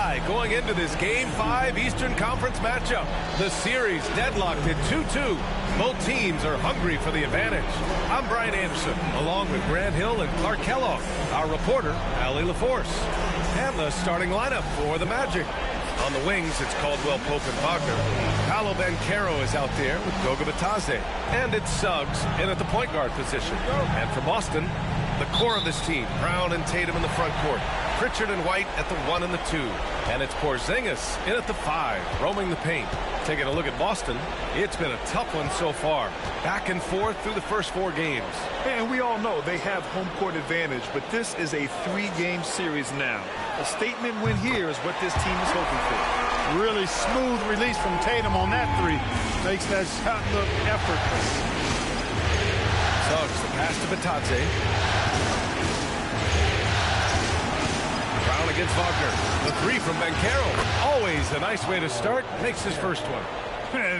tie going into this Game 5 Eastern Conference matchup. The series deadlocked at 2-2. Both teams are hungry for the advantage. I'm Brian Anderson, along with Grant Hill and Clark Kellogg. Our reporter, Allie LaForce. And the starting lineup for the Magic. On the wings, it's Caldwell Pope and Wagner. Paolo Banchero is out there with Goga Bitadze. And it's Suggs in at the point guard position. And for Boston, the core of this team, Brown and Tatum in the front court. Pritchard and White at the 1 and the 2. And it's Porzingis in at the 5, roaming the paint. Taking a look at Boston, it's been a tough one so far. Back and forth through the first 4 games. And we all know they have home court advantage, but this is a 3-game series now. A statement win here is what this team is hoping for. Really smooth release from Tatum on that 3. Makes that shot look effortless. Suggs, the pass to Bitadze. Brown against Wagner. The 3 from Banchero. Always a nice way to start. Makes his first one.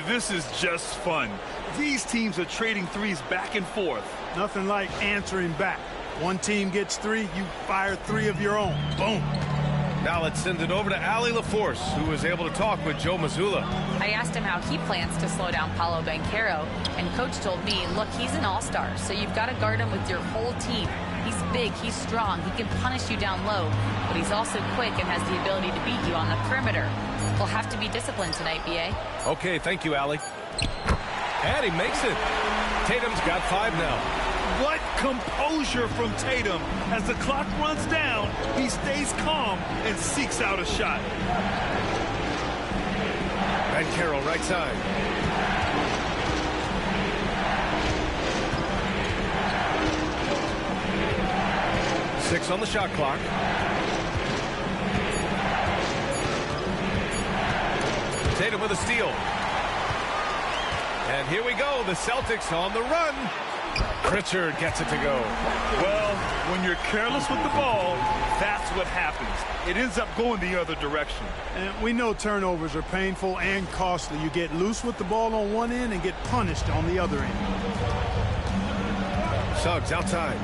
This is just fun. These teams are trading threes back and forth. Nothing like answering back. One team gets 3, you fire 3 of your own. Boom. Now let's send it over to Allie LaForce, who was able to talk with Joe Mazzulla. I asked him how he plans to slow down Paolo Banchero, and Coach told me, look, he's an all-star, so you've got to guard him with your whole team. He's big, he's strong, he can punish you down low, but he's also quick and has the ability to beat you on the perimeter. We'll have to be disciplined tonight, B.A. Okay, thank you, Allie. And he makes it. Tatum's got 5 now. What composure from Tatum. As the clock runs down, he stays calm and seeks out a shot. Banchero right side. Six on the shot clock. Tatum with a steal. And here we go. The Celtics on the run. Pritchard gets it to go. Well, when you're careless with the ball, that's what happens. It ends up going the other direction. And we know turnovers are painful and costly. You get loose with the ball on one end and get punished on the other end. Suggs outside.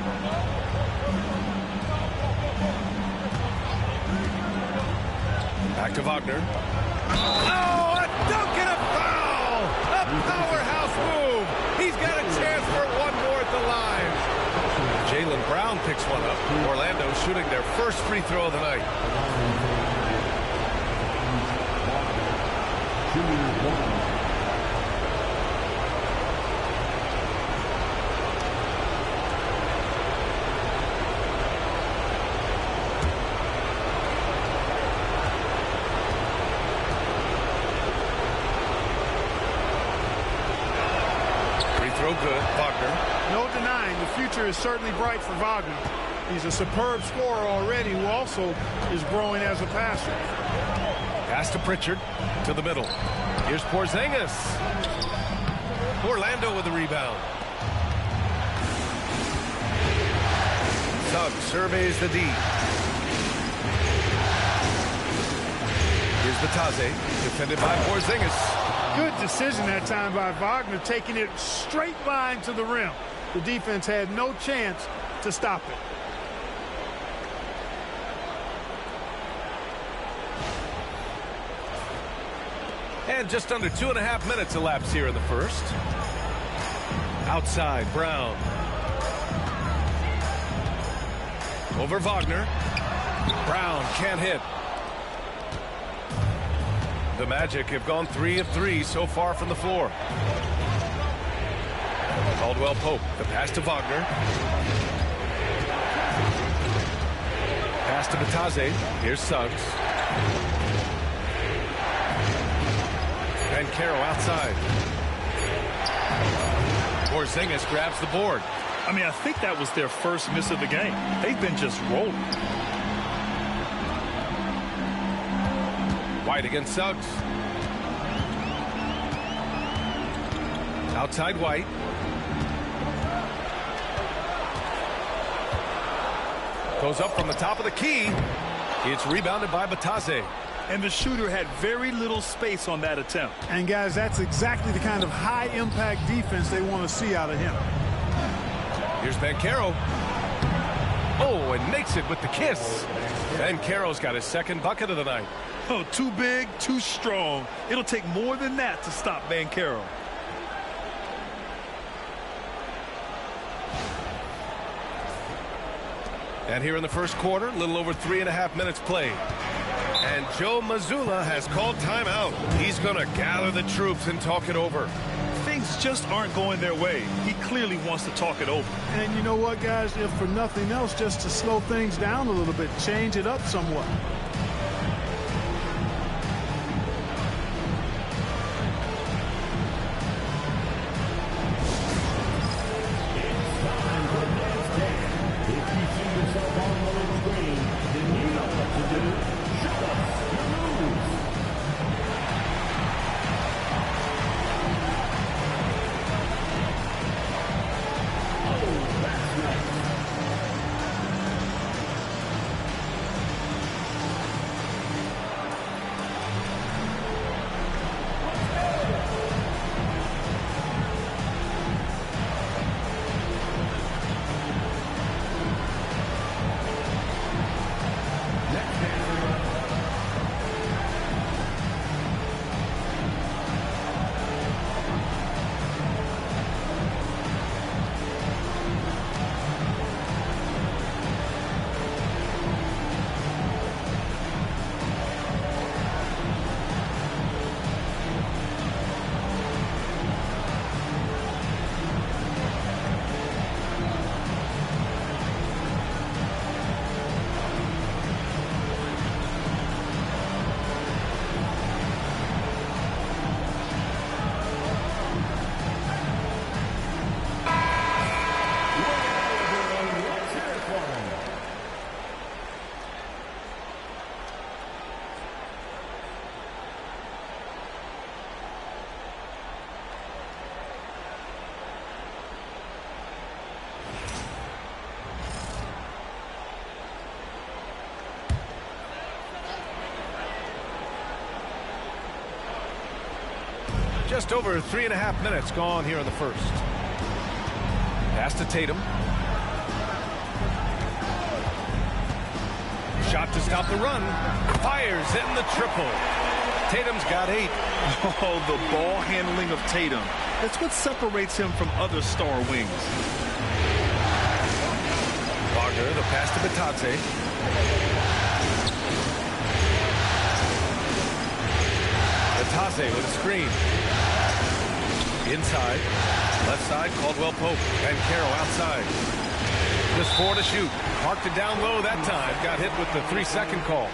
Back to Wagner. Oh, a dunk and a foul! A powerhouse move! He's got a chance for one more at the line. Jaylen Brown picks one up. Orlando shooting their first free throw of the night. Good, Wagner. No denying the future is certainly bright for Wagner. He's a superb scorer already who also is growing as a passer. Pass to Pritchard to the middle. Here's Porzingis. Orlando with the rebound. Suggs surveys the D. Here's Bitadze, defended by Porzingis. Good decision that time by Wagner, taking it straight line to the rim. The defense had no chance to stop it. And just under 2.5 minutes elapsed here in the first. Outside, Brown. Over Wagner. Brown can't hit. The Magic have gone 3 of 3 so far from the floor. Caldwell Pope, the pass to Wagner. Pass to Bitadze. Here's Suggs. Banchero outside. Porzingis grabs the board. I mean, I think that was their first miss of the game. They've been just rolling. White against Suggs. Outside White. Goes up from the top of the key. It's rebounded by Bitadze. And the shooter had very little space on that attempt. And guys, that's exactly the kind of high impact defense they want to see out of him. Here's Banchero. Oh, and makes it with the kiss. Banchero's got his second bucket of the night. Oh, too big, too strong. It'll take more than that to stop Banchero. And here in the first quarter, a little over 3.5 minutes played. And Joe Mazzulla has called timeout. He's going to gather the troops and talk it over. Things just aren't going their way. He clearly wants to talk it over. And you know what, guys? If for nothing else, just to slow things down a little bit, change it up somewhat. Just over 3.5 minutes gone here in the first. Pass to Tatum. Shot to stop the run. Fires in the triple. Tatum's got 8. Oh, the ball handling of Tatum. That's what separates him from other star wings. Wagner, the pass to Batadze. Batadze with a screen. Inside. Left side, Caldwell Pope. Banchero outside. Just 4 to shoot. Parked it down low that time. Got hit with the 3-second call.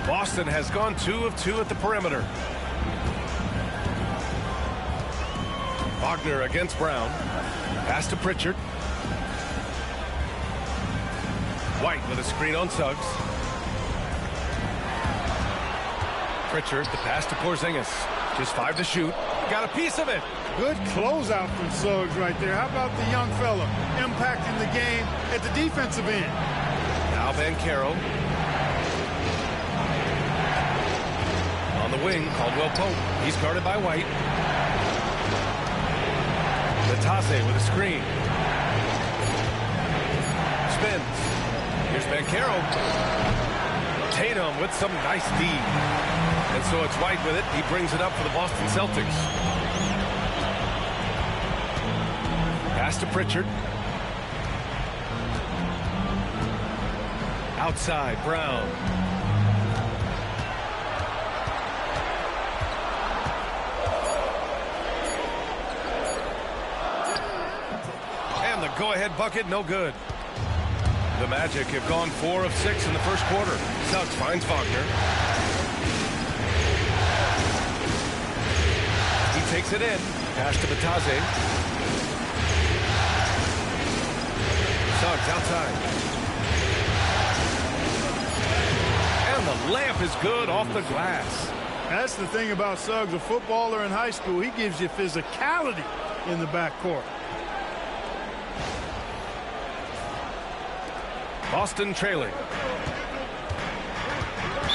Boston has gone 2 of 2 at the perimeter. Wagner against Brown. Pass to Pritchard. White with a screen on Suggs. Pritchard, the pass to Porzingis. Just 5 to shoot. Got a piece of it. Good closeout from Suggs right there. How about the young fella impacting the game at the defensive end? Now Banchero. On the wing, Caldwell Pope. He's guarded by White. Batadze with a screen. Spins. Here's Banchero. Tatum with some nice D. And so it's White with it. He brings it up for the Boston Celtics. Pass to Pritchard. Outside, Brown. And the go-ahead bucket, no good. The Magic have gone 4 of 6 in the first quarter. Suggs finds Wagner. He takes it in. Pass to Batadze. Suggs outside. And the layup is good off the glass. That's the thing about Suggs, a footballer in high school. He gives you physicality in the backcourt. Boston trailing.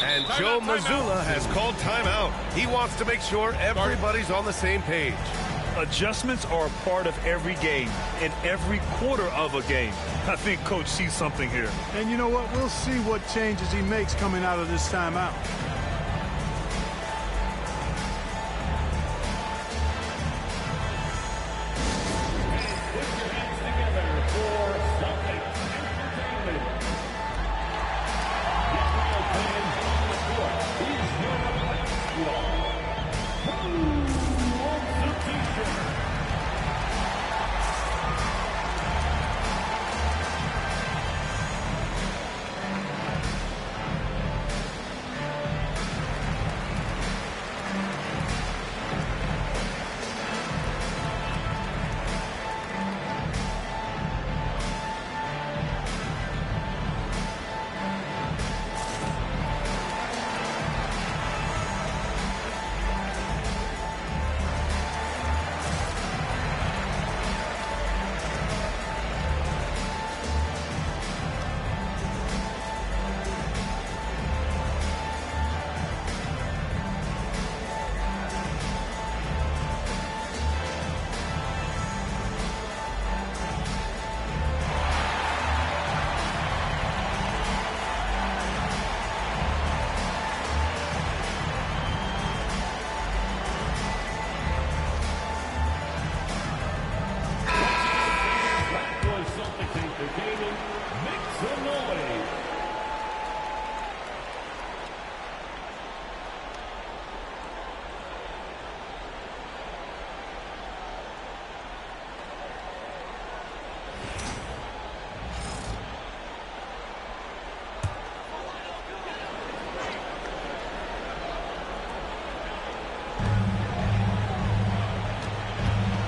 And Joe Mazzulla has called timeout. He wants to make sure everybody's on the same page. Adjustments are a part of every game, in every quarter of a game. I think Coach sees something here. And you know what? We'll see what changes he makes coming out of this timeout.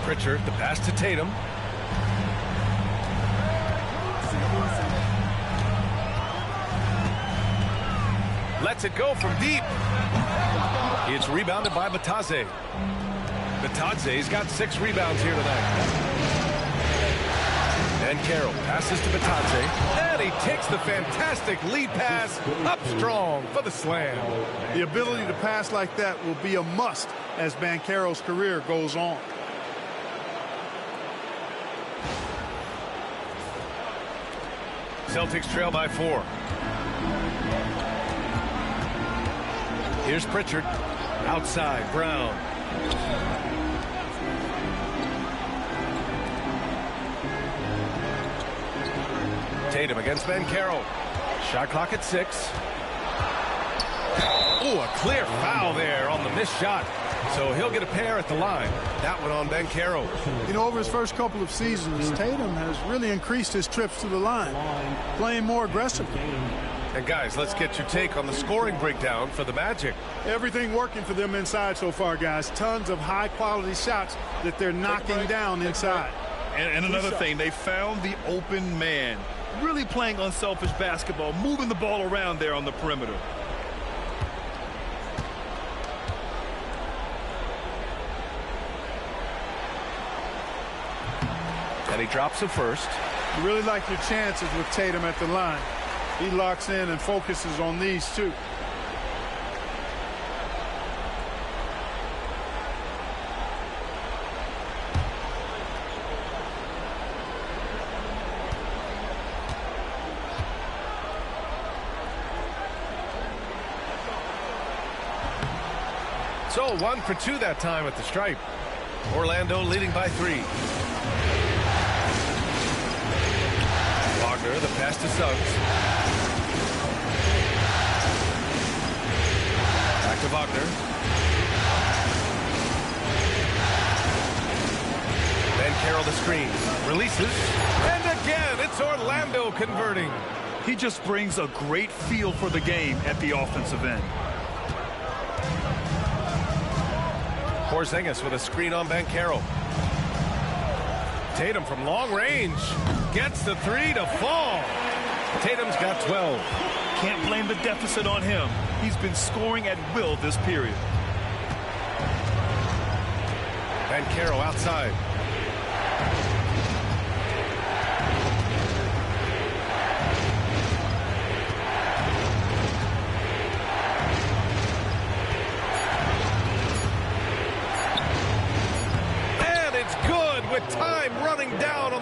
Pritchard, the pass to Tatum. Lets it go from deep. It's rebounded by Batadze. Batadze's got 6 rebounds here tonight. And Carroll passes to Batadze. And he takes the fantastic lead pass up strong for the slam. The ability to pass like that will be a must as Banchero's career goes on. Celtics trail by 4. Here's Pritchard. Outside, Brown. Tatum against Banchero. Shot clock at 6. Oh, a clear foul there on the missed shot. So he'll get a pair at the line. That one on Banchero. You know, over his first couple of seasons, Tatum has really increased his trips to the line, playing more aggressively. And guys, let's get your take on the scoring breakdown for the Magic. Everything working for them inside so far, guys. Tons of high-quality shots that they're knocking down inside. And another thing, they found the open man. Really playing unselfish basketball, moving the ball around there on the perimeter. And he drops it first. You really like your chances with Tatum at the line. He locks in and focuses on these two. So 1 for 2 that time at the stripe. Orlando leading by 3. Wagner, the pass to Suggs. Back to Wagner. Then Carroll the screen. Releases. And again, it's Orlando converting. He just brings a great feel for the game at the offensive end. Porzingis with a screen on Banchero. Tatum from long range gets the 3 to fall. Tatum's got 12. Can't blame the deficit on him. He's been scoring at will this period. Banchero outside.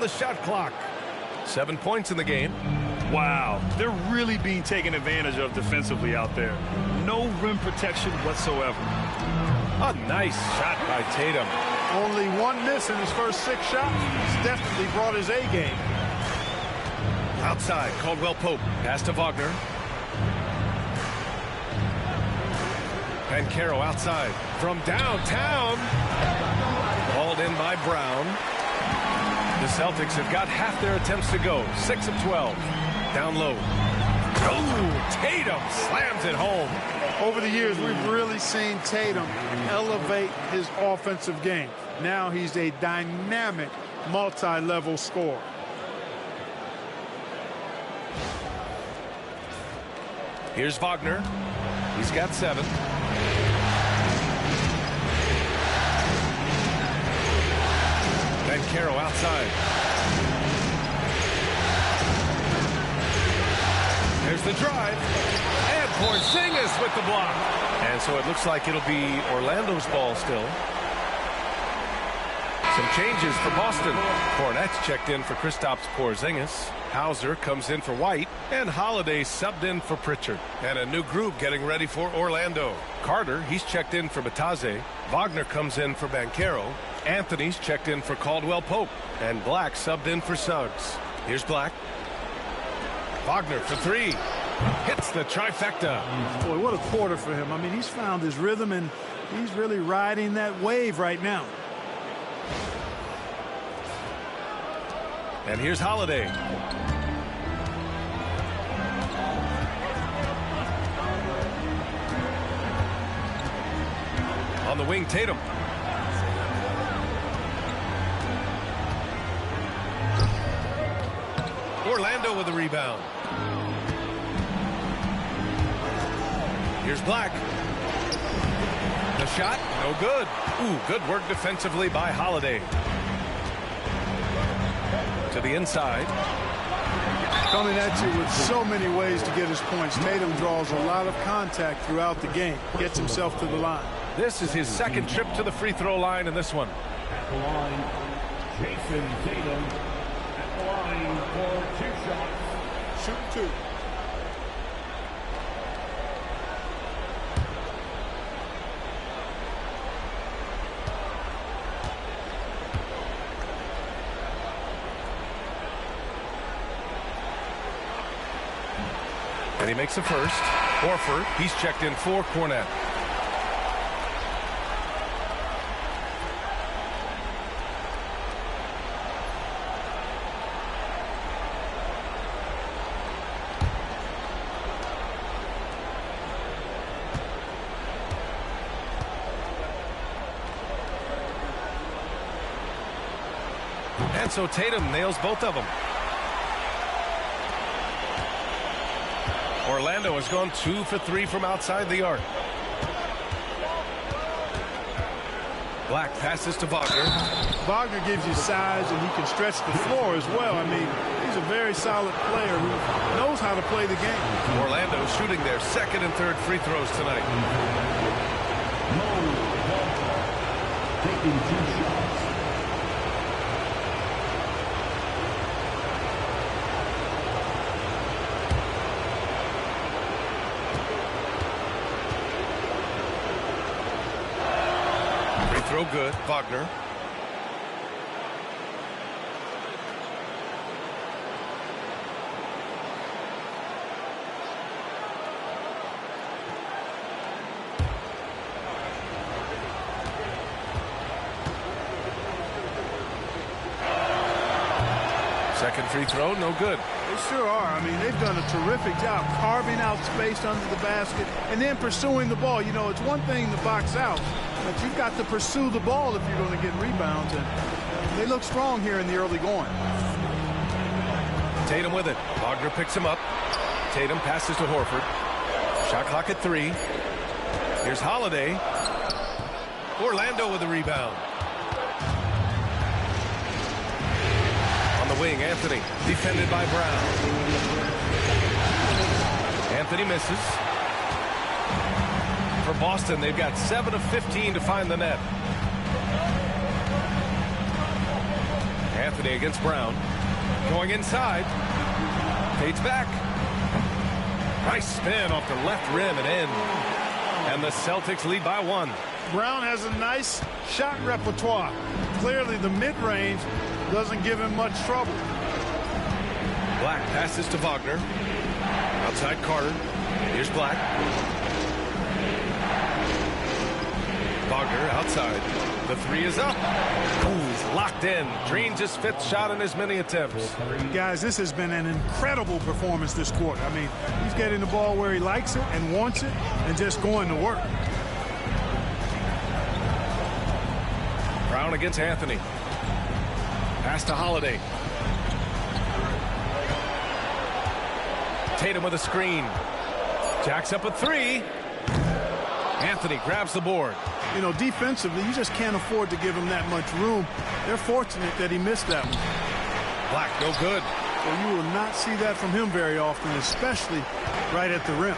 on the shot clock. 7 points in the game. Wow, they're really being taken advantage of defensively out there. No rim protection whatsoever. A nice shot by Tatum. Only one miss in his first 6 shots. He's definitely brought his A game. Outside, Caldwell Pope. Pass to Wagner. Banchero outside. From downtown. Hauled in by Brown. The Celtics have got half their attempts to go. 6 of 12. Down low. Oh, Tatum slams it home. Over the years, we've really seen Tatum elevate his offensive game. Now he's a dynamic, multi-level scorer. Here's Wagner. He's got 7. Banchero outside. There's the drive. And Porzingis with the block. And so it looks like it'll be Orlando's ball still. Some changes for Boston. Kornet's checked in for Kristaps Porzingis. Hauser comes in for White. And Holiday subbed in for Pritchard. And a new group getting ready for Orlando. Carter, he's checked in for Bataze. Wagner comes in for Banchero. Anthony's checked in for Caldwell Pope. And Black subbed in for Suggs. Here's Black. Wagner for 3. Hits the trifecta. Boy, what a quarter for him. I mean, he's found his rhythm, and he's really riding that wave right now. And here's Holiday. On the wing, Tatum. Orlando with the rebound. Here's Black. The shot, no good. Ooh, good work defensively by Holiday. To the inside. Coming at you with so many ways to get his points. Tatum draws a lot of contact throughout the game. Gets himself to the line. This is his second trip to the free throw line in this one. At the line, Jason Tatum. At the line for 2 shots. Shoot 2. And he makes the first. Horford, he's checked in for Kornet. And so Tatum nails both of them. Orlando has gone 2 for 3 from outside the arc. Black passes to Wagner. Wagner gives you size, and he can stretch the floor as well. I mean, he's a very solid player who knows how to play the game. Orlando shooting their second and third free throws tonight. Taking 2 shots. Throw good, Wagner. Second free throw, no good. They sure are. I mean, they've done a terrific job carving out space under the basket and then pursuing the ball. You know, it's one thing to box out, but you've got to pursue the ball if you're going to get rebounds. And they look strong here in the early going. Tatum with it. Wagner picks him up. Tatum passes to Horford. Shot clock at 3. Here's Holiday. Orlando with the rebound. On the wing, Anthony. Defended by Brown. Anthony misses. For Boston, they've got 7 of 15 to find the net. Anthony against Brown. Going inside. Fades back. Nice spin off the left rim and in. And the Celtics lead by 1. Brown has a nice shot repertoire. Clearly the mid-range doesn't give him much trouble. Black passes to Wagner. Outside Carter. Here's Black. Wagner outside. The 3 is up. Ooh, he's locked in. Dreams his 5th shot in as many attempts. Guys, this has been an incredible performance this quarter. I mean, he's getting the ball where he likes it and wants it and just going to work. Brown against Anthony. Pass to Holiday. Tatum with a screen. Jacks up a 3. Anthony grabs the board. You know, defensively, you just can't afford to give him that much room. They're fortunate that he missed that one. Black, no good. So you will not see that from him very often, especially right at the rim.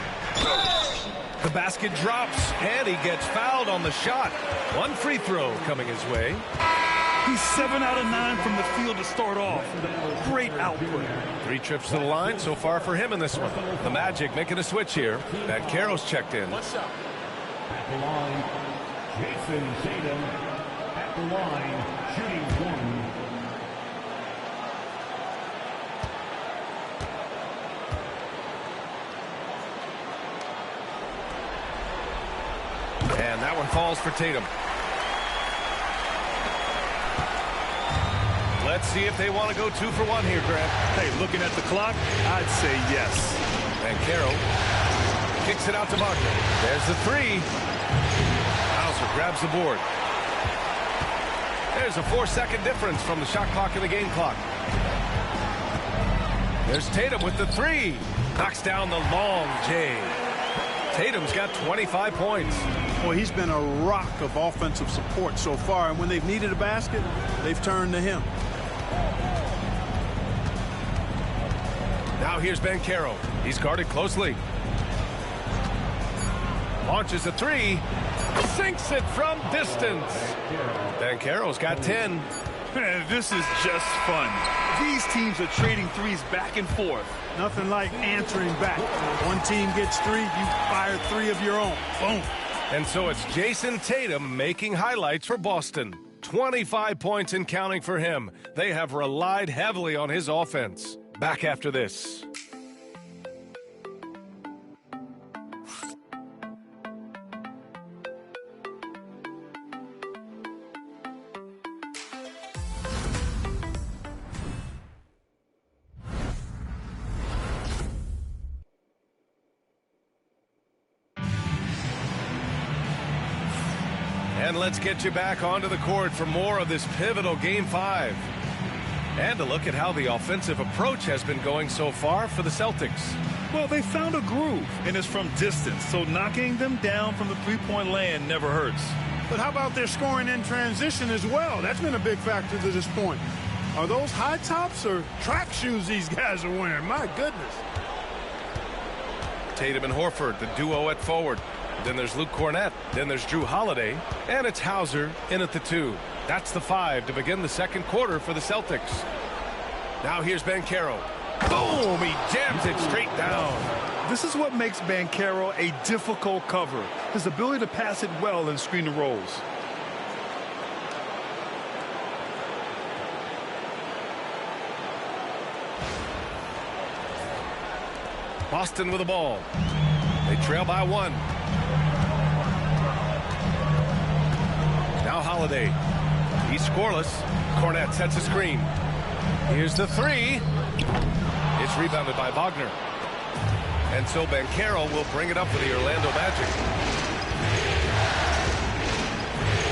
The basket drops, and he gets fouled on the shot. 1 free throw coming his way. He's 7 out of 9 from the field to start off. Great output. 3 trips to the line so far for him in this one. The Magic making a switch here. Banchero's checked in. At the line, Jason Tatum. At the line, shooting 1. And that one falls for Tatum. Let's see if they want to go 2 for 1 here, Grant. Hey, looking at the clock, I'd say yes. Banchero kicks it out to Wagner. There's the 3. Hauser grabs the board. There's a 4-second difference from the shot clock and the game clock. There's Tatum with the 3. Knocks down the long J. Tatum's got 25 points. Boy, he's been a rock of offensive support so far, and when they've needed a basket, they've turned to him. Now here's Banchero. He's guarded closely. Launches a 3. Sinks it from distance. Banchero's got 10. Man, this is just fun. These teams are trading threes back and forth. Nothing like answering back. One team gets 3, you fire 3 of your own. Boom. And so it's Jason Tatum making highlights for Boston. 25 points and counting for him. They have relied heavily on his offense. Back after this. And let's get you back onto the court for more of this pivotal Game 5. And to look at how the offensive approach has been going so far for the Celtics. Well, they found a groove, and it's from distance, so knocking them down from the three-point land never hurts. But how about their scoring in transition as well? That's been a big factor to this point. Are those high tops or track shoes these guys are wearing? My goodness. Tatum and Horford, the duo at forward. Then there's Luke Cornett. Then there's Drew Holiday. And it's Hauser in at the 2. That's the 5 to begin the second quarter for the Celtics. Now here's Banchero. Boom! He jams it straight down. This is what makes Banchero a difficult cover. His ability to pass it well and screen the rolls. Boston with the ball. They trail by 1. Now Holiday. He's scoreless. Cornett sets a screen. Here's the 3. It's rebounded by Wagner. And so Banchero will bring it up for the Orlando Magic.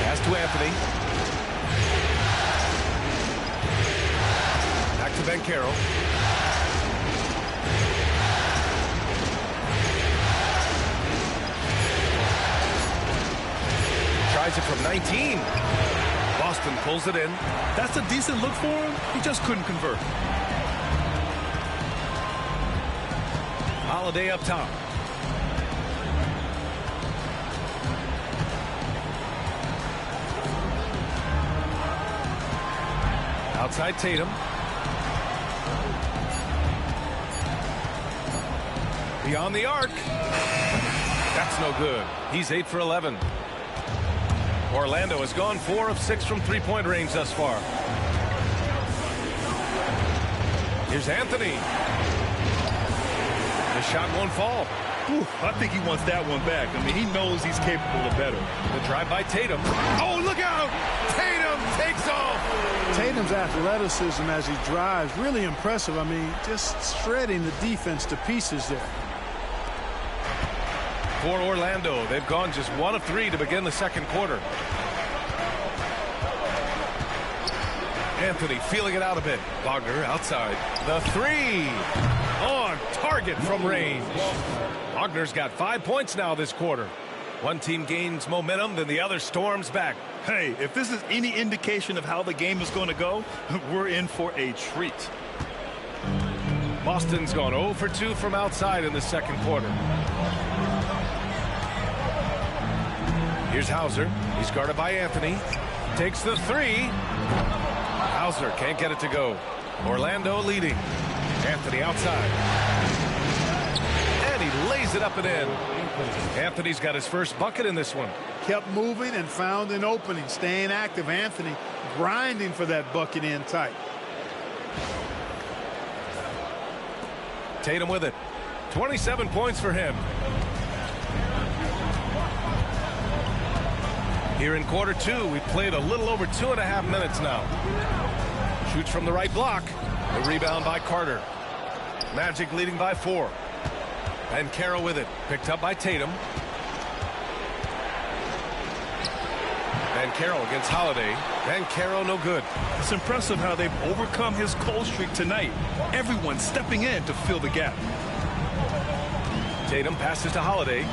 Pass to Anthony. Back to Banchero. Tries it from 19. Boston pulls it in. That's a decent look for him. He just couldn't convert. Holiday up top. Outside Tatum. Beyond the arc. That's no good. He's 8 for 11. Orlando has gone 4 of 6 from three-point range thus far. Here's Anthony. The shot won't fall. Ooh, I think he wants that one back. I mean, he knows he's capable of better. The drive by Tatum. Oh, look out! Tatum takes off! Tatum's athleticism as he drives, really impressive. I mean, just shredding the defense to pieces there. For Orlando, they've gone just 1 of 3 to begin the second quarter. Anthony feeling it out a bit. Wagner outside. The 3 on target from range. Wagner's got 5 points now this quarter. One team gains momentum, then the other storms back. Hey, if this is any indication of how the game is going to go, we're in for a treat. Boston's gone 0 for 2 from outside in the second quarter. Here's Hauser. He's guarded by Anthony. Takes the 3. Hauser can't get it to go. Orlando leading. Anthony outside. And he lays it up and in. Anthony's got his first bucket in this one. Kept moving and found an opening. Staying active. Anthony grinding for that bucket in tight. Tatum with it. 27 points for him. Here in quarter 2, we've played a little over 2.5 minutes now. Shoots from the right block. The rebound by Carter. Magic leading by 4. And Carroll with it. Picked up by Tatum. And Carroll against Holiday. And Carroll no good. It's impressive how they've overcome his cold streak tonight. Everyone stepping in to fill the gap. Tatum passes to Holiday.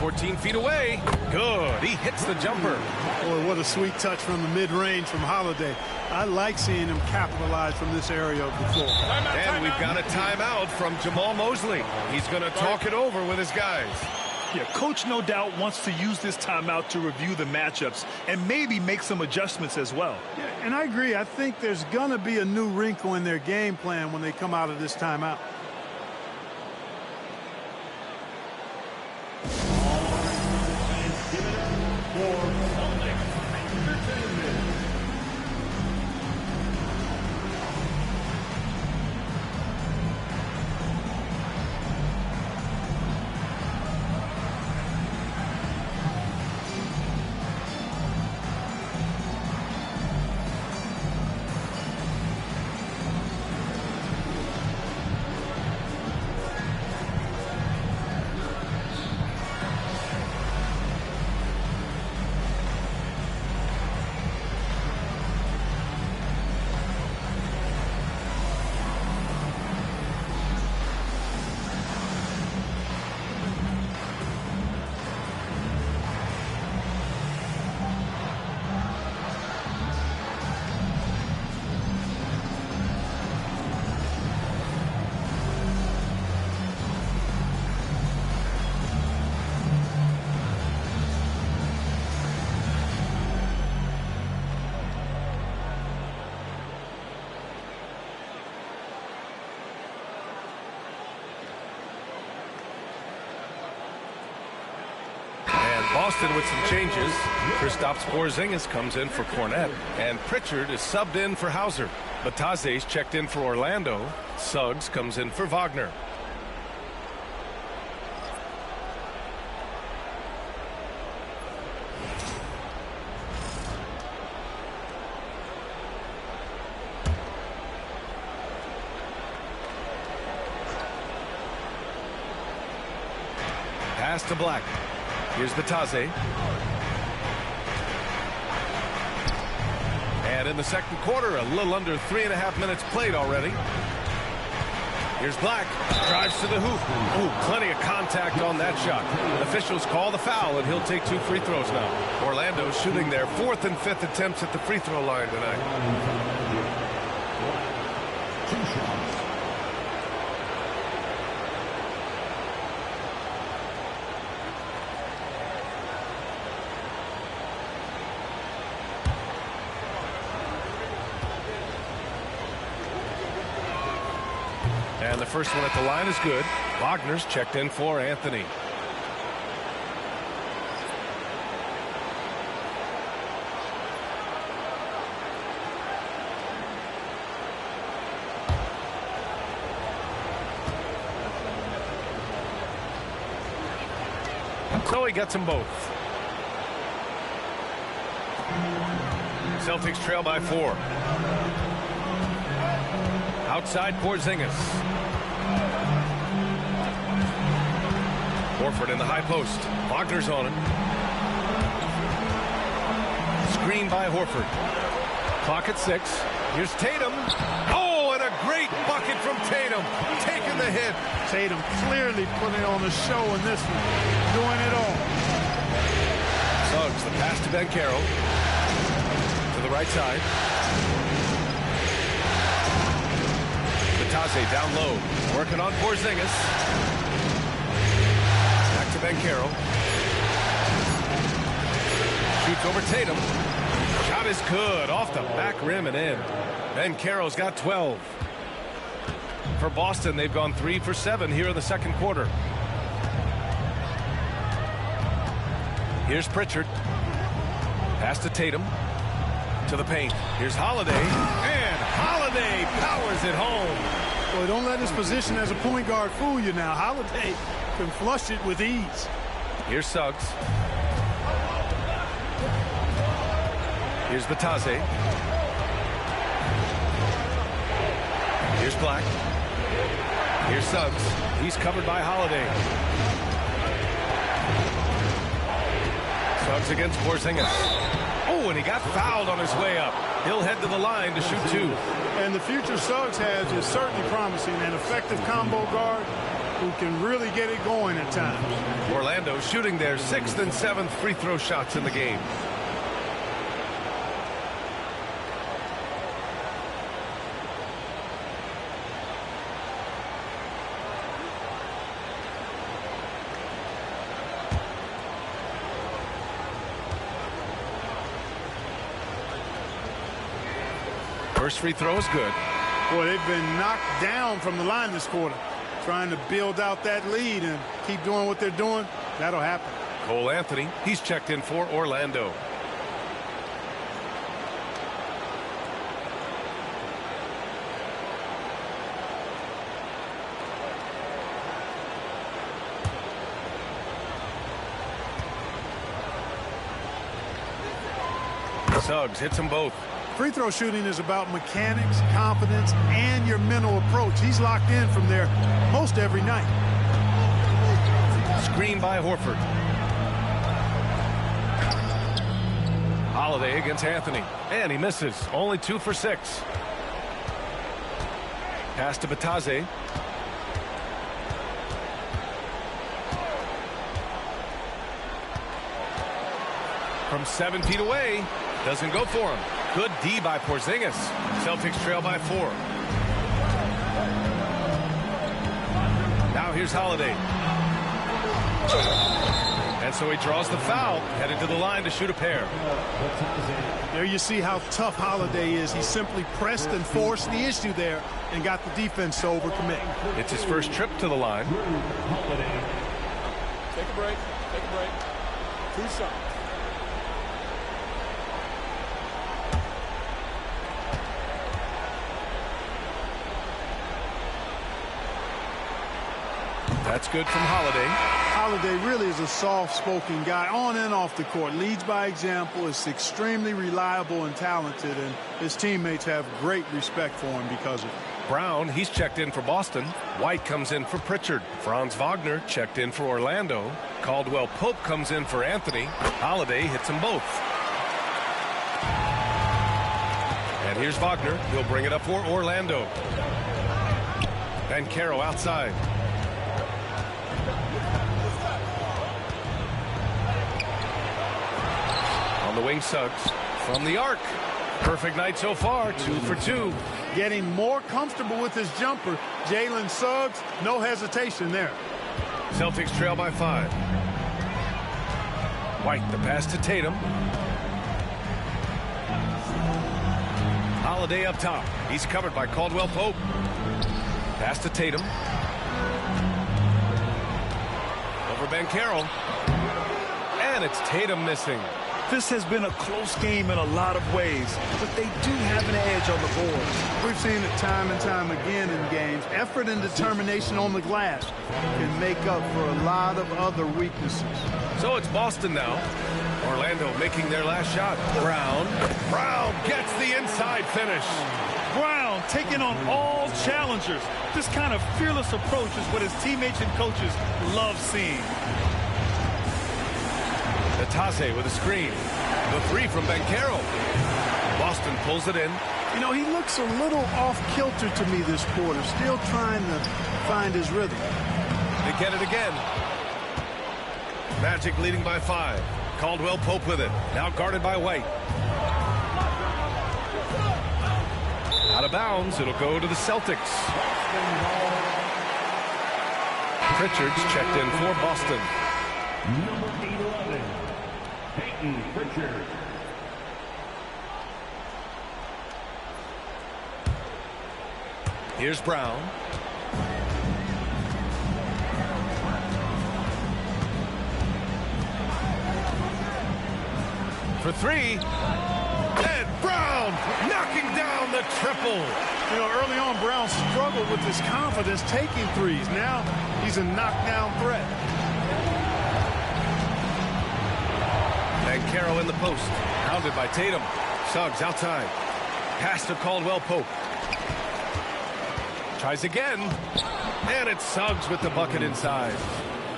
14 feet away. Good. He hits the jumper. Boy, what a sweet touch from the mid-range from Holiday. I like seeing him capitalize from this area of the floor. And we've got a timeout from Jamal Mosley. He's going to talk it over with his guys. Yeah, coach no doubt wants to use this timeout to review the matchups and maybe make some adjustments as well. Yeah, and I agree. I think there's going to be a new wrinkle in their game plan when they come out of this timeout. Boston with some changes. Kristaps Porzingis comes in for Cornette, and Pritchard is subbed in for Hauser. Batase's checked in for Orlando. Suggs comes in for Wagner. Pass to Black. Here's Batase. And in the second quarter, a little under 3.5 minutes played already. Here's Black. Drives to the hoop. Ooh, plenty of contact on that shot. Officials call the foul, and he'll take 2 free throws now. Orlando's shooting their 4th and 5th attempts at the free throw line tonight. And the first one at the line is good. Wagner's checked in for Anthony. So he gets them both. Celtics trail by 4. Outside Porzingis. Horford in the high post. Wagner's on him. Screen by Horford. Clock at 6. Here's Tatum. Oh, and a great bucket from Tatum. Taking the hit. Tatum clearly putting on a show in this one. Doing it all. Suggs, the pass to Banchero. To the right side. Batase down low. Working on Porzingis. Back to Banchero. Shoots over Tatum. Shot is good. Off the back rim and in. Banchero's got 12. For Boston, they've gone 3 for 7 here in the second quarter. Here's Pritchard. Pass to Tatum. To the paint. Here's Holiday. And Holiday powers it home. Boy, don't let his position as a point guard fool you now. Holiday can flush it with ease. Here's Suggs. Here's Batase. Here's Black. Here's Suggs. He's covered by Holiday. Suggs against Porzingis. Oh, and he got fouled on his way up. He'll head to the line to shoot 2. And the future Suggs has is certainly promising. An effective combo guard who can really get it going at times. Orlando shooting their 6th and 7th free throw shots in the game. First free throw is good. Boy, they've been knocked down from the line this quarter. Trying to build out that lead and keep doing what they're doing. That'll happen. Cole Anthony, he's checked in for Orlando. Suggs hits them both. Free throw shooting is about mechanics, confidence, and your mental approach. He's locked in from there most every night. Screen by Horford. Holiday against Anthony. And he misses. Only 2 for 6. Pass to Batase. From 7 feet away. Doesn't go for him. Good D by Porzingis. Celtics trail by 4. Now here's Holiday. And so he draws the foul, headed to the line to shoot a pair. There you see how tough Holiday is. He simply pressed and forced the issue there and got the defense to overcommit. It's his first trip to the line. Take a break. Take a break. 2 shots. That's good from Holiday. Holiday really is a soft-spoken guy on and off the court. Leads by example, is extremely reliable and talented, and his teammates have great respect for him because of it. Brown, he's checked in for Boston. White comes in for Pritchard. Franz Wagner checked in for Orlando. Caldwell Pope comes in for Anthony. Holiday hits them both. And here's Wagner. He'll bring it up for Orlando. Banchero outside. On the wing, Suggs. From the arc. Perfect night so far. 2 for 2. Getting more comfortable with his jumper. Jalen Suggs, no hesitation there. Celtics trail by 5. White, the pass to Tatum. Holiday up top. He's covered by Caldwell Pope. Pass to Tatum. Over Banchero. And it's Tatum missing. This has been a close game in a lot of ways, but they do have an edge on the board. We've seen it time and time again in games. Effort and determination on the glass can make up for a lot of other weaknesses. So it's Boston now. Orlando making their last shot. Brown gets the inside finish. Brown taking on all challengers. This kind of fearless approach is what his teammates and coaches love seeing. Natase with a screen. The three from Banchero. Boston pulls it in. You know, he looks a little off-kilter to me this quarter, still trying to find his rhythm. They get it again. Magic leading by 5. Caldwell Pope with it. Now guarded by White. Out of bounds. It'll go to the Celtics. Pritchard's checked in for Boston. Number 11, Peyton Pritchard. Here's Brown. For 3. And Brown knocking down the triple. You know, early on, Brown struggled with his confidence taking threes. Now he's a knockdown threat. Banchero in the post. Pounded by Tatum. Suggs outside. Pass to Caldwell Pope. Tries again. And it's Suggs with the bucket inside.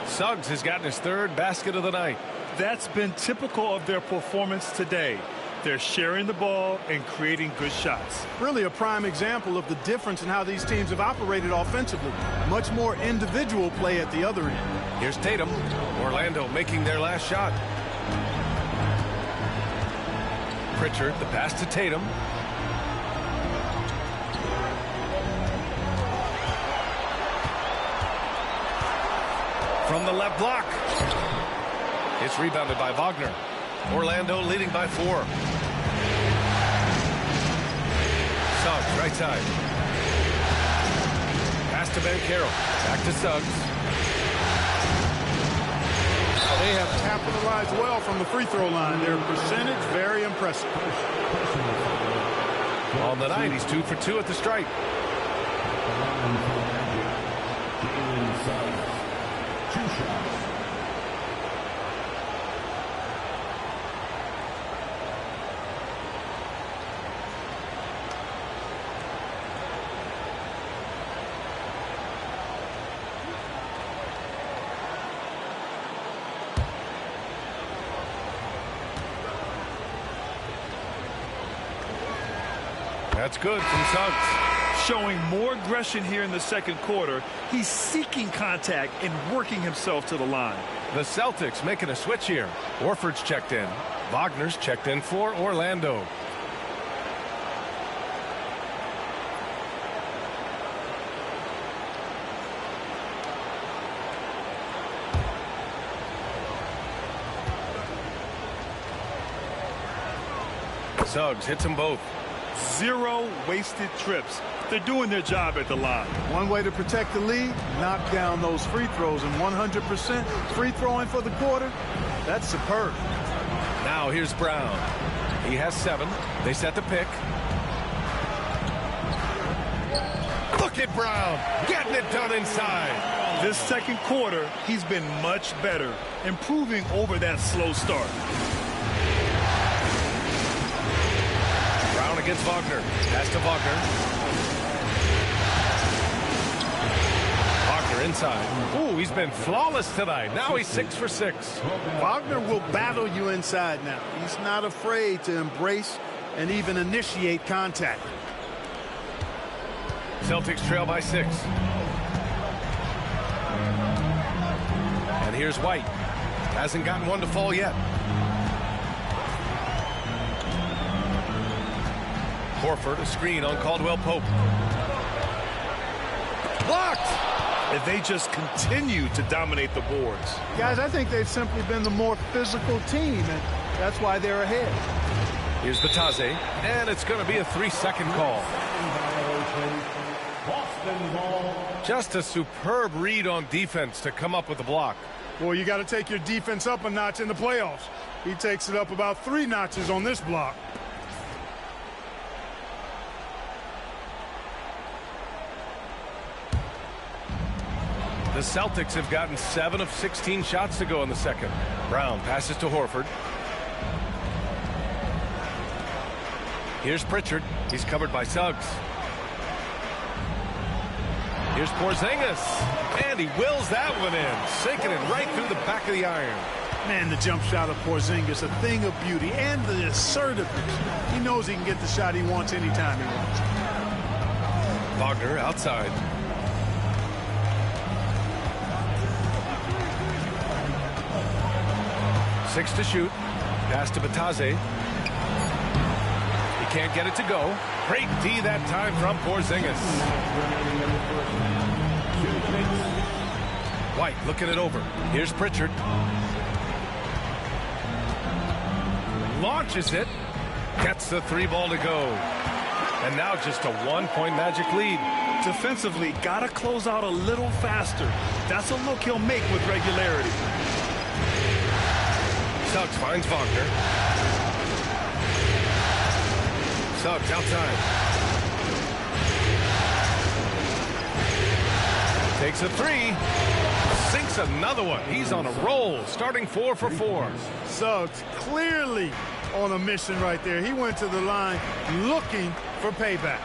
Suggs has gotten his 3rd basket of the night. That's been typical of their performance today. They're sharing the ball and creating good shots. Really a prime example of the difference in how these teams have operated offensively. Much more individual play at the other end. Here's Tatum. Orlando making their last shot. Pritchard, the pass to Tatum. From the left block. It's rebounded by Wagner. Orlando leading by 4. Suggs, right side. Pass to Banchero. Back to Suggs. They have capitalized well from the free throw line. Their percentage, very impressive. On the night, he's 2 for 2 at the stripe. Jalen Suggs, 2 shots. That's good from Suggs. Showing more aggression here in the second quarter. He's seeking contact and working himself to the line. The Celtics making a switch here. Orford's checked in. Wagner's checked in for Orlando. Suggs hits them both. 0 wasted trips. They're doing their job at the line. One way to protect the lead, knock down those free throws, and 100% free throwing for the quarter, that's superb. Now here's Brown. He has 7. They set the pick. Look at Brown getting it done inside. This second quarter, he's been much better, improving over that slow start. Brown against Wagner. Pass to Wagner. Wagner inside. Ooh, he's been flawless tonight. Now he's 6 for 6. Wagner will battle you inside now. He's not afraid to embrace and even initiate contact. Celtics trail by 6. And here's White. Hasn't gotten one to fall yet. Horford, a screen on Caldwell Pope. Blocked! And they just continue to dominate the boards. Guys, I think they've simply been the more physical team, and that's why they're ahead. Here's Batase, and it's going to be a 3-second call. Boston ball. Just a superb read on defense to come up with the block. Well, you got to take your defense up a notch in the playoffs. He takes it up about 3 notches on this block. The Celtics have gotten 7 of 16 shots to go in the second. Brown passes to Horford. Here's Pritchard. He's covered by Suggs. Here's Porzingis. And he wills that one in. Sinking it right through the back of the iron. Man, the jump shot of Porzingis, a thing of beauty. And the assertiveness. He knows he can get the shot he wants anytime he wants. Wagner outside. Six to shoot. Pass to Batadze. He can't get it to go. Great D that time from Porzingis. White looking it over. Here's Pritchard. Launches it. Gets the 3-ball to go. And now just a 1-point Magic lead. Defensively, got to close out a little faster. That's a look he'll make with regularity. Suggs finds Wagner. Suggs outside. Takes a 3. Sinks another one. He's on a roll, starting 4 for 4. Suggs clearly on a mission right there. He went to the line looking for payback.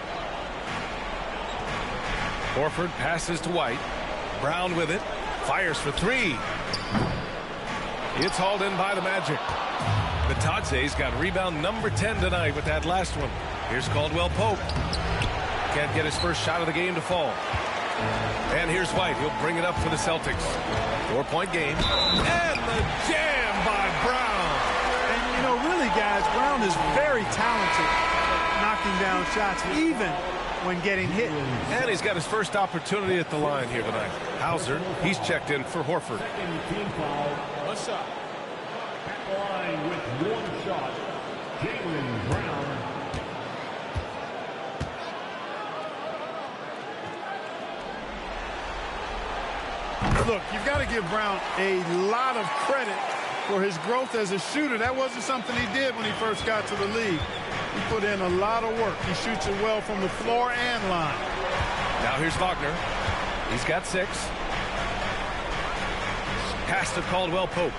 Horford passes to White. Brown with it. Fires for 3. It's hauled in by the Magic. Batadze's got rebound number 10 tonight with that last one. Here's Caldwell Pope. Can't get his first shot of the game to fall. And here's White. He'll bring it up for the Celtics. 4-point game. And the jam by Brown. And, you know, really, guys, Brown is very talented at knocking down shots, even when getting hit. And he's got his first opportunity at the line here tonight. Hauser, he's checked in for Horford. Team foul. What's up? At the line with 1 shot, Jaylen Brown. Look, you've got to give Brown a lot of credit for his growth as a shooter. That wasn't something he did when he first got to the league. He put in a lot of work. He shoots it well from the floor and line. Now here's Wagner. He's got 6. Pass to Caldwell Pope.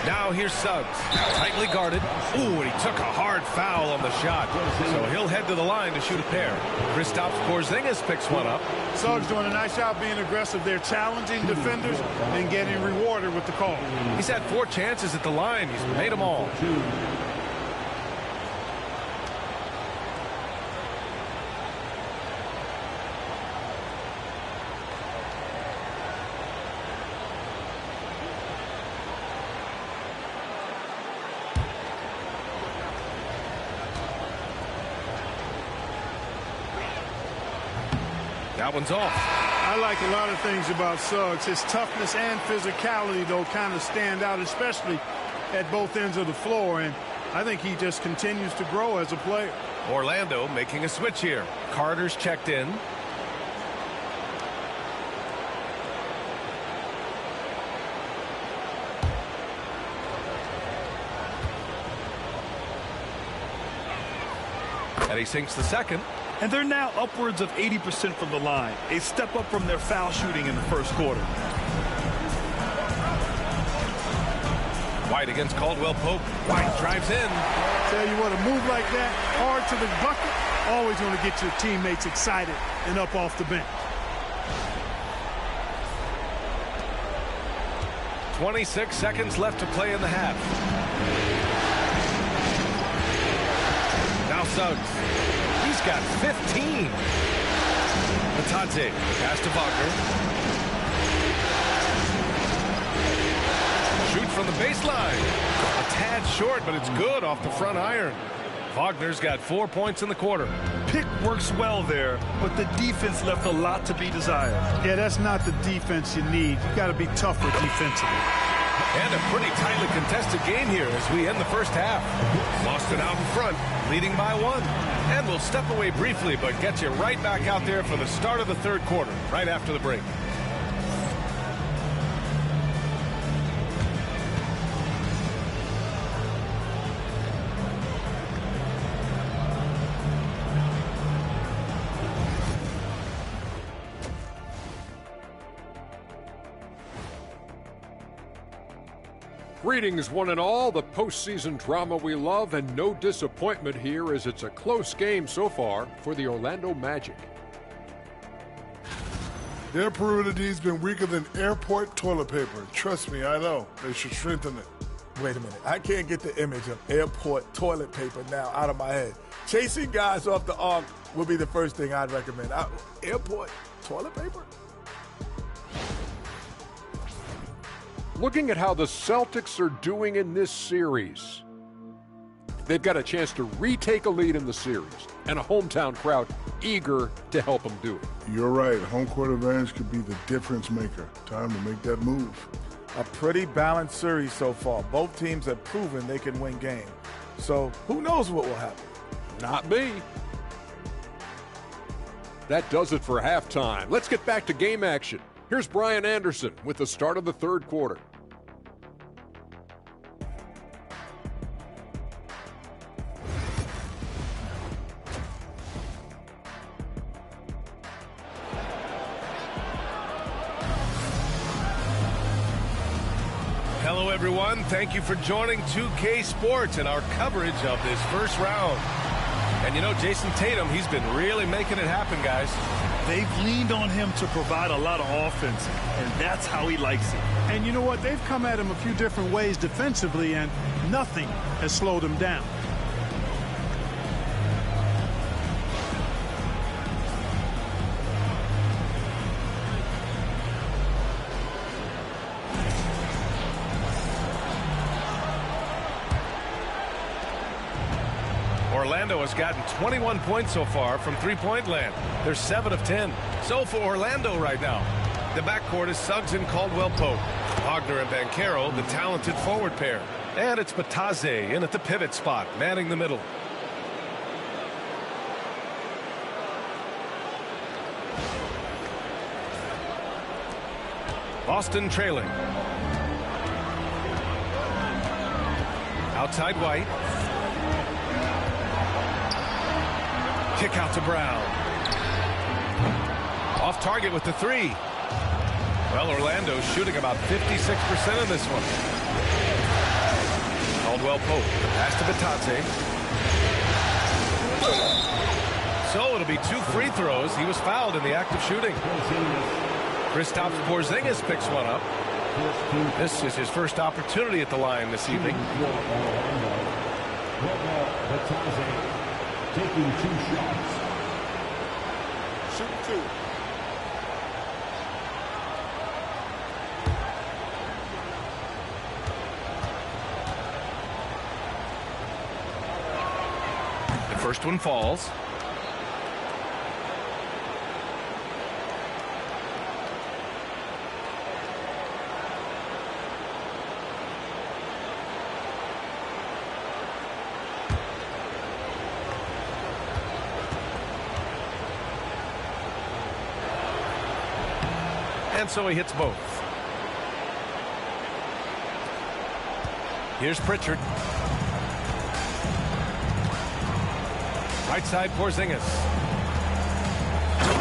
Now here's Suggs. Tightly guarded. Ooh, and he took a hard foul on the shot. So he'll head to the line to shoot a pair. Kristaps Porzingis picks one up. Suggs doing a nice job being aggressive. They're challenging defenders and getting rewarded with the call. He's had 4 chances at the line. He's made them all. That one's off. I like a lot of things about Suggs. His toughness and physicality, though, kind of stand out, especially at both ends of the floor. And I think he just continues to grow as a player. Orlando making a switch here. Carter's checked in. And he sinks the second. And they're now upwards of 80% from the line. A step up from their foul shooting in the first quarter. White against Caldwell Pope. White drives in. Tell you what, a move like that, hard to the bucket, always going to get your teammates excited and up off the bench. 26 seconds left to play in the half. Now Suggs. He's got 15. Batadze pass to Wagner. Shoot from the baseline. A tad short, but it's good off the front iron. Wagner's got 4 points in the quarter. Pick works well there, but the defense left a lot to be desired. Yeah, that's not the defense you need. You got to be tougher defensively. And a pretty tightly contested game here as we end the first half. Boston out in front, leading by 1. And we'll step away briefly, but get you right back out there for the start of the third quarter, right after the break. Greetings, one and all. The postseason drama we love, and no disappointment here as it's a close game so far for the Orlando Magic. Their perimeter D's been weaker than airport toilet paper. Trust me, I know. They should strengthen it. Wait a minute. I can't get the image of airport toilet paper now out of my head. Chasing guys off the arc would be the first thing I'd recommend. Airport toilet paper? Looking at how the Celtics are doing in this series, they've got a chance to retake a lead in the series and a hometown crowd eager to help them do it. You're right. Home court advantage could be the difference maker. Time to make that move. A pretty balanced series so far. Both teams have proven they can win games. So who knows what will happen? Not me. That does it for halftime. Let's get back to game action. Here's Brian Anderson with the start of the third quarter. Hello, everyone. Thank you for joining 2K Sports and our coverage of this first round. And you know, Jason Tatum, he's been really making it happen, guys. They've leaned on him to provide a lot of offense, and that's how he likes it. And you know what? They've come at him a few different ways defensively, and nothing has slowed him down. Orlando has gotten 21 points so far from three-point land. They're 7 of 10. So for Orlando right now, the backcourt is Suggs and Caldwell-Pope. Wagner and Banchero, the talented forward pair. And it's Batadze in at the pivot spot, manning the middle. Boston trailing. Outside White. Kick out to Brown. Off target with the three. Well, Orlando's shooting about 56% of this one. Caldwell-Pope. Pass to Batadze. So it'll be 2 free throws. He was fouled in the act of shooting. Kristaps Porzingis picks one up. This is his first opportunity at the line this evening. Taking 2 shots. Shoot 2. The first one falls. And so he hits both. Here's Pritchard. Right side, Porzingis.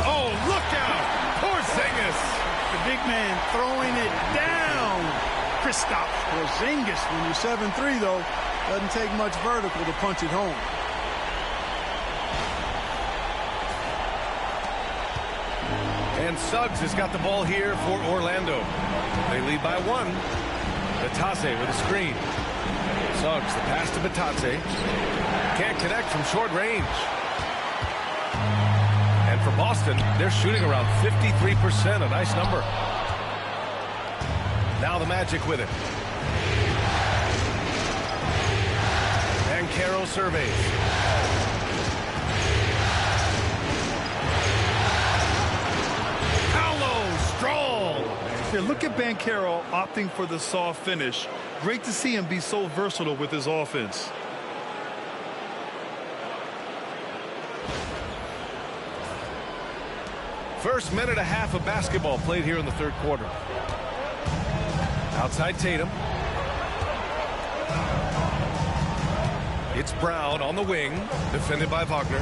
Oh, look out! Porzingis! The big man throwing it down. Kristaps Porzingis, when you're 7'3", though, doesn't take much vertical to punch it home. And Suggs has got the ball here for Orlando. They lead by 1. Batadze with a screen. Suggs, the pass to Batadze. Can't connect from short range. And for Boston, they're shooting around 53%, a nice number. Now the Magic with it. And Banchero surveys. Strong. Yeah, look at Banchero opting for the soft finish. Great to see him be so versatile with his offense. First minute and a half of basketball played here in the third quarter. Outside Tatum. It's Brown on the wing, defended by Wagner.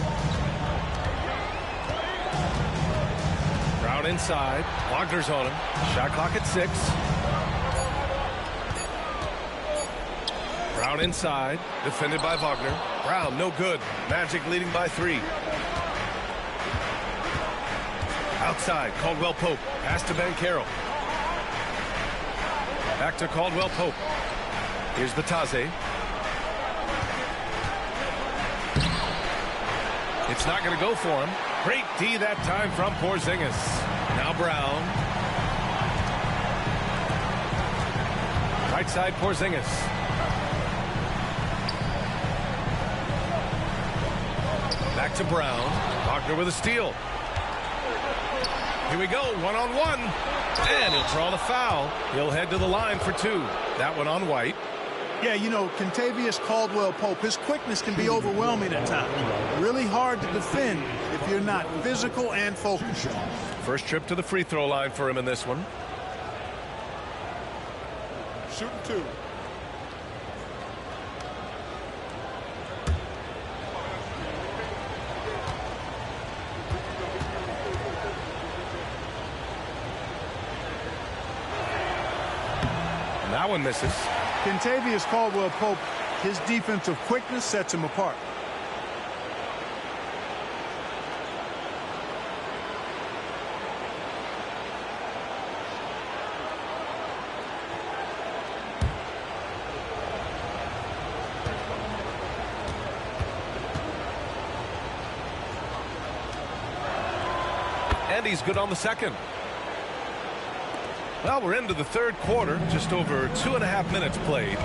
Brown inside. Wagner's on him. Shot clock at 6. Brown inside, defended by Wagner. Brown, no good. Magic leading by 3. Outside, Caldwell Pope. Pass to Banchero. Back to Caldwell Pope. Here's Batase. It's not going to go for him. Great D that time from Porzingis. Now Brown. Right side Porzingis. Back to Brown. Wagner with a steal. Here we go, one-on-one. And he'll draw the foul. He'll head to the line for 2. That one on White. Yeah, you know, Kentavious Caldwell-Pope, his quickness can be overwhelming at times. Really hard to defend if you're not physical and focused. First trip to the free throw line for him in this one. Shooting 2. And that one misses. Kentavious Caldwell-Pope, his defensive quickness sets him apart. And he's good on the second. Well, we're into the third quarter, just over 2.5 minutes played.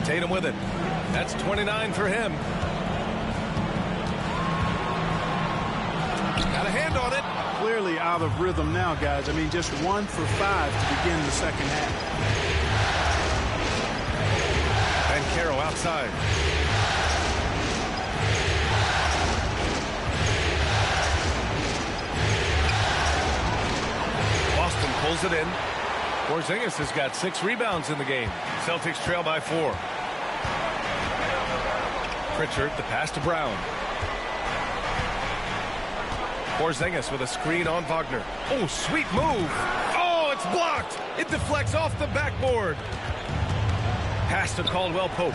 Tatum with it. That's 29 for him. Got a hand on it. Clearly out of rhythm now, guys. I mean, just 1 for 5 to begin the second half. Banchero outside. Boston pulls it in. Porzingis has got 6 rebounds in the game. Celtics trail by 4. Pritchard, the pass to Brown. Porzingis with a screen on Wagner. Oh, sweet move. Oh, it's blocked. It deflects off the backboard. Pass to Caldwell Pope.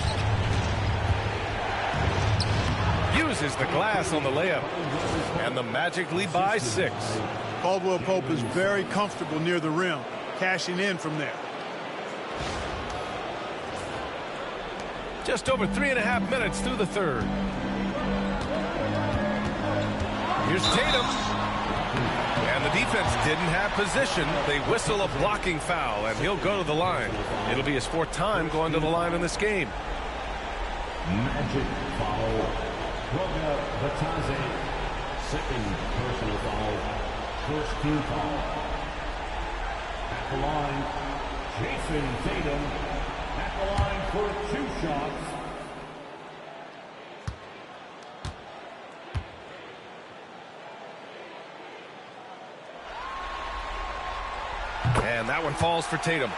Uses the glass on the layup. And the Magic lead by 6. Caldwell Pope is very comfortable near the rim, cashing in from there. Just over 3.5 minutes through the third. Here's Tatum. And the defense didn't have position. They whistle a blocking foul, and he'll go to the line. It'll be his 4th time going to the line in this game. Magic foul. Roga Batase. Second personal foul. First team foul. At the line, Jason Tatum. At the line for 2 shots. And that one falls for Tatum.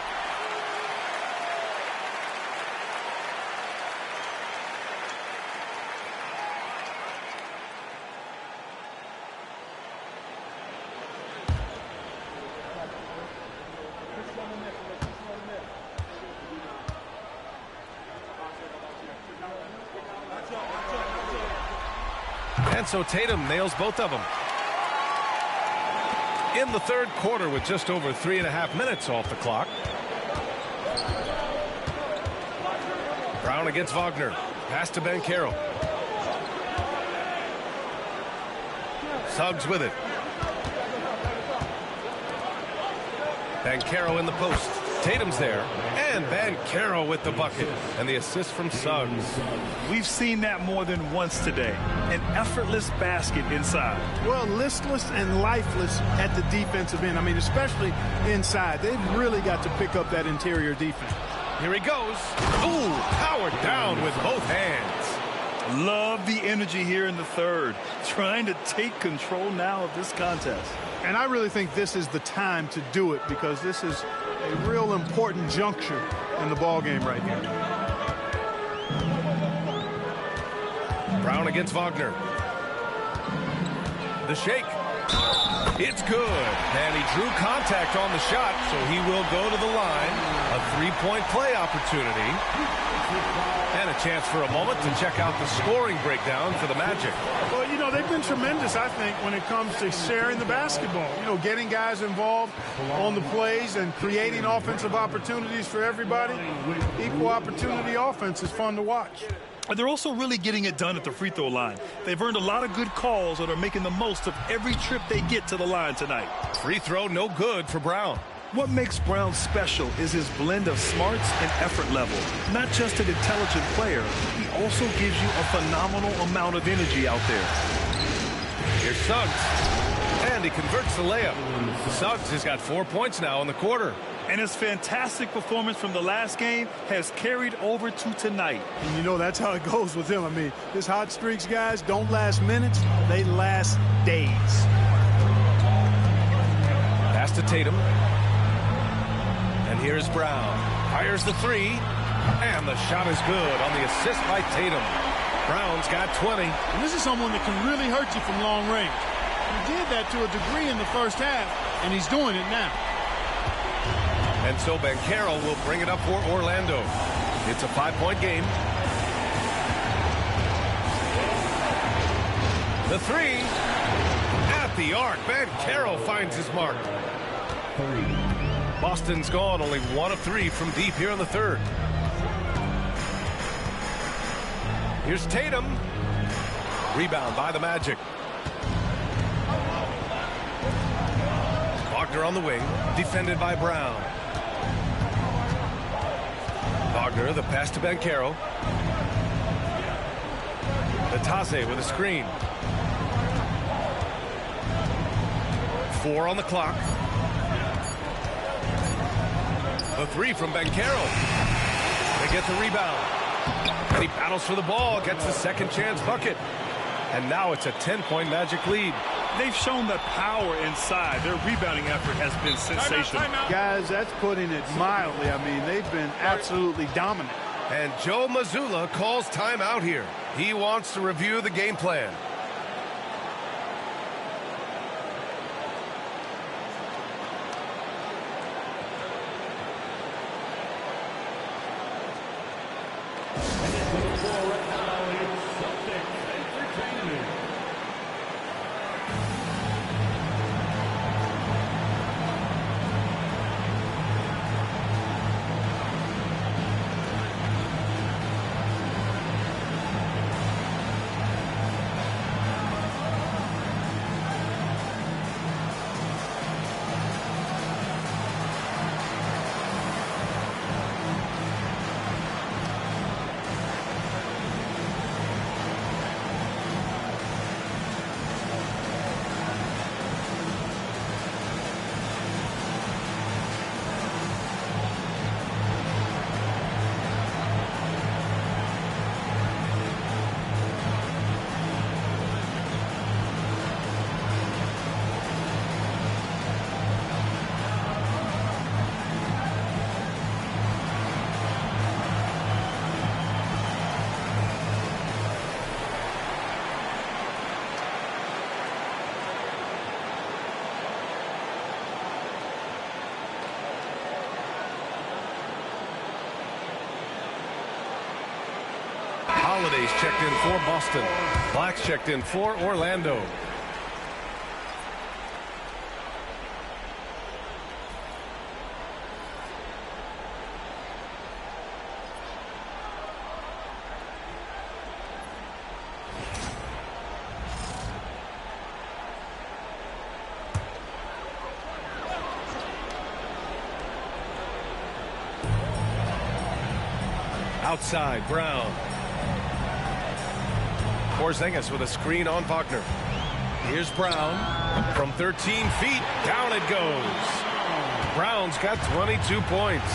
And so Tatum nails both of them. In the third quarter with just over 3.5 minutes off the clock. Brown against Wagner. Pass to Banchero. Suggs with it. Banchero in the post. Tatum's there, and Banchero with the bucket, and the assist from Suggs. We've seen that more than once today. An effortless basket inside. Well, listless and lifeless at the defensive end. I mean, especially inside. They've really got to pick up that interior defense. Here he goes. Ooh, powered down with both hands. Love the energy here in the third. Trying to take control now of this contest. And I really think this is the time to do it because this is a real important juncture in the ball game right here. Brown against Wagner. The shake. It's good. And he drew contact on the shot, so he will go to the line. A three-point play opportunity. And a chance for a moment to check out the scoring breakdown for the Magic. Well, you know, they've been tremendous, I think, when it comes to sharing the basketball. You know, getting guys involved on the plays and creating offensive opportunities for everybody. Equal opportunity offense is fun to watch. They're also really getting it done at the free throw line. They've earned a lot of good calls and are making the most of every trip they get to the line tonight. Free throw no good for Brown. What makes Brown special is his blend of smarts and effort level. Not just an intelligent player, he also gives you a phenomenal amount of energy out there. Here's Suggs. And he converts the layup. Suggs has got 4 points now in the quarter. And his fantastic performance from the last game has carried over to tonight. And you know, that's how it goes with him. I mean, his hot streaks, guys, don't last minutes. They last days. Pass to Tatum. And here's Brown. Fires the three. And the shot is good on the assist by Tatum. Brown's got 20. And this is someone that can really hurt you from long range. He did that to a degree in the first half, and he's doing it now. And so Banchero will bring it up for Orlando. It's a 5-point game. The three. At the arc. Banchero finds his mark. Boston's gone only 1 of 3 from deep here in the third. Here's Tatum. Rebound by the Magic. Wagner on the wing. Defended by Brown. Wagner, the pass to Banchero. Natase with a screen. 4 on the clock. The three from Banchero. They get the rebound. And he battles for the ball, gets the second chance bucket. And now it's a 10-point Magic lead. They've shown the power inside. Their rebounding effort has been sensational. Guys, that's putting it mildly. I mean, they've been absolutely dominant. And Joe Mazzulla calls timeout here. He wants to review the game plan. Holiday's checked in for Boston. Black's checked in for Orlando. Outside, Brown. Porzingis with a screen on Wagner. Here's Brown. From 13 feet, down it goes. Brown's got 22 points.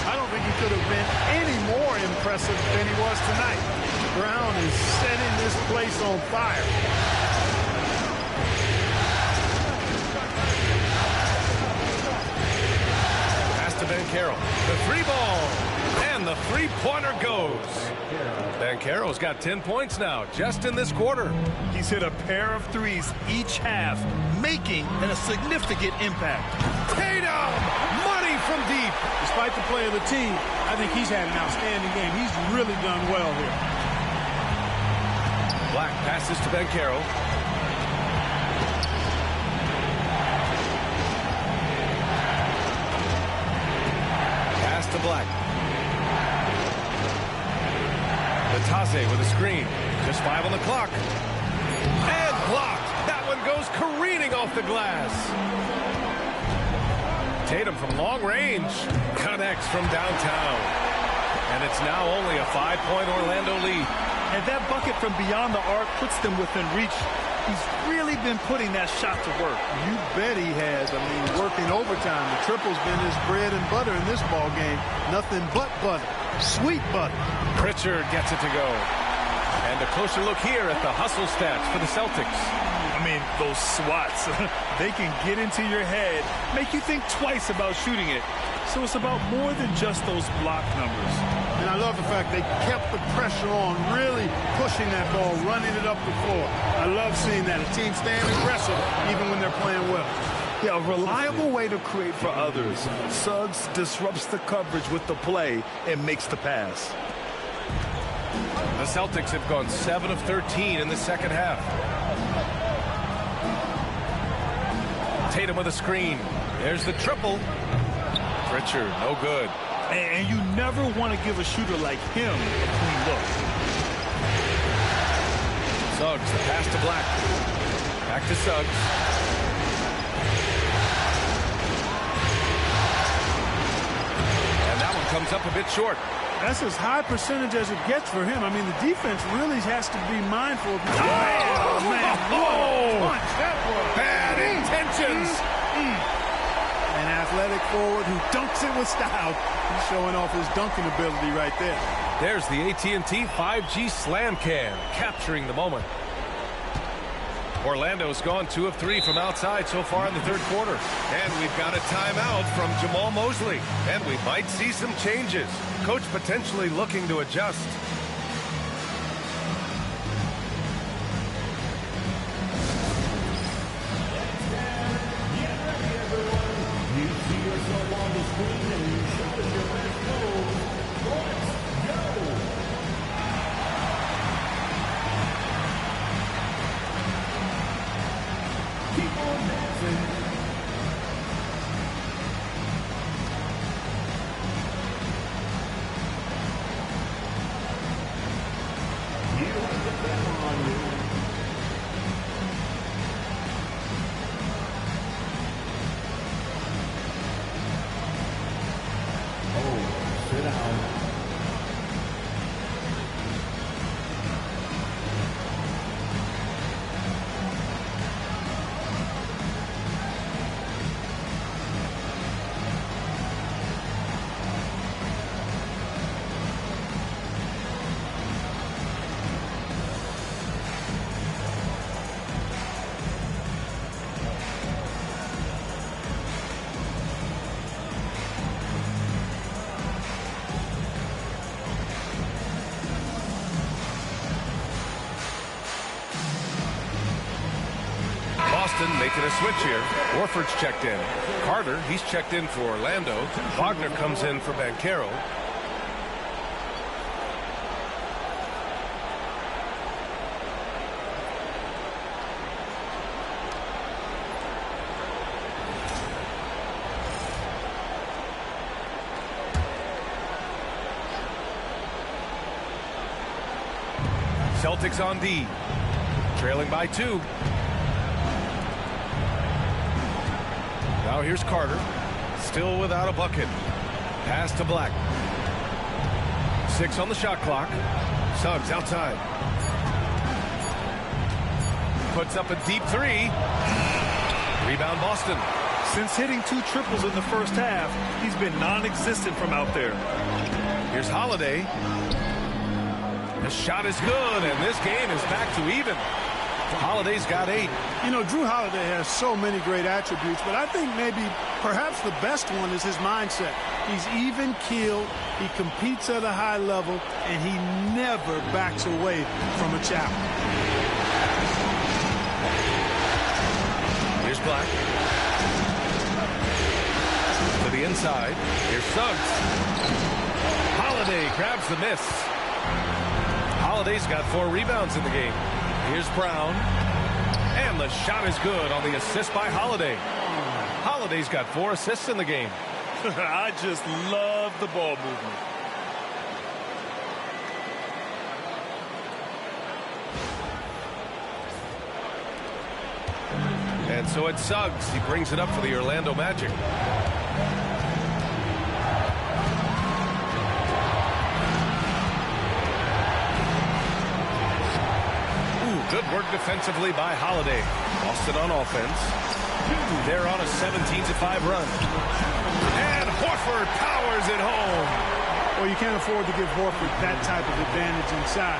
I don't think he could have been any more impressive than he was tonight. Brown is setting this place on fire. Pass to Banchero. The three ball. And the three-pointer goes. Banchero's got 10 points now, just in this quarter. He's hit a pair of threes each half, making a significant impact. Tatum! Money from deep. Despite the play of the team, I think he's had an outstanding game. He's really done well here. Black passes to Banchero. Pass to Black. Taze with a screen. Just 5 on the clock. And blocked. That one goes careening off the glass. Tatum from long range connects from downtown. And it's now only a 5-point Orlando lead. And that bucket from beyond the arc puts them within reach. He's really been putting that shot to work. You bet he has. I mean, working overtime. The triple's been his bread and butter in this ball game. Nothing but butter. Sweet butter. Pritchard gets it to go. And a closer look here at the hustle stats for the Celtics. I mean, those swats, they can get into your head, make you think twice about shooting it. So it's about more than just those block numbers. And I love the fact they kept the pressure on, really pushing that ball, running it up the floor. I love seeing that. A team staying aggressive even when they're playing well. Yeah, a reliable way to create for others. Suggs disrupts the coverage with the play and makes the pass. The Celtics have gone 7 of 13 in the second half. Tatum with a screen. There's the triple. Pritchard, no good. And you never want to give a shooter like him a clean look. Suggs, the pass to Black. Back to Suggs. And that one comes up a bit short. That's as high percentage as it gets for him. I mean, the defense really has to be mindful of Oh, man. What punch that was. Bad intentions. An athletic forward who dunks it with style. He's showing off his dunking ability right there. There's the AT&T 5G Slam Cam, capturing the moment. Orlando's gone 2 of 3 from outside so far in the third quarter. And we've got a timeout from Jamal Mosley. And we might see some changes. Coach potentially looking to adjust. Making a switch here. Warford's checked in. Carter, he's checked in for Orlando. Wagner comes in for Banchero. Celtics on D. Trailing by 2. Now here's Carter, still without a bucket. Pass to Black. 6 on the shot clock. Suggs outside. Puts up a deep 3. Rebound Boston. Since hitting 2 triples in the first half, he's been non-existent from out there. Here's Holiday. The shot is good, and this game is back to even. Holiday's got 8. You know, Drew Holiday has so many great attributes, but I think maybe perhaps the best one is his mindset. He's even-keeled, he competes at a high level, and he never backs away from a challenge. Here's Black. To the inside. Here's Suggs. Holiday grabs the miss. Holiday's got 4 rebounds in the game. Here's Brown. And the shot is good on the assist by Holiday. Holiday's got 4 assists in the game. I just love the ball movement. And so it's Suggs. He brings it up for the Orlando Magic. Good work defensively by Holiday. Boston on offense. They're on a 17-5 run. And Horford powers it home. Well, you can't afford to give Horford that type of advantage inside.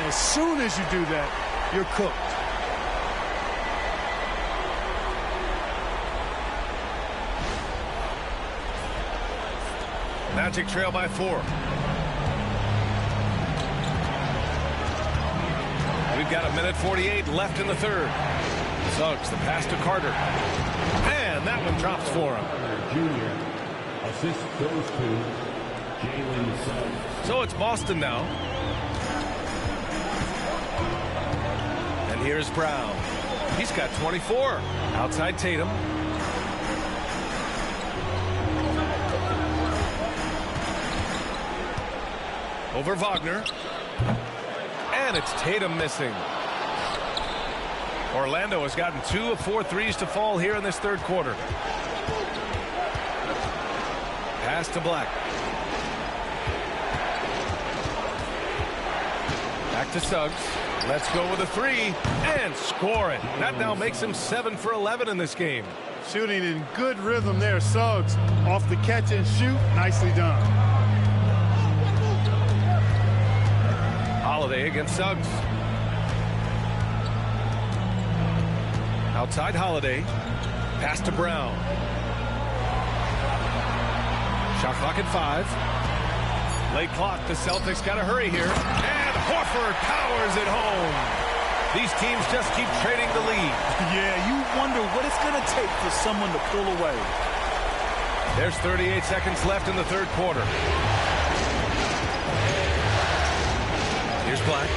As soon as you do that, you're cooked. Magic trail by 4. We've got 1:48 left in the third. Suggs, the pass to Carter. And that one drops for him. Junior. Assist goes to Jalen Suggs. So it's Boston now. And here's Brown. He's got 24. Outside Tatum. Over Wagner. And it's Tatum missing. Orlando has gotten 2 of 4 threes to fall here in this third quarter. Pass to Black. Back to Suggs. Let's go with a 3 and score it. That now makes him 7 for 11 in this game. Shooting in good rhythm there, Suggs. Off the catch and shoot, nicely done. Holiday against Suggs. Outside Holiday. Pass to Brown. Shot clock at 5. Late clock. The Celtics got to hurry here. And Horford powers it home. These teams just keep trading the lead. Yeah, you wonder what it's going to take for someone to pull away. There's 38 seconds left in the third quarter. Here's Black.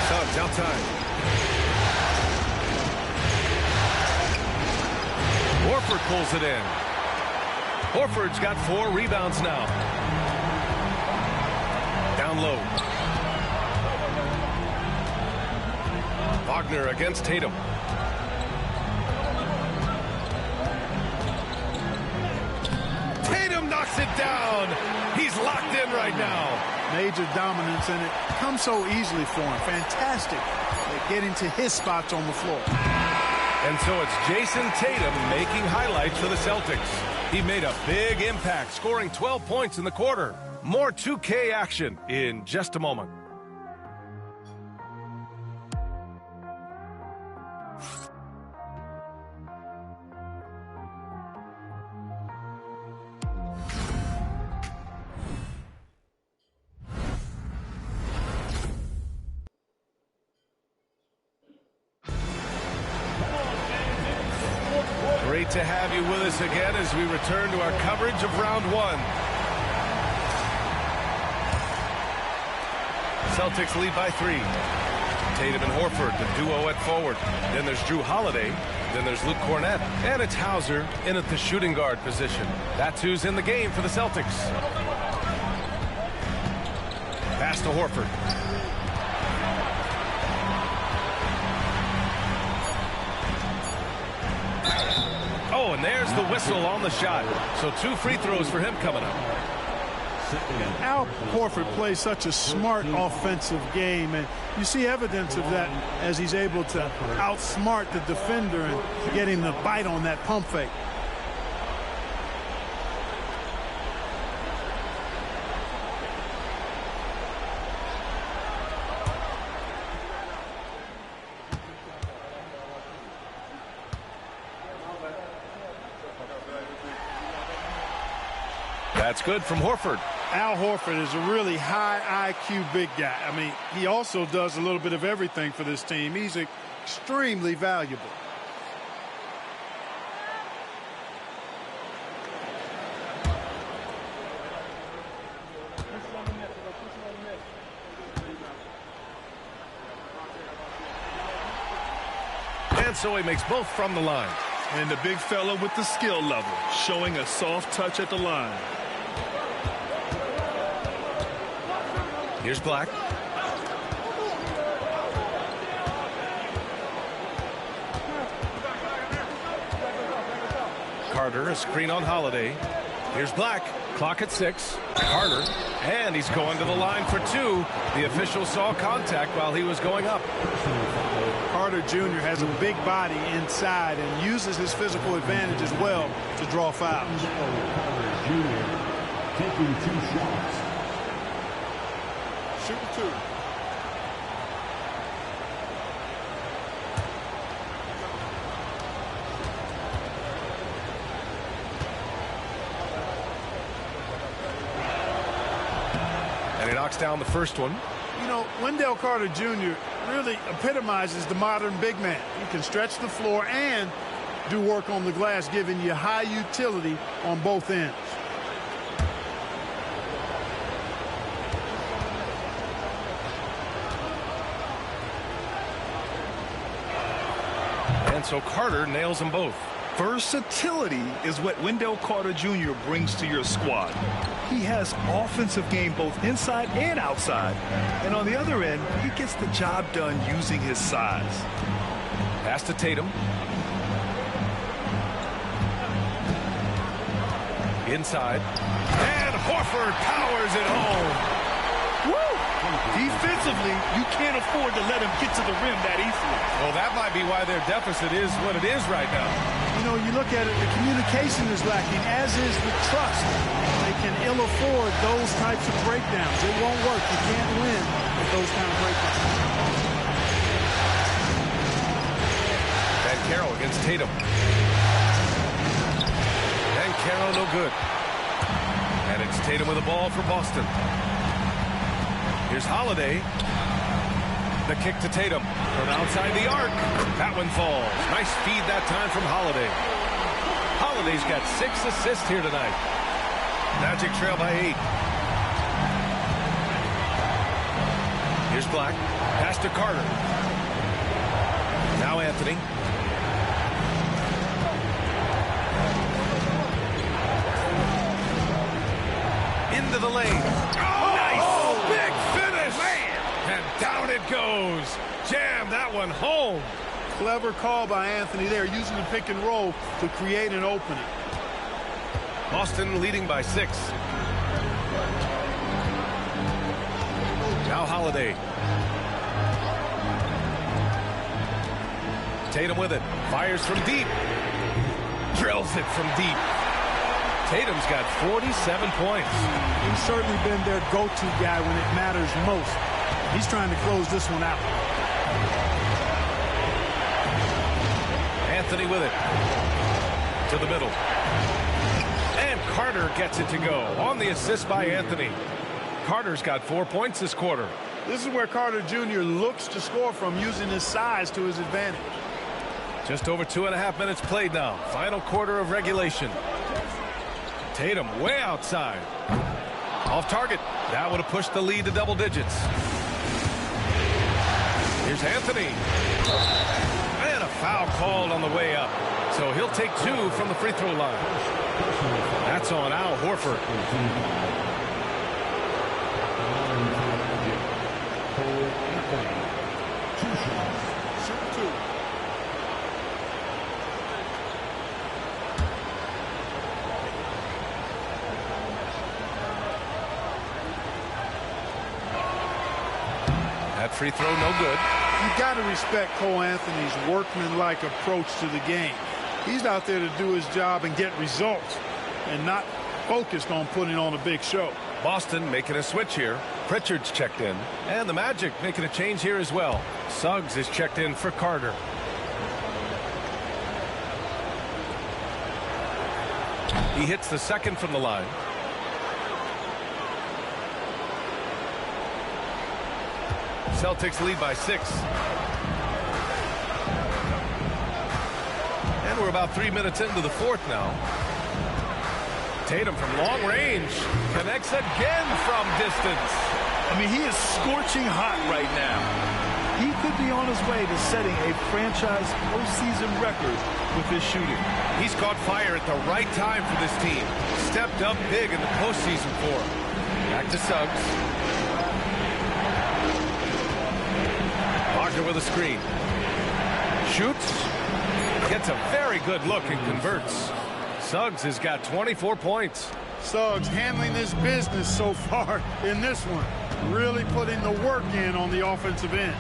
Suggs outside. Horford pulls it in. Horford's got 4 rebounds now. Down low. Wagner against Tatum. Tatum knocks it down. He's locked in right now. Major dominance, and it comes so easily for him. Fantastic at getting to his spots on the floor. And so it's Jason Tatum making highlights for the Celtics. He made a big impact, scoring 12 points in the quarter. More 2K action in just a moment. Great to have you with us again as we return to our coverage of round 1. Celtics lead by 3. Tatum and Horford, the duo at forward. Then there's Drew Holiday. Then there's Luke Cornett. And it's Hauser in at the shooting guard position. That's who's in the game for the Celtics. Pass to Horford. Oh, and there's the whistle on the shot. So 2 free throws for him coming up. And Al Horford plays such a smart offensive game, and you see evidence of that as he's able to outsmart the defender and get him to bite on that pump fake. That's good from Horford. Al Horford is a really high IQ big guy. I mean, he also does a little bit of everything for this team. He's extremely valuable. And so he makes both from the line. And the big fella with the skill level, showing a soft touch at the line. Here's Black. Carter, a screen on Holiday. Here's Black. Clock at 6. Carter. And he's going to the line for 2. The official saw contact while he was going up. Carter Jr. has a big body inside and uses his physical advantage as well to draw fouls. Carter Jr. taking 2 shots. Shooting 2. And he knocks down the first one. You know, Wendell Carter Jr. really epitomizes the modern big man. He can stretch the floor and do work on the glass, giving you high utility on both ends. And so Carter nails them both. Versatility is what Wendell Carter Jr. brings to your squad. He has offensive game both inside and outside. And on the other end, he gets the job done using his size. Pass to Tatum. Inside. And Horford powers it home. Woo! Defensively, you can't afford to let him get to the rim that easily. Well, that might be why their deficit is what it is right now. You know, you look at it, the communication is lacking, as is the trust. They can ill afford those types of breakdowns. It won't work. You can't win with those kind of breakdowns. And Carroll against Tatum. And Carroll no good. And it's Tatum with the ball for Boston. Here's Holiday. The kick to Tatum from outside the arc. That one falls. Nice feed that time from Holiday. Holiday's got 6 assists here tonight. Magic trail by 8. Here's Black. Pass to Carter. Now Anthony. Into the lane. Oh, nice! Big finish! Man. And down it goes. Jam that one home. Clever call by Anthony there, using the pick and roll to create an opening. Boston leading by 6. Now Holiday. Tatum with it. Fires from deep. Drills it from deep. Tatum's got 47 points. He's certainly been their go-to guy when it matters most. He's trying to close this one out. Anthony with it. To the middle. And Carter gets it to go. On the assist by Anthony. Carter's got 4 points this quarter. This is where Carter Jr. looks to score from, using his size to his advantage. Just over 2.5 minutes played now. Final quarter of regulation. Tatum way outside. Off target. That would have pushed the lead to double digits. Here's Anthony. And a foul called on the way up. So he'll take 2 from the free throw line. That's on Al Horford. That free throw no good. You got to respect Cole Anthony's workmanlike approach to the game. He's out there to do his job and get results and not focused on putting on a big show. Boston making a switch here. Pritchard's checked in. And the Magic making a change here as well. Suggs is checked in for Carter. He hits the second from the line. Celtics lead by 6. And we're about 3 minutes into the fourth now. Tatum from long range connects again from distance. I mean, he is scorching hot right now. He could be on his way to setting a franchise postseason record with his shooting. He's caught fire at the right time for this team. Stepped up big in the postseason for him. Back to Suggs. Wagner with a screen. Shoots. Gets a very good look and converts. Suggs has got 24 points. Suggs handling his business so far in this one. Really putting the work in on the offensive end.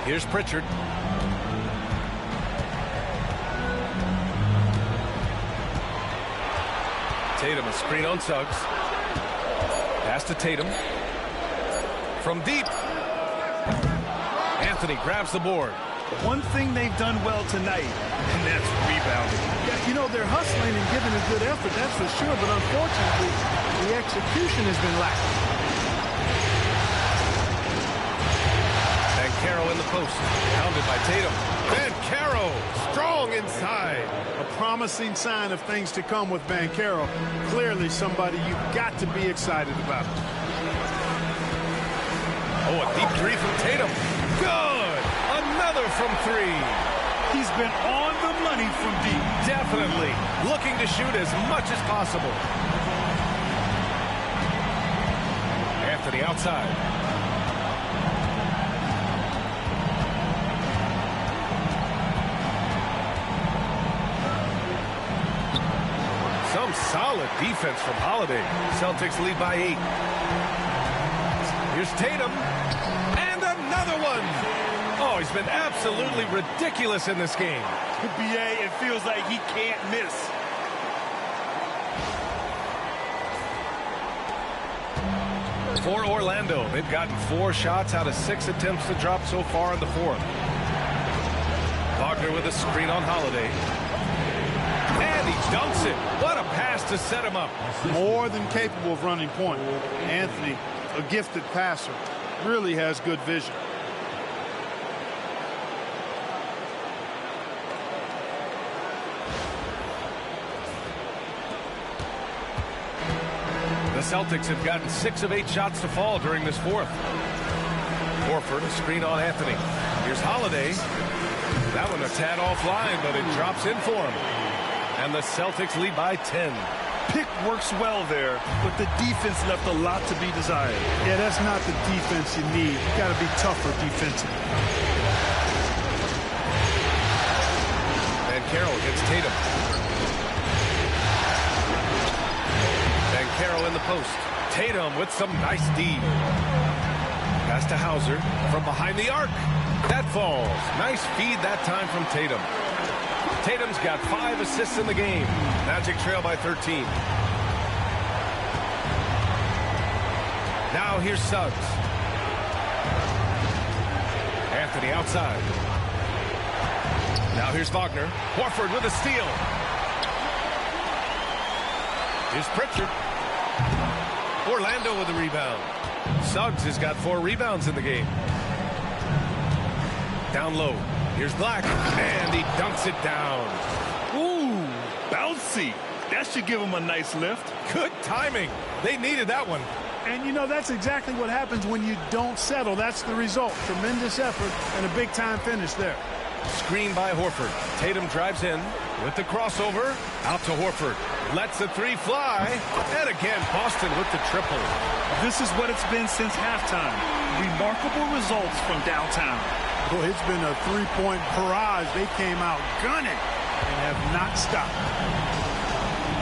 Here's Pritchard. Tatum, a screen on Suggs. Pass to Tatum. From deep. Anthony grabs the board. One thing they've done well tonight, and that's rebounding. Yeah, you know, they're hustling and giving a good effort, that's for sure, but unfortunately, the execution has been lacking. Bancaro in the post. Pounded by Tatum. Bancaro, strong inside. A promising sign of things to come with Bancaro. Clearly somebody you've got to be excited about. Oh, a deep three from Tatum. Good! Another from 3. He's been on the money from deep. Definitely looking to shoot as much as possible. Anthony outside. Some solid defense from Holiday. Celtics lead by 8. Here's Tatum. And another one. Oh, he's been absolutely ridiculous in this game. BA, it feels like he can't miss. For Orlando, they've gotten 4 shots out of 6 attempts to drop so far in the fourth. Wagner with a screen on Holiday. And he dunks it. What a pass to set him up. More than capable of running point. Anthony, a gifted passer, really has good vision. The Celtics have gotten 6 of 8 shots to fall during this fourth. Horford, a screen on Anthony. Here's Holiday. That one a tad offline, but it drops in for him. And the Celtics lead by 10. Pick works well there, but the defense left a lot to be desired. Yeah, that's not the defense you need. You got to be tougher defensively. Bancaro against Tatum. Bancaro in the post. Tatum with some nice D. Pass to Hauser from behind the arc. That falls. Nice feed that time from Tatum. Tatum's got 5 assists in the game. Magic trail by 13. Now here's Suggs. Anthony outside. Now here's Wagner. Horford with a steal. Here's Pritchard. Orlando with a rebound. Suggs has got 4 rebounds in the game. Down low. Here's Black. And he dunks it down. Ooh, bouncy. That should give him a nice lift. Good timing. They needed that one. And, you know, that's exactly what happens when you don't settle. That's the result. Tremendous effort and a big-time finish there. Screen by Horford. Tatum drives in with the crossover. Out to Horford. Lets the 3 fly. And again, Boston with the triple. This is what it's been since halftime. Remarkable results from downtown. Boy, it's been a 3-point barrage. They came out gunning and have not stopped.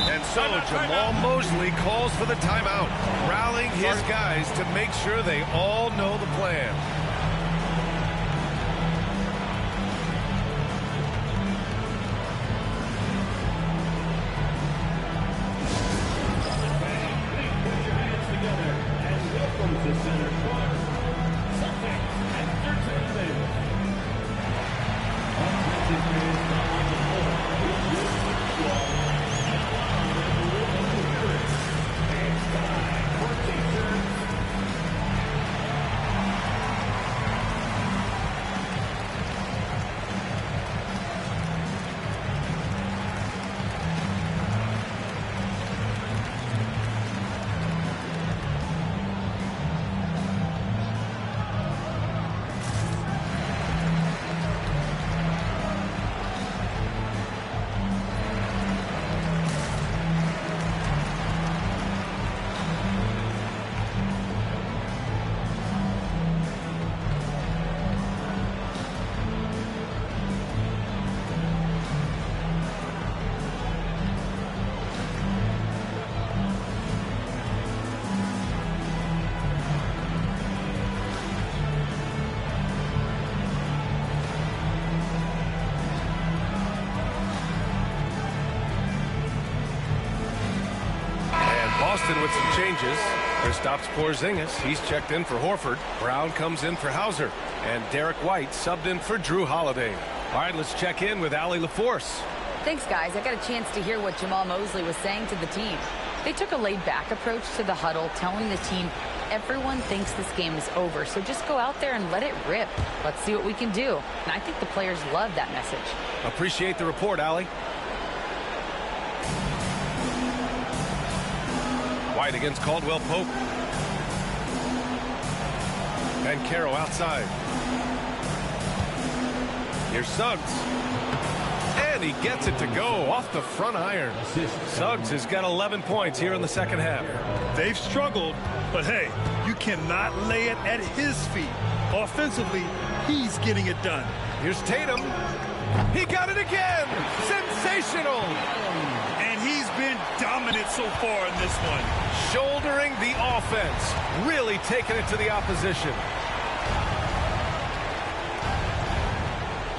And so Jamal Mosley calls for the timeout, rallying his guys to make sure they all know the plan. To center court, Celtics Entertainment. Offensive fans following the ball. And time for t-shirts. Boston with some changes. Kristaps Porzingis, he's checked in for Horford. Brown comes in for Hauser. And Derek White subbed in for Drew Holiday. All right, let's check in with Allie LaForce. Thanks, guys. I got a chance to hear what Jamal Mosley was saying to the team. They took a laid-back approach to the huddle, telling the team everyone thinks this game is over, so just go out there and let it rip. Let's see what we can do. And I think the players love that message. Appreciate the report, Allie. White against Caldwell Pope. Banchero outside. Here's Suggs. And he gets it to go off the front iron. Suggs has got 11 points here in the second half. They've struggled, but hey, you cannot lay it at his feet. Offensively, he's getting it done. Here's Tatum. He got it again. Sensational. And he's been dominant so far in this one. Shouldering the offense. Really taking it to the opposition.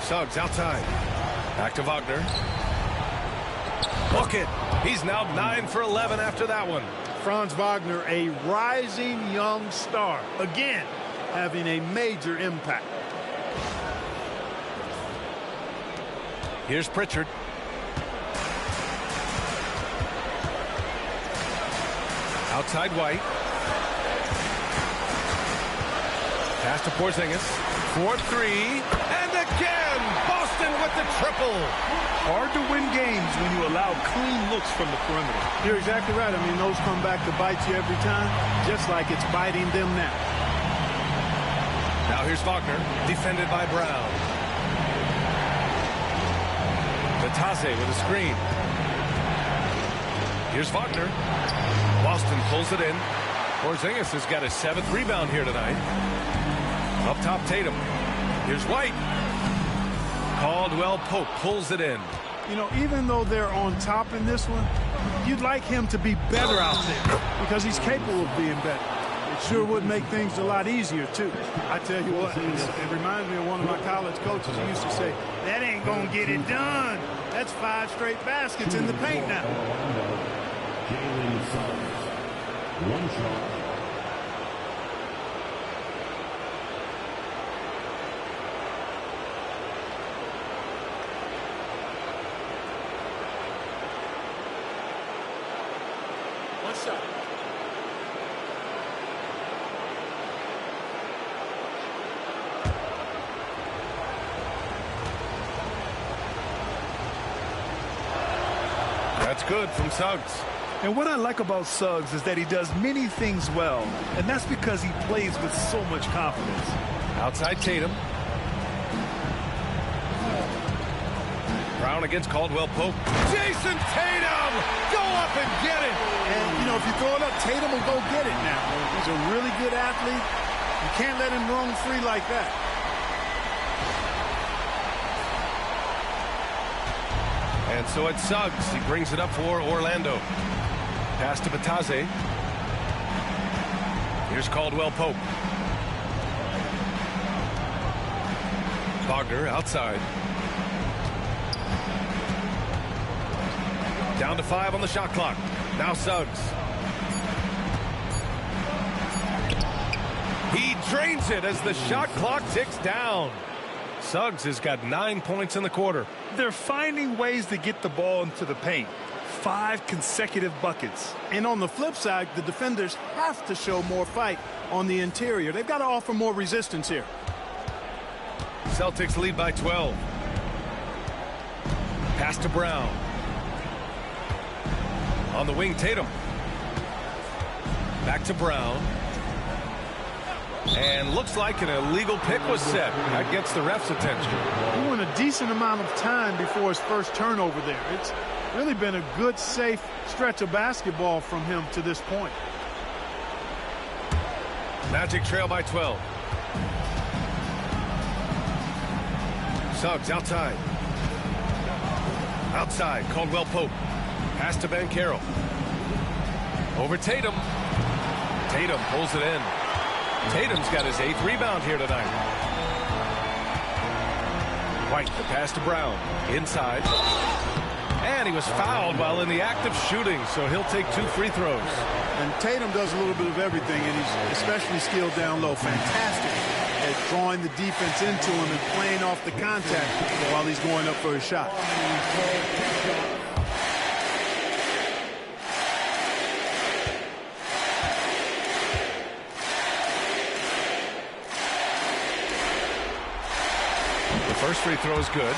Suggs outside. Back to Wagner. Look it. He's now 9 for 11 after that one. Franz Wagner, a rising young star. Again, having a major impact. Here's Pritchard. Outside White. Pass to Porzingis. 4-3. And again, Boston with the triple. Hard to win games when you allow clean looks from the perimeter. You're exactly right. I mean, those come back to bite you every time, just like it's biting them now. Now here's Wagner, defended by Brown. Vitase with a screen. Here's Wagner. Boston pulls it in. Porzingis has got his 7th rebound here tonight. Up top, Tatum. Here's White. Caldwell Pope pulls it in. You know, even though they're on top in this one, you'd like him to be better out there because he's capable of being better. It sure would make things a lot easier, too. I tell you what, it reminds me of one of my college coaches who used to say, that ain't going to get it done. That's 5 straight baskets in the paint now. Jalen Suggs. One shot. What's up? That's good from Suggs. And what I like about Suggs is that he does many things well, and that's because he plays with so much confidence. Outside Tatum. Brown against Caldwell Pope. Jason Tatum! Go up and get it! And, you know, if you throw it up, Tatum will go get it now. He's a really good athlete. You can't let him roam free like that. And And so it's Suggs. He brings it up for Orlando. Pass to Batase. Here's Caldwell Pope. Wagner outside. Down to 5 on the shot clock. Now Suggs. He drains it as the shot clock ticks down. Suggs has got 9 points in the quarter. They're finding ways to get the ball into the paint. 5 consecutive buckets. And on the flip side, the defenders have to show more fight on the interior. They've got to offer more resistance here. Celtics lead by 12. Pass to Brown. On the wing, Tatum. Back to Brown. And looks like an illegal pick was set. That gets the ref's attention. He went a decent amount of time before his first turnover there. It's really been a good, safe stretch of basketball from him to this point. Magic trail by 12. Suggs outside. Outside, Caldwell Pope. Pass to Banchero. Over Tatum. Tatum pulls it in. Tatum's got his 8th rebound here tonight. White, the pass to Brown. Inside. And he was fouled while in the act of shooting, so he'll take 2 free throws. And Tatum does a little bit of everything, and he's especially skilled down low. Fantastic at drawing the defense into him and playing off the contact while he's going up for his shot. The first free throw is good.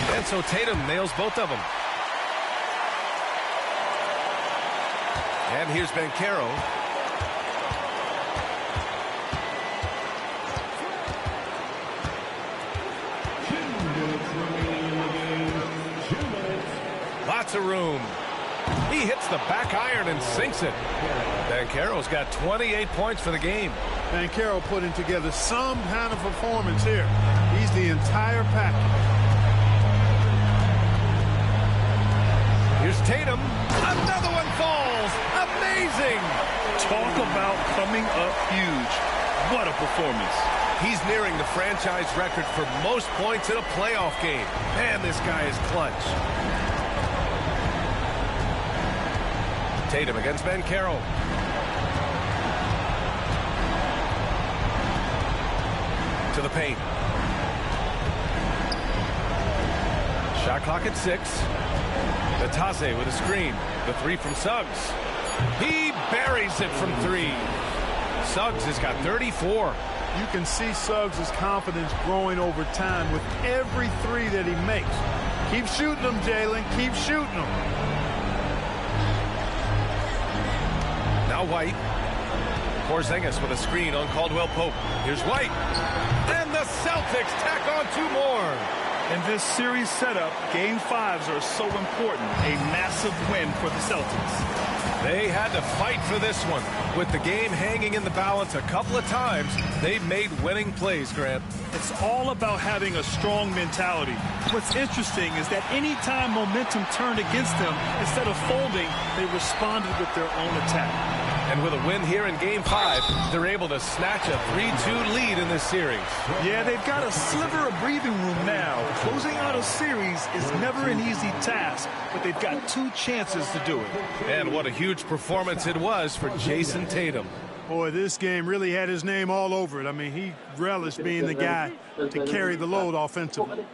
And so Tatum nails both of them. And here's Banchero. Lots of room. He hits the back iron and sinks it. Banchero's got 28 points for the game. Banchero putting together some kind of performance here. He's the entire package. Here's Tatum. Another one falls. Amazing. Talk about coming up huge. What a performance. He's nearing the franchise record for most points in a playoff game. Man, this guy is clutch. Tatum against Banchero. To the paint. Shot clock at 6. Batase with a screen. The 3 from Suggs. He buries it from 3. Suggs has got 34. You can see Suggs' confidence growing over time with every 3 that he makes. Keep shooting them, Jalen. Keep shooting them. Now White. Porzingis with a screen on Caldwell Pope. Here's White. And the Celtics tack on 2 more. In this series setup, Game 5s are so important. A massive win for the Celtics. They had to fight for this one. With the game hanging in the balance a couple of times, they made winning plays, Grant. It's all about having a strong mentality. What's interesting is that anytime momentum turned against them, instead of folding, they responded with their own attack. And with a win here in Game 5, they're able to snatch a 3-2 lead in this series. Yeah, they've got a sliver of breathing room now. Closing out a series is never an easy task, but they've got 2 chances to do it. And what a huge performance it was for Jason Tatum. Boy, this game really had his name all over it. I mean, he relished being the guy to carry the load offensively.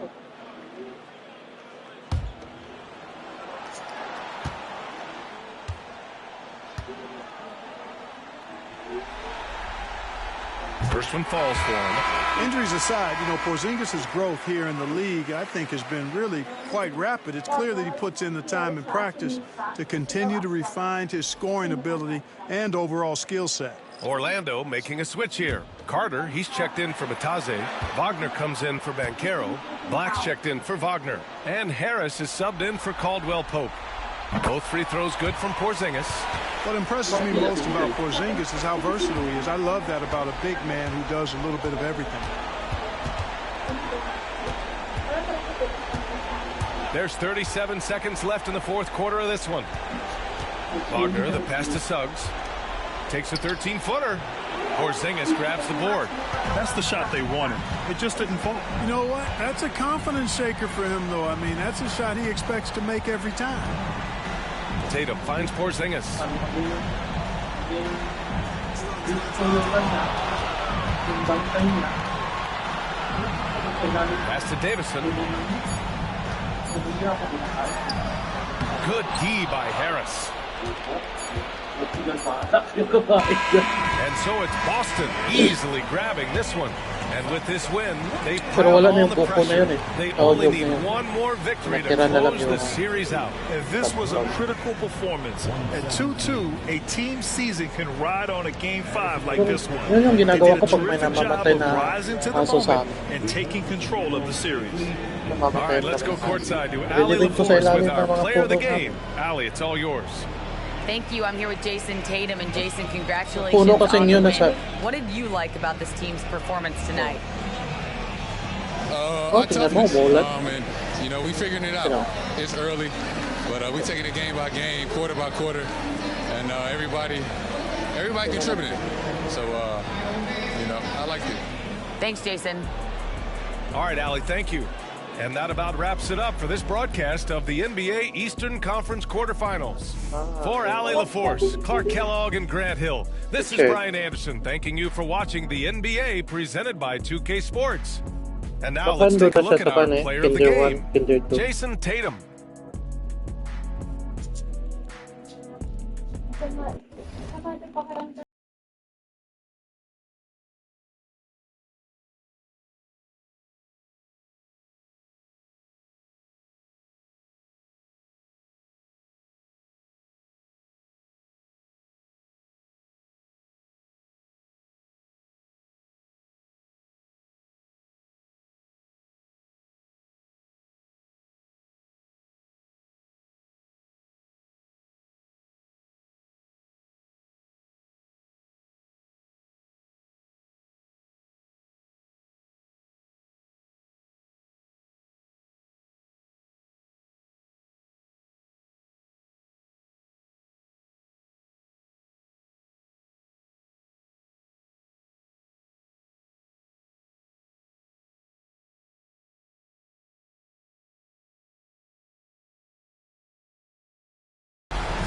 First one falls for him. Injuries aside, you know, Porzingis' growth here in the league, I think, has been really quite rapid. It's clear that he puts in the time in practice to continue to refine his scoring ability and overall skill set. Orlando making a switch here. Carter, he's checked in for Mataze. Wagner comes in for Banchero. Black's checked in for Wagner. And Harris is subbed in for Caldwell Pope. Both free throws good from Porzingis. What impresses me most about Porzingis is how versatile he is. I love that about a big man who does a little bit of everything. There's 37 seconds left in the fourth quarter of this one. Wagner, the pass to Suggs. Takes a 13-footer. Porzingis grabs the board. That's the shot they wanted. It just didn't fall. You know what? That's a confidence shaker for him, though. I mean, that's a shot he expects to make every time. Tatum finds Porzingis. Pass to Davison. Good D by Harris. And so it's Boston easily grabbing this one. And with this win, they pile on the pressure. They only need one more victory to close the series out. And this was a critical performance. At 2-2, a team season can ride on a Game 5 like this one. They did a terrific job of rising to the moment and taking control of the series. All right, let's go courtside to Ali LaForce with our player of the game. Ali, it's all yours. Thank you. I'm here with Jason Tatum. And Jason, congratulations on the win. What did you like about this team's performance tonight? Our toughness. And, you know, we figuring it out. It's early, but we taking it game by game, quarter by quarter. And everybody contributed. So, you know, I liked it. Thanks, Jason. All right, Ali, thank you. And that about wraps it up for this broadcast of the NBA Eastern Conference quarterfinals. For Ali LaForce, Clark Kellogg, and Grant Hill, this is Brian Anderson thanking you for watching the NBA presented by 2K Sports. And now let's take a look at our player of the game, Jason Tatum.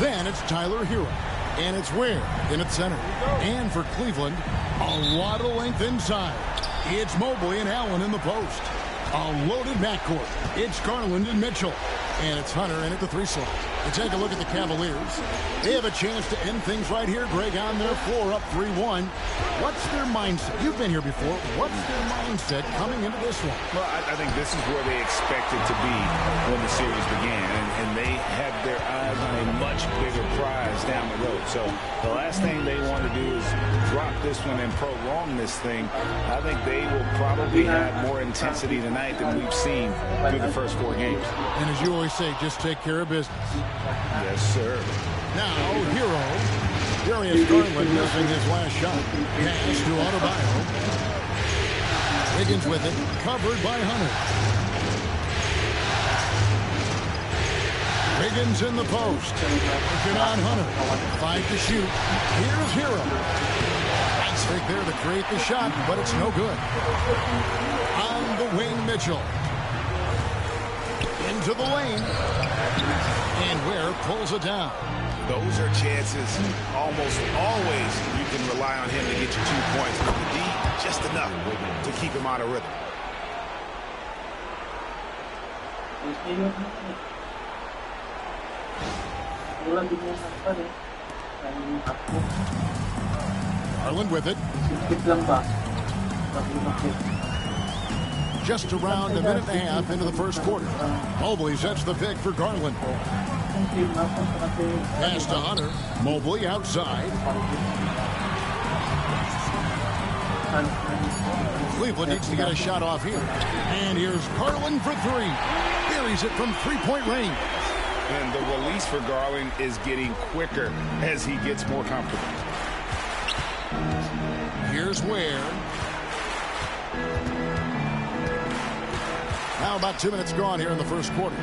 Then it's Tyler Hero. And it's Ware in at center. And for Cleveland, a lot of length inside. It's Mobley and Allen in the post. A loaded backcourt. It's Garland and Mitchell. And it's Hunter in at the 3 slot. And take a look at the Cavaliers. They have a chance to end things right here, Greg, on their floor, up 3-1. What's their mindset? You've been here before. What's their mindset coming into this one? Well, I think this is where they expected to be when the series began. And they had their eyes on a much bigger prize down the road. So the last thing they want to do is drop this one and prolong this thing. I think they will probably have more intensity tonight than we've seen through the first 4 games. And as you always say, just take care of business. Yes, sir. Now, Hero. Darius Garland missing his last shot. Pass to Adebayo. Wiggins with it. Covered by Hunter. Wiggins in the post. Looking on Hunter. 5 to shoot. Here's Hero. Nice fake there to create the shot, but it's no good. On the wing, Mitchell. Into the lane. And Ware pulls it down. Those are chances almost always you can rely on him to get you 2 points. But the D, just enough to keep him out of rhythm. Garland with it. Just around a minute and a half into the first quarter. Mobley sets the pick for Garland. Pass to Hunter. Mobley outside. Cleveland needs to get a shot off here. And here's Garland for three. Buries it from three-point range. And the release for Garland is getting quicker as he gets more comfortable. Here's Ware. Now about 2 minutes gone here in the first quarter.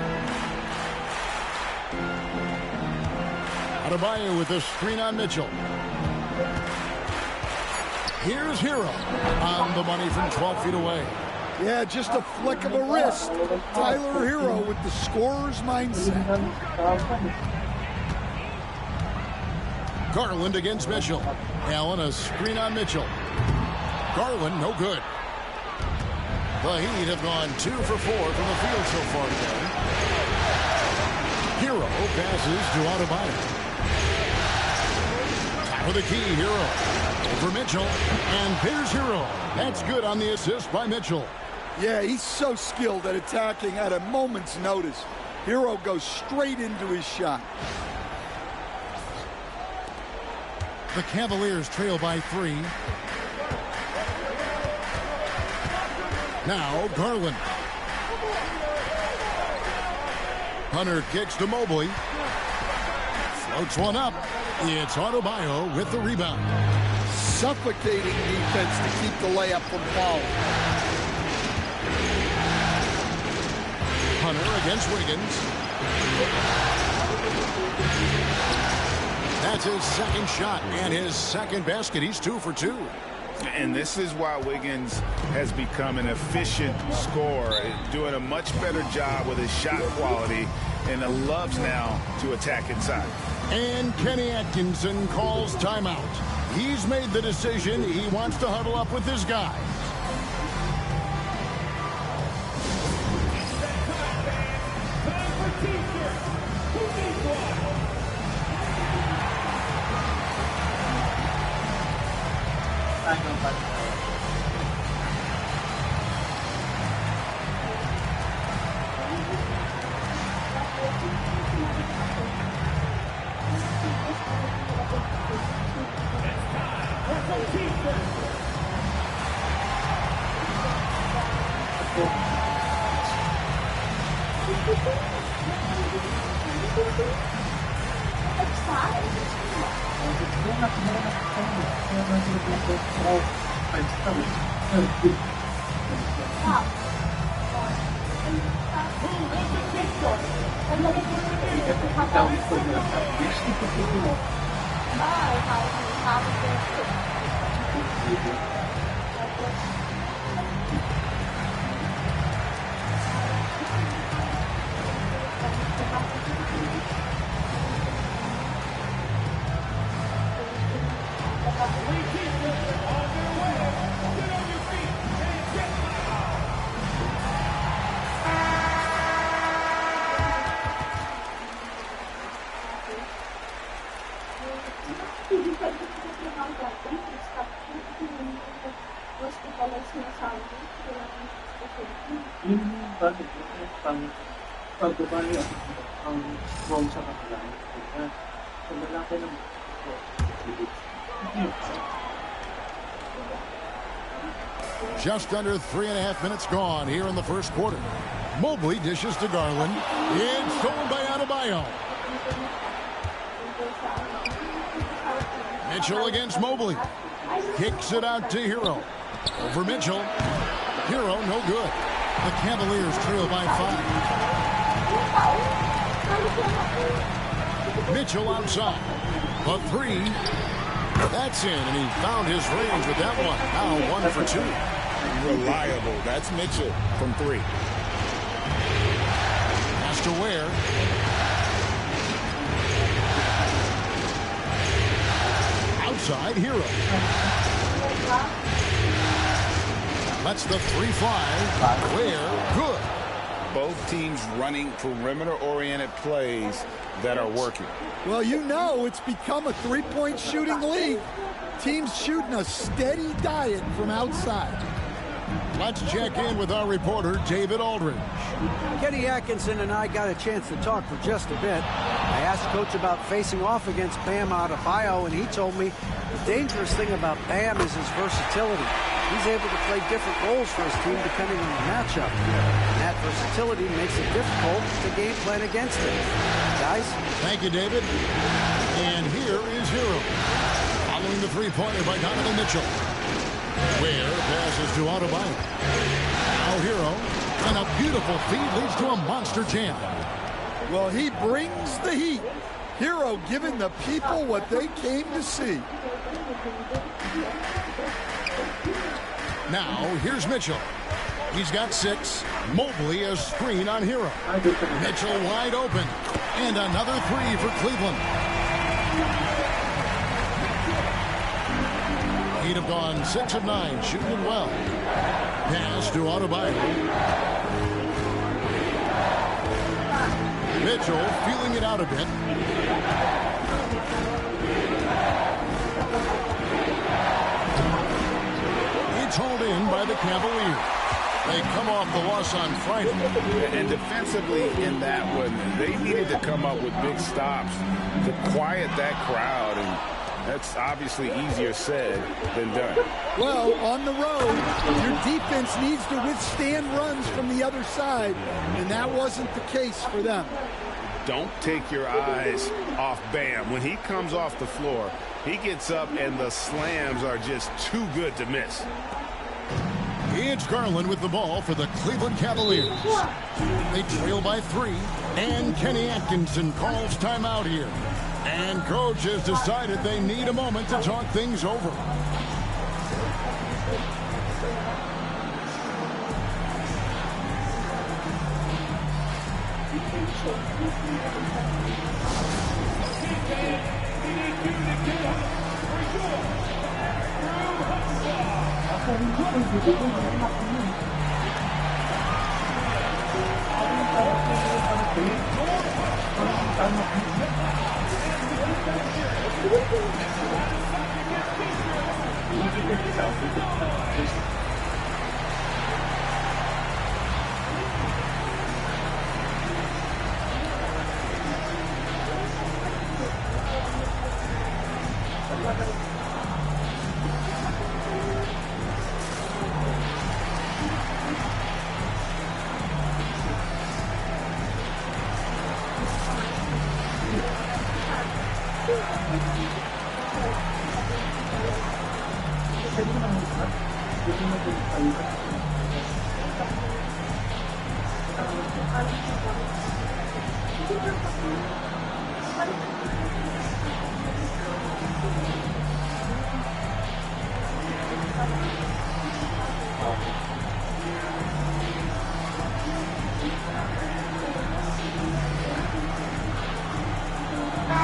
Adebayo with the screen on Mitchell. Here's Hero on the money from 12 feet away. Yeah, just a flick of a wrist. Tyler Hero with the scorer's mindset. Garland against Mitchell. Allen a screen on Mitchell. Garland no good. The Heat have gone 2 for 4 from the field so far today. Hero passes to Adebayo. For the key, Hero. Over Mitchell. And there's Hero. That's good on the assist by Mitchell. Yeah, he's so skilled at attacking at a moment's notice. Hero goes straight into his shot. The Cavaliers trail by 3. Now Garland. Hunter kicks to Mobley. Floats one up. It's Adebayo with the rebound. Suffocating defense to keep the layup from falling. Hunter against Wiggins. That's his second shot and his second basket. He's 2 for 2. And this is why Wiggins has become an efficient scorer, doing a much better job with his shot quality, and loves now to attack inside. And Kenny Atkinson calls timeout. He's made the decision. He wants to huddle up with his guys. Just under 3.5 minutes gone here in the first quarter. Mobley dishes to Garland. It's stolen by Adebayo. Mitchell against Mobley. Kicks it out to Hero. Over Mitchell. Hero no good. The Cavaliers trail by 5. Mitchell outside. A 3. That's in, and he found his range with that one. Now 1 for 2. Reliable. That's Mitchell from 3. Pass to Ware. Outside Hero. Lets the 3 fly. Ware, good. Both teams running perimeter-oriented plays that are working. Well, you know it's become a three-point shooting league. Teams shooting a steady diet from outside. Let's check in with our reporter, David Aldridge. Kenny Atkinson and I got a chance to talk for just a bit. I asked Coach about facing off against Bam Adebayo, and he told me the dangerous thing about Bam is his versatility. he's able to play different roles for his team depending on the matchup. And that versatility makes it difficult to game plan against him. Guys? Thank you, David. And here is Hero. Following the three-pointer by Donovan Mitchell. Ware passes to Adebayo. Now Hero. And a beautiful feed leads to a monster jam. Well, he brings the heat. Hero giving the people what they came to see. Now, here's Mitchell. He's got 6. Mobley a screen on Hero. Mitchell wide open. And another 3 for Cleveland. He'd have gone 6 of 9, shooting well. Pass to Adebayo. Mitchell feeling it out a bit. It's hauled in by the Cavaliers. They come off the loss on Friday. And defensively in that one, they needed to come up with big stops to quiet that crowd, and that's obviously easier said than done. Well, on the road, your defense needs to withstand runs from the other side, and that wasn't the case for them. Don't take your eyes off Bam. When he comes off the floor, he gets up and the slams are just too good to miss. It's Garland with the ball for the Cleveland Cavaliers. They trail by 3, and Kenny Atkinson calls timeout here. And coach has decided they need a moment to talk things over.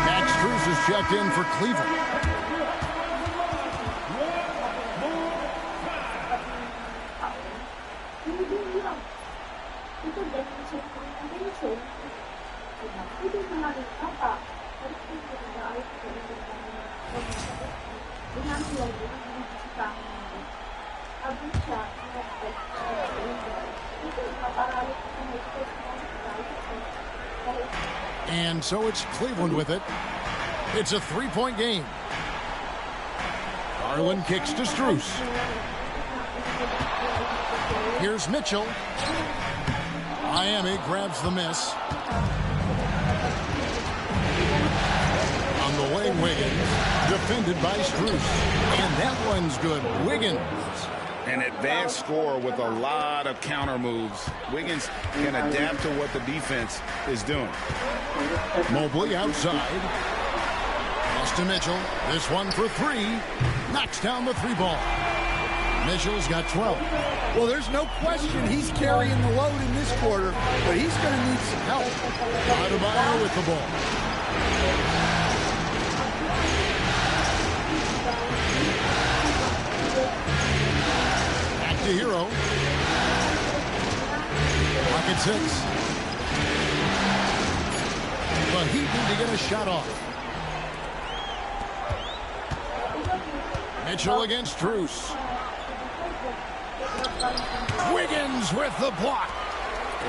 Max Strus is checked in for Cleveland. And so it's Cleveland with it. It's a 3-point game. Garland kicks to Strus. Here's Mitchell. Miami grabs the miss. On the way, Wiggins. Defended by Strus. And that one's good. Wiggins. An advanced scorer with a lot of counter moves. Wiggins can adapt to what the defense is doing. Mobley outside. Pass to Mitchell. This one for 3. Knocks down the 3-ball. Mitchell's got 12. Well, there's no question he's carrying the load in this quarter, but he's going to need some help. Adebayo with the ball. Back to Hero. Pocket 6. But he need to get a shot off. Mitchell against Strus. Wiggins with the block.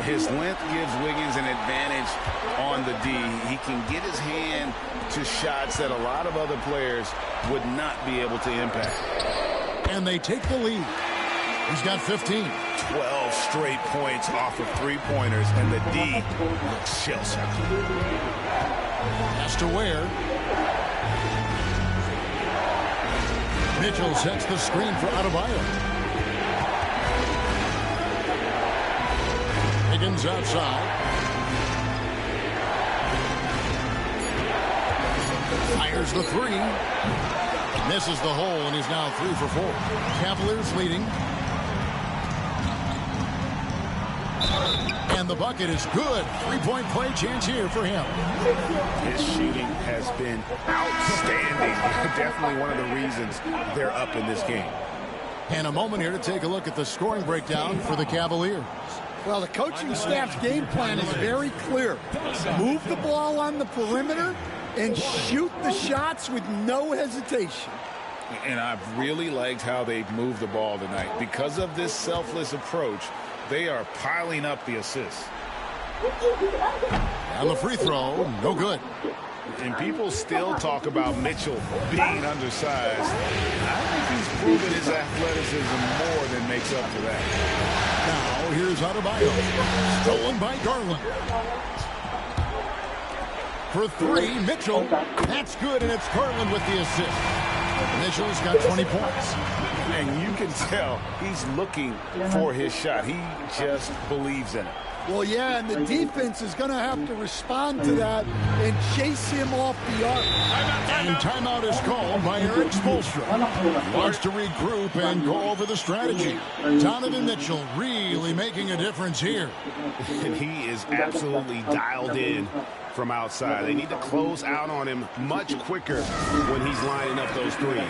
His length gives Wiggins an advantage on the D. He can get his hand to shots that a lot of other players would not be able to impact. And they take the lead. He's got 15. 12 straight points off of three-pointers, and the D looks shell-shocked. Has to Ware. Mitchell sets the screen for Adebayo. Higgins outside. Fires the three. Misses the hole, and he's now 3 for 4. Cavaliers leading. And the bucket is good. 3-point play chance here for him. His shooting has been outstanding. Definitely one of the reasons they're up in this game. And a moment here to take a look at the scoring breakdown for the Cavaliers. Well, the coaching staff's game plan is very clear. Move the ball on the perimeter and shoot the shots with no hesitation. And I've really liked how they've moved the ball tonight. Because of this selfless approach, they are piling up the assists. And the free throw, no good. And people still talk about Mitchell being undersized. I think he's proven his athleticism more than makes up for that. Now, here's Adebayo. Stolen by Garland. For 3, Mitchell. That's good, and it's Garland with the assist. Mitchell's got 20 points. And you can tell he's looking for his shot. He just believes in it. Well, yeah, and the defense is going to have to respond to that and chase him off the arc. And timeout is called by Eric Spoelstra. He wants to regroup and go over the strategy. Donovan Mitchell really making a difference here. And he is absolutely dialed in from outside. They need to close out on him much quicker when he's lining up those threes.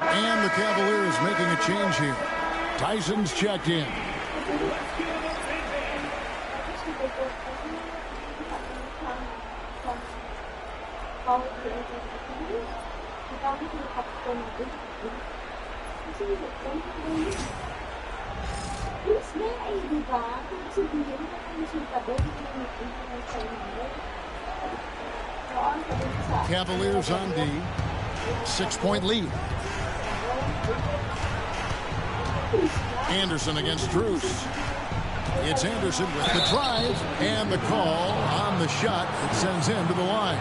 And the Cavaliers making a change here. Tyson's checked in. Cavaliers on D. 6-point lead. Anderson against Strus. It's Anderson with the drive and the call on the shot that sends him to the line.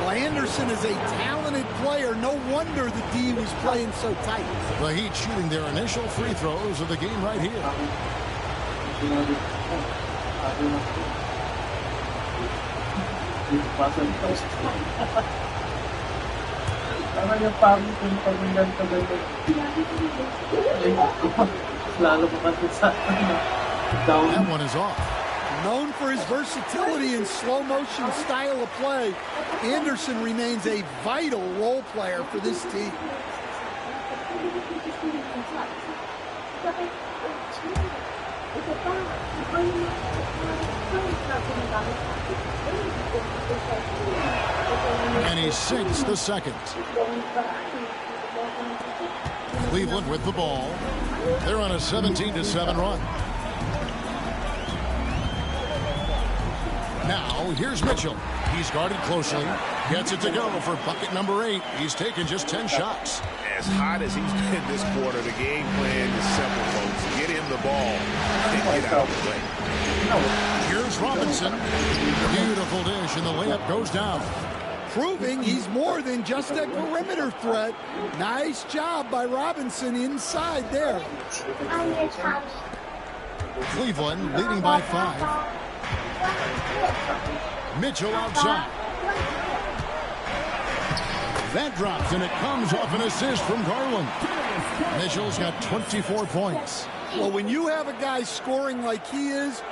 Well, Anderson is a talented player. No wonder the D was playing so tight. The Heat shooting their initial free throws of the game right here. That one is off. Known for his versatility and slow motion style of play, Anderson remains a vital role player for this team. And he sinks the second. Cleveland with the ball. They're on a 17-7 run. Now, here's Mitchell. He's guarded closely. Gets it to go for bucket number 8. He's taken just 10 shots. As hot as he's been this quarter, the game plan is simple, folks. Get him the ball and get out of the way. Here's Robinson. Beautiful dish, and the layup goes down. Proving he's more than just a perimeter threat. Nice job by Robinson inside there. Cleveland leading by 5. Mitchell outside. That drops, and it comes off an assist from Garland. Mitchell's got 24 points. Well, when you have a guy scoring like he is,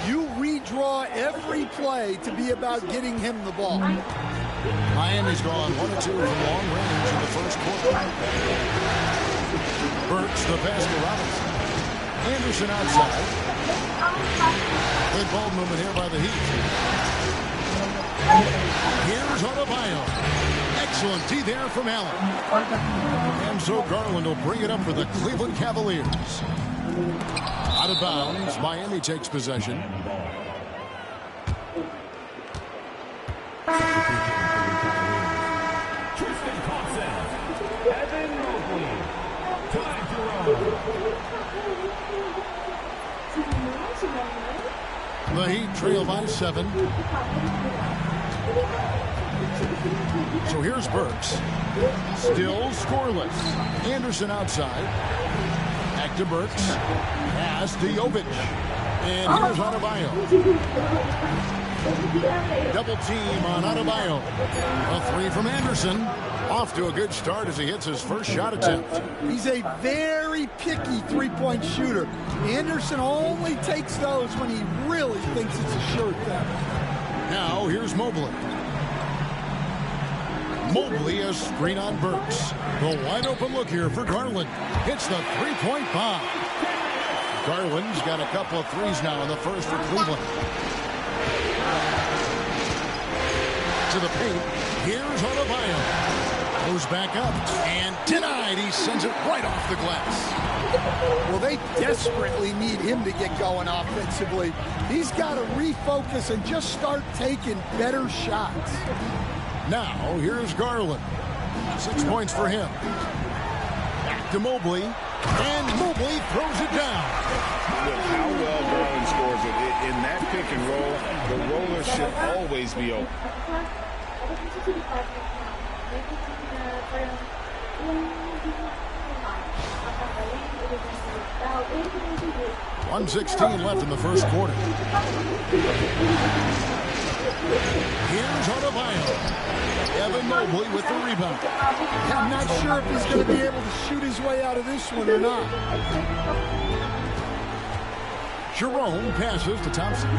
you redraw every play to be about getting him the ball. Miami's gone 1 of 2 from long range in the first quarter. Burks the pass to Robinson. Anderson outside. Good ball movement here by the Heat. Here's Adebayo. Excellent D there from Allen. And so Garland will bring it up for the Cleveland Cavaliers. Out of bounds, Miami takes possession. Tristan Thompson, Evan Mobley, Ty Jerome. The Heat trail by 7. So here's Burks. Still scoreless. Anderson outside. Back to Burks. Pass to Jovic. And here's Adebayo. Double team on Adebayo. A 3 from Anderson. Off to a good start as he hits his first shot attempt. He's a very picky three-point shooter. Anderson only takes those when he really thinks it's a sure thing. Now here's Mobley. Mobley a screen on Burks. The wide open look here for Garland. Hits the three-point bomb. Garland's got a couple of threes now in the first for Cleveland. To the paint. Here's Adebayo. Goes back up and denied. He sends it right off the glass. Well, they desperately need him to get going offensively. He's got to refocus and just start taking better shots. Now, here's Garland. 6 points for him. Back to Mobley. And Mobley throws it down. With how well Garland scores it, in that pick and roll, the roller should always be open. 1:16 left in the first quarter. Here's Adebayo. Evan Mobley with the rebound. I'm not sure if he's going to be able to shoot his way out of this one or not. Jerome passes to Thompson.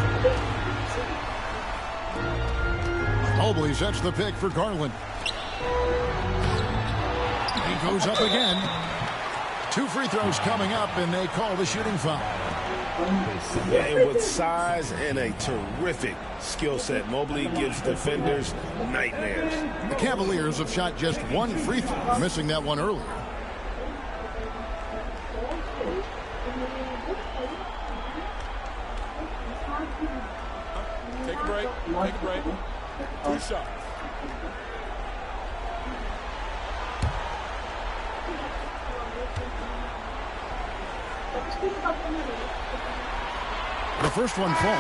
Mobley sets the pick for Garland. He goes up again. 2 free throws coming up, and they call the shooting foul. And with size and a terrific skill set, Mobley gives defenders nightmares. The Cavaliers have shot just 1 free throw, missing that one earlier. Take a break. Take a break. 2 shots. The first one falls.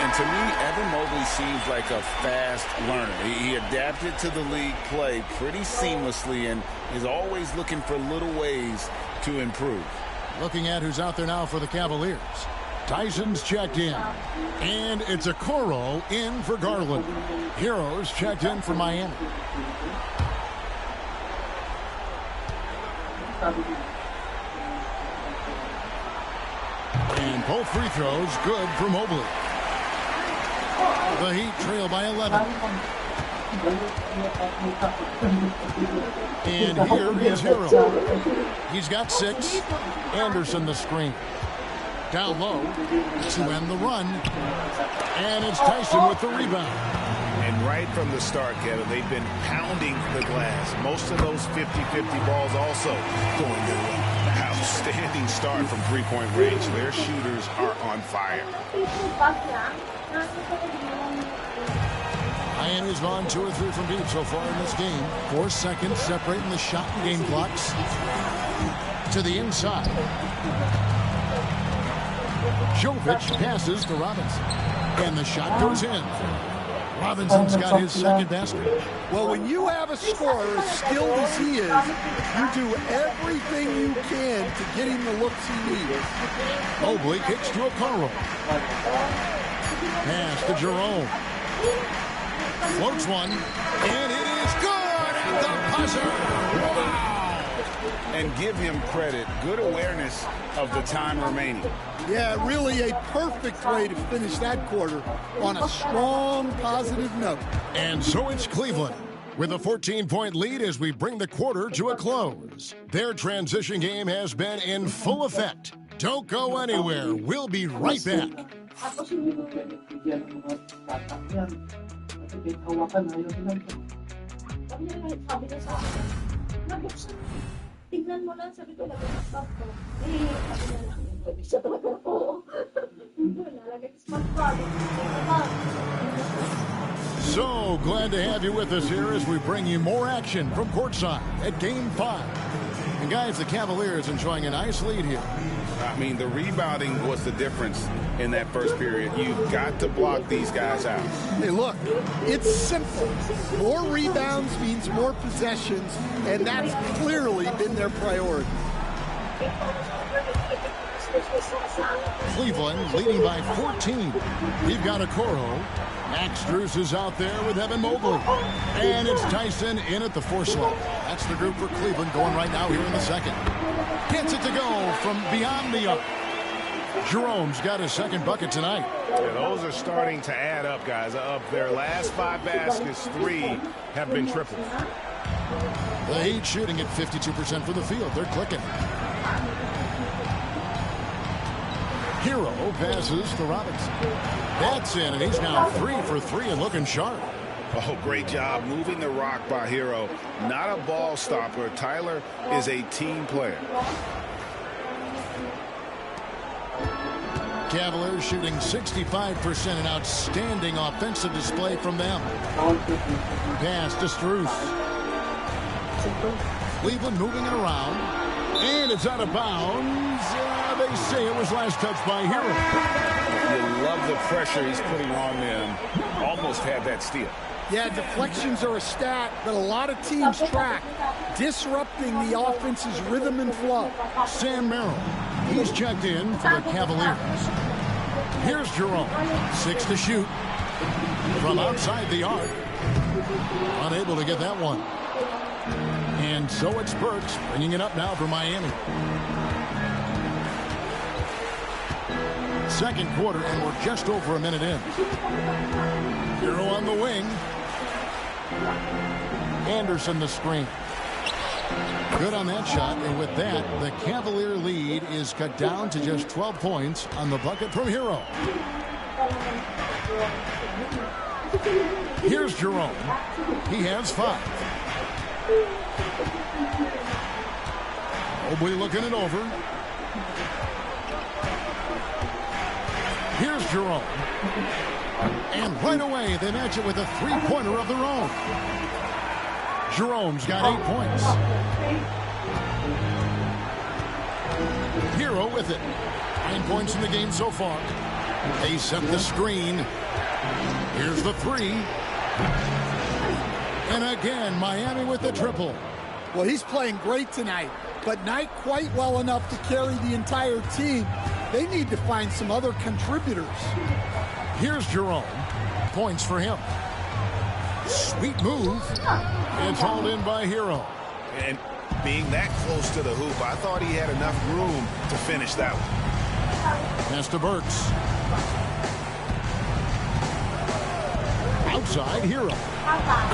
And to me, Evan Mobley seems like a fast learner. He adapted to the league play pretty seamlessly and is always looking for little ways to improve. Looking at who's out there now for the Cavaliers. Tyson's checked in. And it's a Okoro in for Garland. Heroes checked in for Miami. And both free throws good for Mobley. The Heat trail by 11. And here is Hero. He's got 6. Anderson the screen. Down low to end the run. And it's Tyson with the rebound. And right from the start, Kevin, they've been pounding the glass. Most of those 50-50 balls also going their way. Outstanding start from three-point range. Their shooters are on fire. Miami's gone 2 or 3 from deep so far in this game. 4 seconds separating the shot and game clocks. To the inside. Jovic passes to Robinson. And the shot goes in. Robinson's got his second basket. Well, when you have a scorer as skilled as he is, you do everything you can to get him the looks he needs. Mobley kicks to Okoro. Pass to Jerome. Floats one. And it is good at the buzzer. Wow! And give him credit. Good awareness of the time remaining. Yeah, really a perfect way to finish that quarter on a strong, positive note. And so it's Cleveland with a 14-point lead as we bring the quarter to a close. Their transition game has been in full effect. Don't go anywhere. We'll be right back. Tignan mo lang, sabi ko, laptop ko. Eh, sabi na lang, hindi siya talaga po. Nalagay smart product. So glad to have you with us here as we bring you more action from courtside at Game 5. And guys, the Cavaliers enjoying a nice lead here. I mean, the rebounding was the difference in that first period. You've got to block these guys out. Hey, look, it's simple. More rebounds means more possessions, and that's clearly been their priority. Cleveland leading by 14. We've got Okoro. Max Strus is out there with Evan Mobley. And it's Tyson in at the 4 slot. That's the group for Cleveland going right now here in the second. Gets it to go from beyond the arc. Jerome's got his second bucket tonight. Yeah, those are starting to add up, guys. Of their last 5 baskets, 3 have been triples. The Heat shooting at 52% for the field. They're clicking. Hero passes to Robinson. That's in, and he's now 3 for 3 and looking sharp. Oh, great job moving the rock by Hero. Not a ball stopper. Tyler is a team player. Cavaliers shooting 65%, an outstanding offensive display from them. Pass to Strus. Cleveland moving it around. And it's out of bounds. They say it was last touched by Hero. You love the pressure he's putting on them. Almost had that steal. Yeah, deflections are a stat that a lot of teams track, disrupting the offense's rhythm and flow. Sam Merrill, he's checked in for the Cavaliers. Here's Jerome, 6 to shoot. From outside the arc. Unable to get that one. And so it's Burks bringing it up now for Miami. Second quarter, and we're just over a minute in. Hero on the wing. Anderson the screen. Good on that shot, and with that, the Cavalier lead is cut down to just 12 points on the bucket from Hero. Here's Jerome. He has 5. Mobley looking it over. Here's Jerome. And right away, they match it with a 3-pointer of their own. Jerome's got 8 points. Hero with it. 9 points in the game so far. They set the screen. Here's the 3. And again, Miami with the triple. Well, he's playing great tonight, but not quite well enough to carry the entire team. They need to find some other contributors. Here's Jerome. Points for him. Sweet move. It's hauled in by Hero. And being that close to the hoop, I thought he had enough room to finish that one. Pass to Burks. Outside, Hero.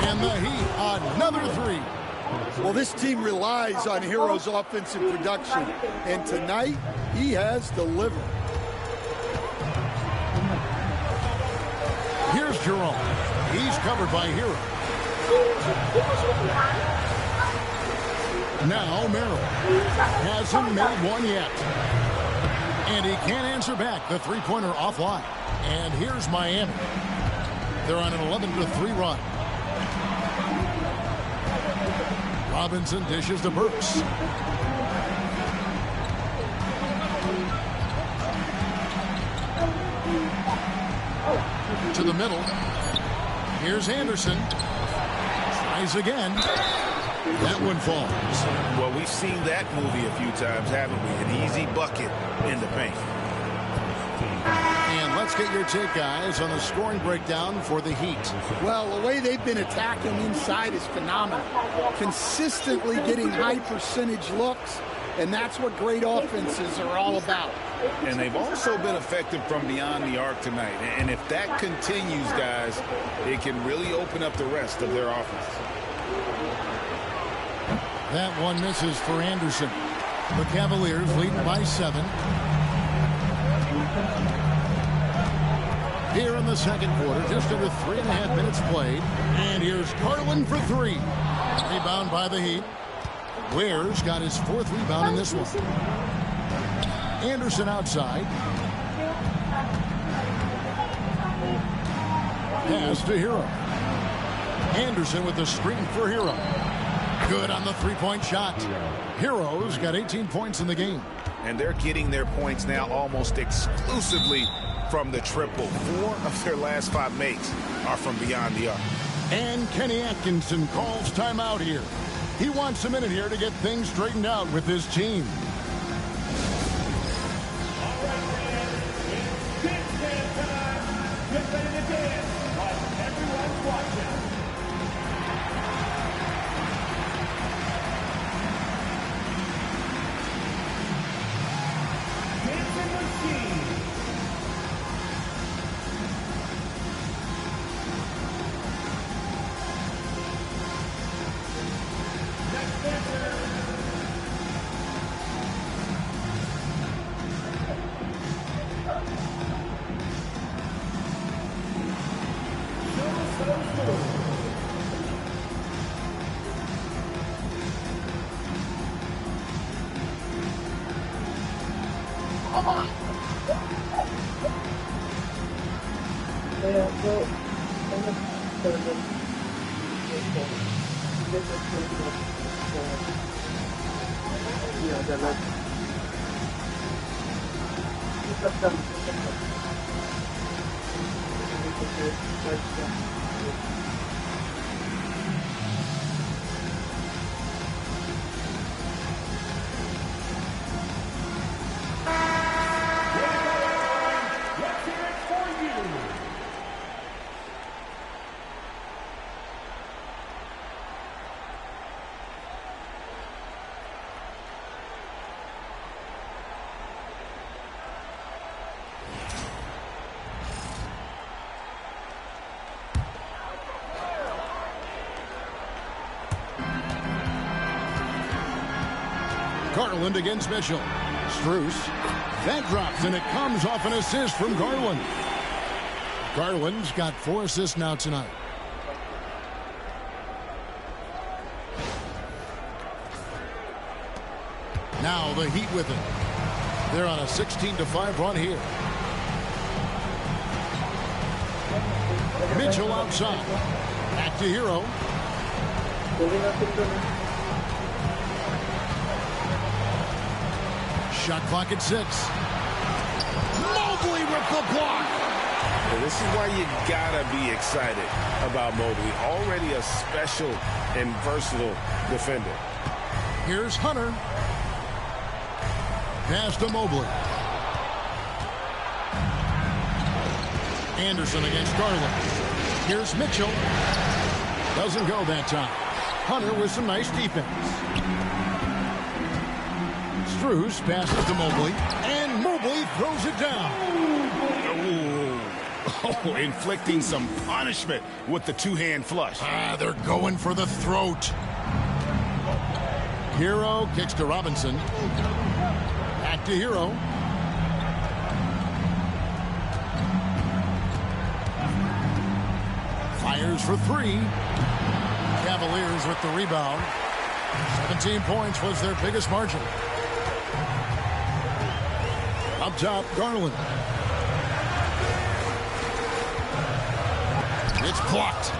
And the Heat, another 3. Well, this team relies on Hero's offensive production, and tonight he has delivered. Here's Jerome. He's covered by Hero. Now Merrill hasn't made one yet. And he can't answer back. The 3-pointer offline. And here's Miami. They're on an 11-3 run. Robinson dishes to Burks. to the middle. Here's Anderson. Tries again. That one falls. Well, we've seen that movie a few times, haven't we? An easy bucket in the paint. And let's get your take, guys, on the scoring breakdown for the Heat. Well, the way they've been attacking inside is phenomenal. Consistently getting high percentage looks, and that's what great offenses are all about. And they've also been effective from beyond the arc tonight. And if that continues, guys, it can really open up the rest of their offense. That one misses for Anderson. The Cavaliers leading by 7. Here in the second quarter, just under 3.5 minutes played. And here's Garland for 3. Rebound by the Heat. Ware's got his 4th rebound in this one. Anderson outside. Pass to Hero. Anderson with the screen for Hero. Good on the three-point shot. Hero's got 18 points in the game. And they're getting their points now almost exclusively from the triple. 4 of their last 5 makes are from beyond the arc. And Kenny Atkinson calls timeout here. He wants a minute here to get things straightened out with his team. Garland against Mitchell. Strus. That drops, and it comes off an assist from Garland. Garland's got 4 assists now tonight. Now the Heat with it. They're on a 16-5 run here. Mitchell outside. Back to Hero. Shot clock at 6. Mobley with the block. Well, this is why you gotta be excited about Mobley. Already a special and versatile defender. Here's Hunter. Pass to Mobley. Anderson against Garland. Here's Mitchell. Doesn't go that time. Hunter with some nice defense. Strus passes to Mobley, and Mobley throws it down. Oh, inflicting some punishment with the two-hand flush. They're going for the throat. Hero kicks to Robinson. Back to Hero. Fires for 3. Cavaliers with the rebound. 17 points was their biggest margin. Up top, Garland. It's blocked.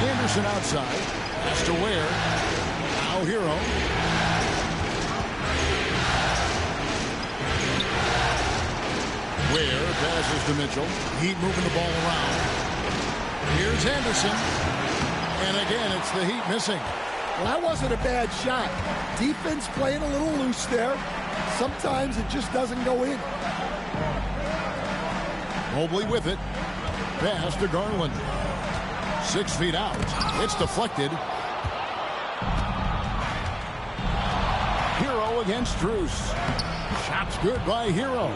Anderson outside. Has to Ware. Now Hero. Ware goes to Mitchell. Heat moving the ball around. Here's Anderson. And again, it's the Heat missing. Well, that wasn't a bad shot. Defense playing a little loose there. Sometimes it just doesn't go in. Mobley with it. Pass to Garland. 6 feet out. It's deflected. Hero against Strus. Shot's good by Hero.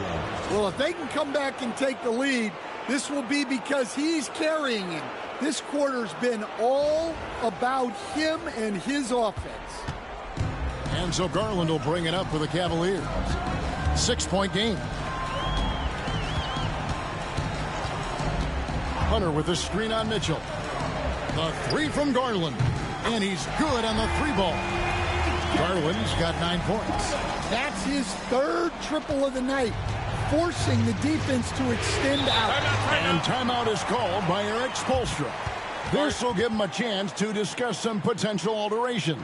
Well, if they can come back and take the lead, this will be because he's carrying him. This quarter's been all about him and his offense. And so Garland will bring it up for the Cavaliers. 6-point game. Hunter with a screen on Mitchell. The three from Garland. And he's good on the three ball. Garland's got 9 points. That's his third triple of the night, forcing the defense to extend out. And timeout is called by Eric Spoelstra. This will give him a chance to discuss some potential alterations.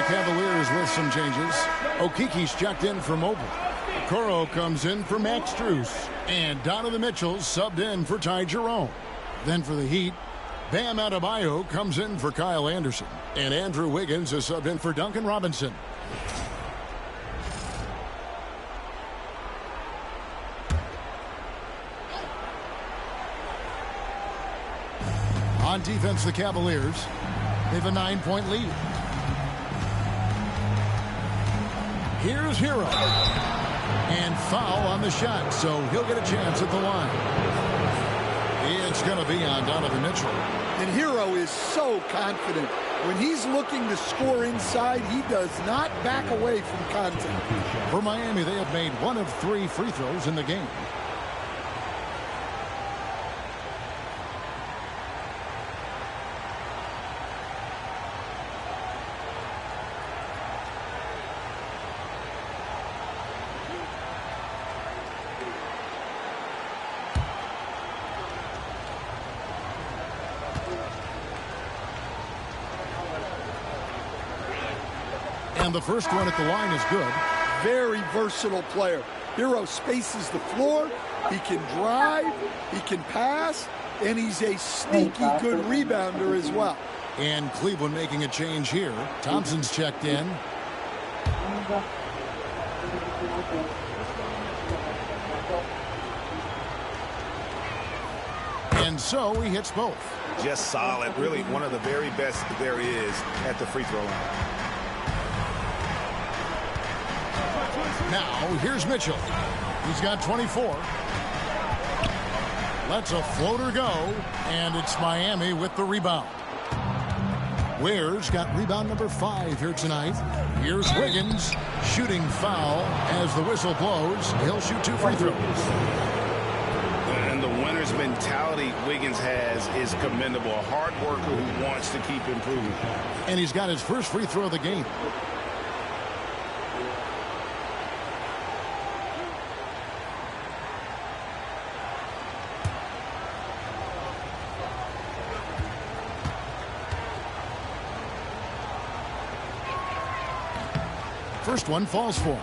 Cavaliers with some changes. Okiki's checked in for Mobley. Okoro comes in for Max Strus. And Donovan Mitchell subbed in for Ty Jerome. Then for the Heat, Bam Adebayo comes in for Kyle Anderson. And Andrew Wiggins is subbed in for Duncan Robinson. On defense, the Cavaliers, they have a 9-point lead. Here's Hero. And foul on the shot, so he'll get a chance at the line. It's going to be on Donovan Mitchell. And Hero is so confident. When he's looking to score inside, he does not back away from contact. For Miami, they have made 1 of 3 free throws in the game. And the first one at the line is good. Very versatile player. Hero spaces the floor. He can drive. He can pass. And he's a sneaky good rebounder as well. And Cleveland making a change here. Thompson's checked in. And so he hits both. Just solid. Really one of the very best there is at the free throw line. Now, here's Mitchell. He's got 24. Lets a floater go, and it's Miami with the rebound. Ware's got rebound number 5 here tonight. Here's Wiggins, shooting foul as the whistle blows. He'll shoot 2 free throws. And the winner's mentality Wiggins has is commendable. A hard worker who wants to keep improving. And he's got his first free throw of the game. first one falls for him.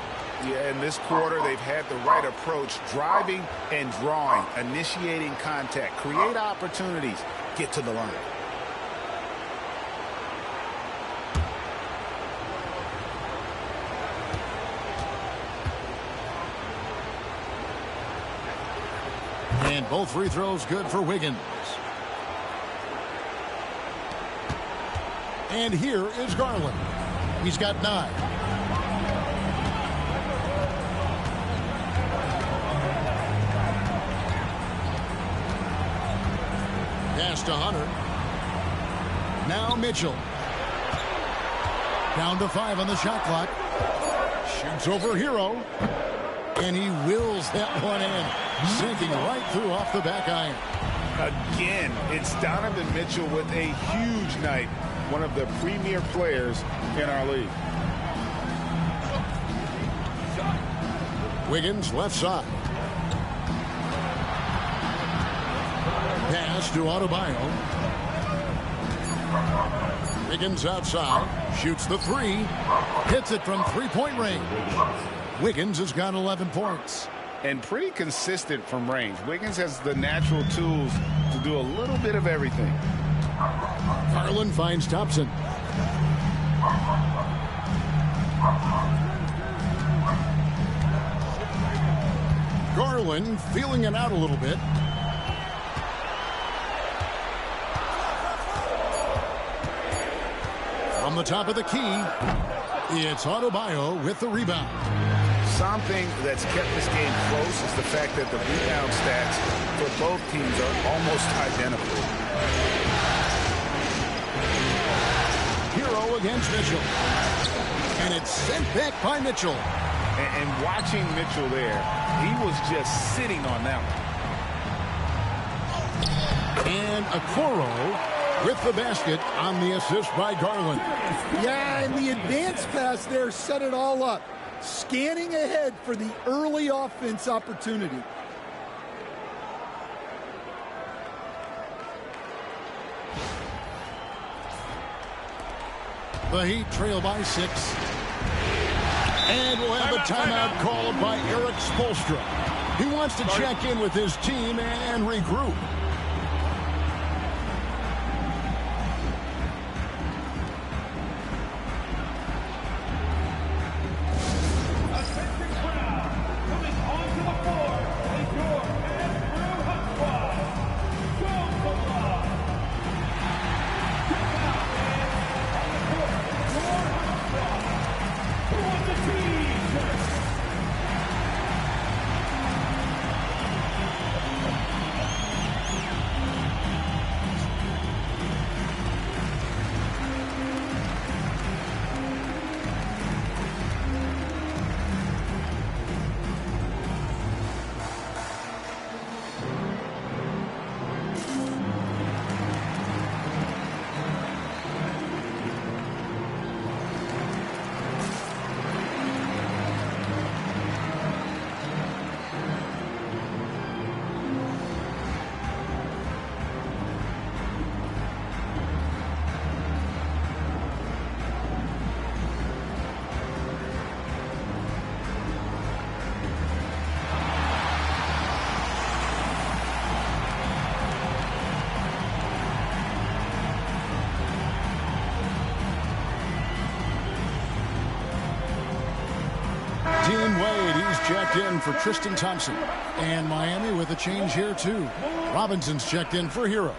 Yeah, in this quarter, they've had the right approach, driving and drawing, initiating contact, create opportunities, get to the line. And both free throws good for Wiggins. And here is Garland. He's got 9. Pass to Hunter. Now Mitchell. Down to 5 on the shot clock. Shoots over Hero. And he wills that one in. Sinking right through off the back iron. Again, it's Donovan Mitchell with a huge night. One of the premier players in our league. Wiggins left side. Pass to Adebayo. Wiggins outside. Shoots the 3. Hits it from three-point range. Wiggins has got 11 points. And pretty consistent from range. Wiggins has the natural tools to do a little bit of everything. Garland finds Thompson. Garland feeling it out a little bit. From the top of the key, it's Adebayo with the rebound. Something that's kept this game close is the fact that the rebound stats for both teams are almost identical. Hero against Mitchell. And it's sent back by Mitchell. And watching Mitchell there, he was just sitting on that one. And Okoro with the basket on the assist by Garland. Yeah, and the advance pass there set it all up. Scanning ahead for the early offense opportunity. The Heat trail by 6. And we'll have a timeout called by Eric Spoelstra. He wants to check in with his team and regroup. Dean Wade, he's checked in for Tristan Thompson. And Miami with a change here, too. Robinson's checked in for Hero.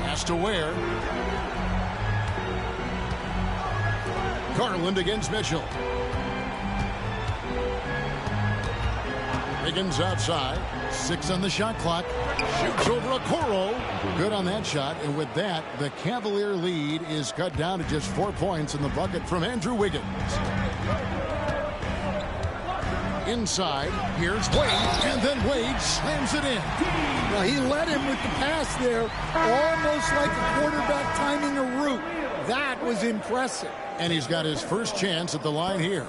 Has to wear. Garland against Mitchell. Wiggins outside. 6 on the shot clock. Shoots over Okoro. Good on that shot. And with that, the Cavalier lead is cut down to just 4 points in the bucket from Andrew Wiggins. Inside, here's Wade, and then Wade slams it in. Well, he led him with the pass there, almost like a quarterback timing a route. That was impressive. And he's got his first chance at the line here.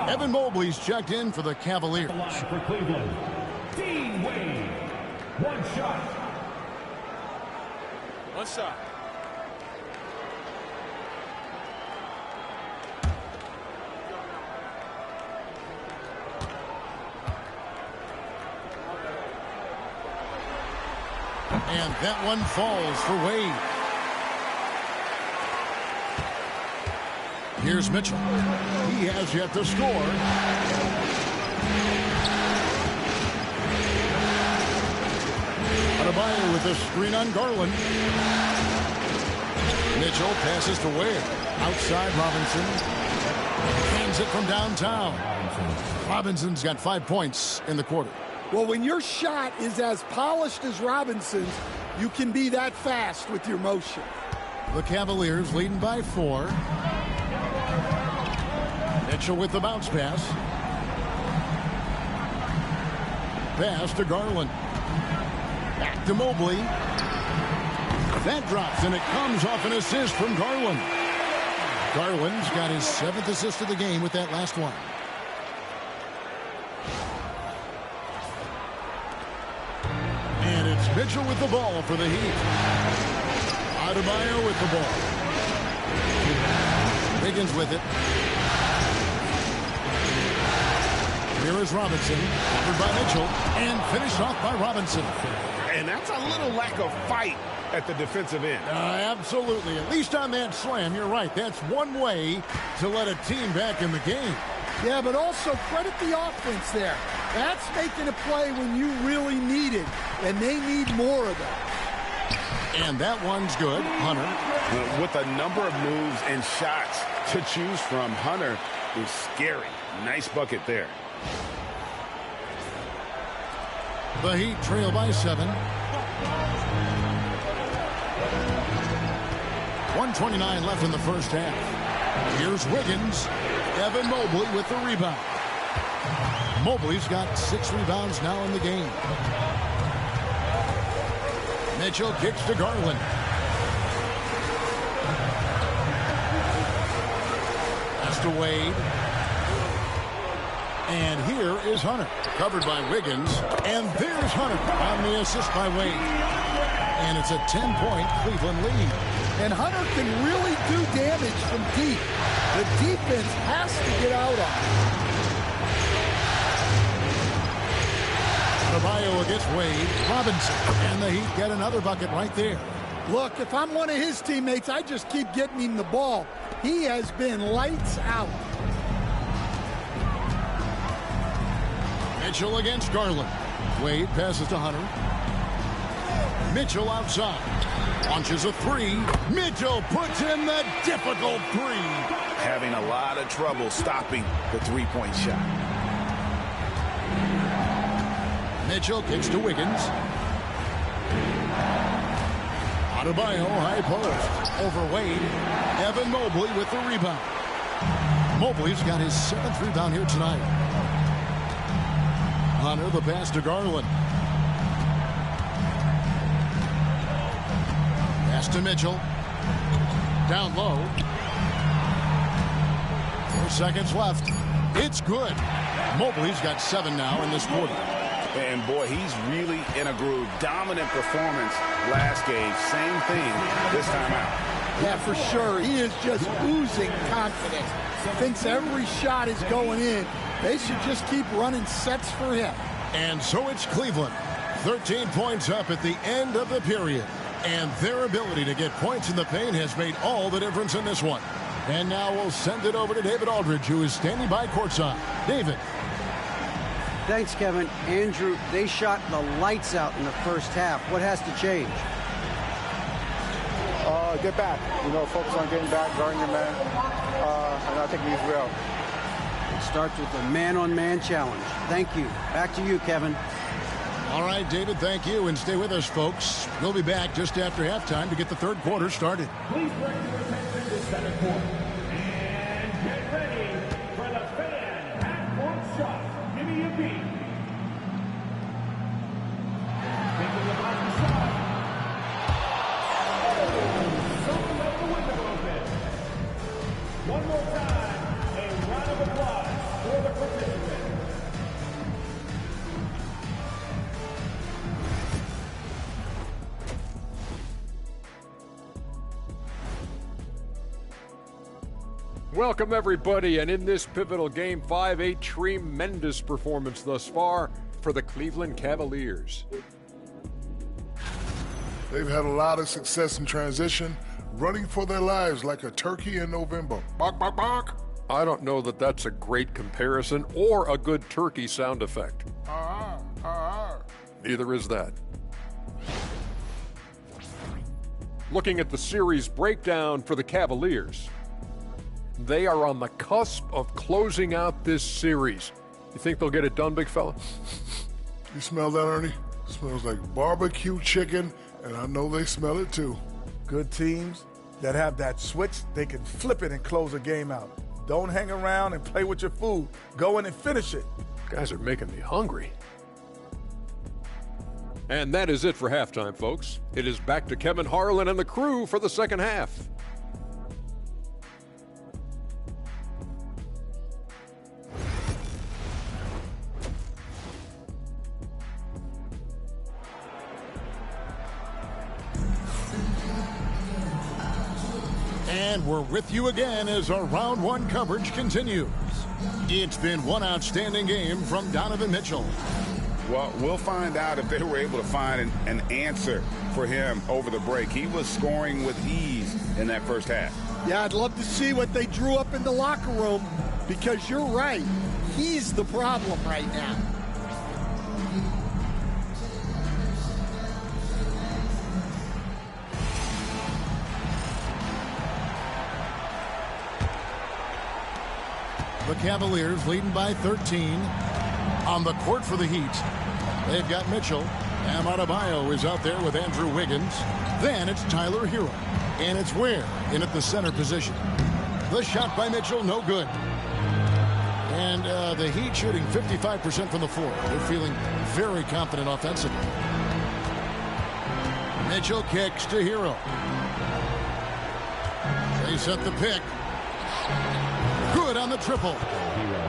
Evan Mobley's checked in for the Cavaliers. For Cleveland, Dean Wade. One shot. One shot. And that one falls for Wade. Here's Mitchell. He has yet to score. Adebayo with the screen on Garland. Mitchell passes to Wade. Outside Robinson. Hands it from downtown. Robinson's got 5 points in the quarter. Well, when your shot is as polished as Robinson's, you can be that fast with your motion. The Cavaliers leading by 4. Mitchell with the bounce pass. Pass to Garland. Back to Mobley. That drops, and it comes off an assist from Garland. Garland's got his 7th assist of the game with that last one. And it's Mitchell with the ball for the Heat. Adebayo with the ball. Wiggins with it. Here is Robinson, covered by Mitchell, and finished off by Robinson. And that's a little lack of fight at the defensive end. Absolutely. At least on that slam, you're right. That's one way to let a team back in the game. Yeah, but also credit the offense there. That's making a play when you really need it, and they need more of that. And that one's good. Hunter. With a number of moves and shots to choose from, Hunter is scary. Nice bucket there. The Heat trail by 7. 1:29 left in the first half. Here's Wiggins. Evan Mobley with the rebound. Mobley's got 6 rebounds now in the game. Mitchell kicks to Garland. Pass to Wade. And here is Hunter, covered by Wiggins. And there's Hunter on the assist by Wade. And it's a 10-point Cleveland lead. And Hunter can really do damage from deep. The defense has to get out on him. Adebayo against Wade. Robinson. And the Heat get another bucket right there. Look, if I'm one of his teammates, I just keep getting him the ball. He has been lights out. Mitchell against Garland. Wade passes to Hunter. Mitchell outside. Launches a 3. Mitchell puts in the difficult 3. Having a lot of trouble stopping the three-point shot. Mitchell kicks to Wiggins. Adebayo high post. Over Wade. Evan Mobley with the rebound. Mobley's got his 7th rebound here tonight. Hunter the pass to Garland. Pass to Mitchell. Down low. 4 seconds left. It's good. Mobley's got 7 now in this quarter. And boy, he's really in a groove. Dominant performance last game. Same thing this time out. Yeah, for sure. He is just oozing confidence. Thinks every shot is going in. They should just keep running sets for him. And so it's Cleveland. 13 points up at the end of the period. And their ability to get points in the paint has made all the difference in this one. And now we'll send it over to David Aldridge, who is standing by courtside. David. Thanks, Kevin. Andrew, they shot the lights out in the first half. What has to change? Get back. Focus on getting back, guarding your man. And I think he's real. It starts with a man-on-man challenge. Thank you. Back to you, Kevin. All right, David, thank you. And stay with us, folks. We'll be back just after halftime to get the third quarter started. Please bring your attention to center court. And get ready for the fan half-court shot. Give me your Welcome, everybody, and in this pivotal Game 5, a tremendous performance thus far for the Cleveland Cavaliers. They've had a lot of success in transition, running for their lives like a turkey in November. Bark, bark, bark. I don't know that that's a great comparison or a good turkey sound effect. Neither is that. Looking at the series breakdown for the Cavaliers, they are on the cusp of closing out this series. You think they'll get it done, big fella? You smell that, Ernie? It smells like barbecue chicken, and I know they smell it too. Good teams that have that switch, they can flip it and close a game out. Don't hang around and play with your food. Go in and finish it. Guys are making me hungry. And that is it for halftime, folks. It is back to Kevin Harlan and the crew for the second half. And we're with you again as our round one coverage continues. It's been one outstanding game from Donovan Mitchell. Well, we'll find out if they were able to find an answer for him over the break. He was scoring with ease in that first half. Yeah, I'd love to see what they drew up in the locker room, because you're right. He's the problem right now. The Cavaliers leading by 13 on the court for the Heat. They've got Mitchell. And Adebayo is out there with Andrew Wiggins. Then it's Tyler Hero. And it's Ware in at the center position. The shot by Mitchell, no good. And the Heat shooting 55% from the floor. They're feeling very confident offensively. Mitchell kicks to Hero. They set the pick. Good on the triple.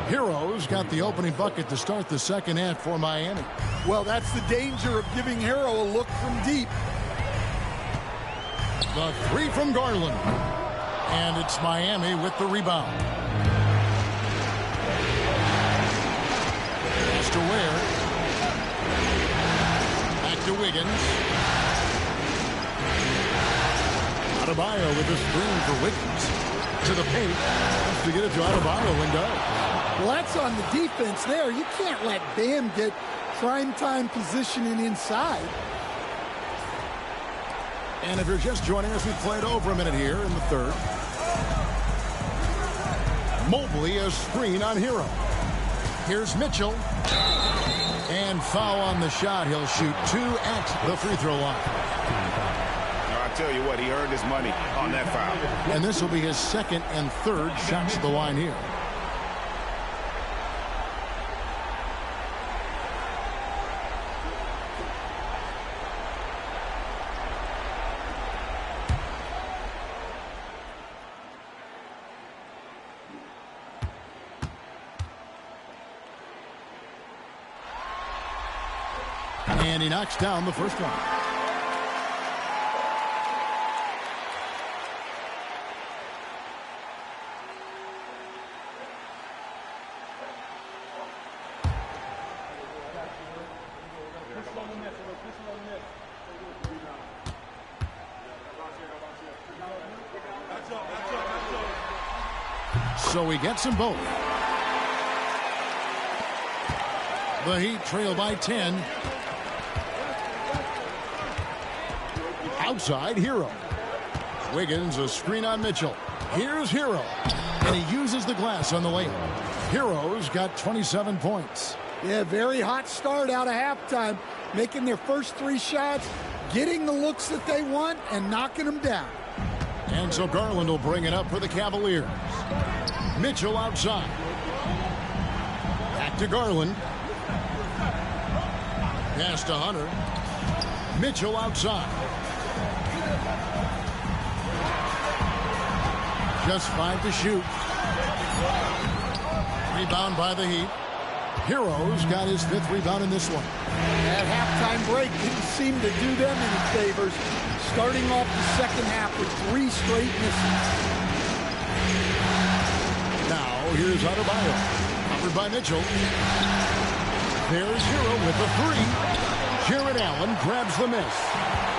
Hero's got the opening bucket to start the second half for Miami. Well, that's the danger of giving Hero a look from deep. The three from Garland. And it's Miami with the rebound. Pass to Ware. Back to Wiggins. Adebayo with the screen for Wiggins. To the paint. Has to get it to Adebayo and go. Well, that's on the defense there. You can't let Bam get primetime positioning inside. And if you're just joining us, we've played over a minute here in the third. Mobley a screen on Hero. Here's Mitchell. And foul on the shot. He'll shoot 2 at the free throw line. I tell you what, he earned his money on that foul. And this will be his second and third shots at the line here. And he knocks down the first one. So he gets them both. The Heat trail by 10. Outside, Hero. Wiggins a screen on Mitchell. Here's Hero. And he uses the glass on the layup. Hero's got 27 points. Yeah, very hot start out of halftime. Making their first 3 shots, getting the looks that they want, and knocking them down. And so Garland will bring it up for the Cavaliers. Mitchell outside. Back to Garland. Pass to Hunter. Mitchell outside. Just 5 to shoot. Rebound by the Heat. Hero's got his 5th rebound in this one. That halftime break didn't seem to do them any favors. Starting off the second half with 3 straight misses. here's Adebayo. Covered by Mitchell. There's Hero with the three. Jared Allen grabs the miss.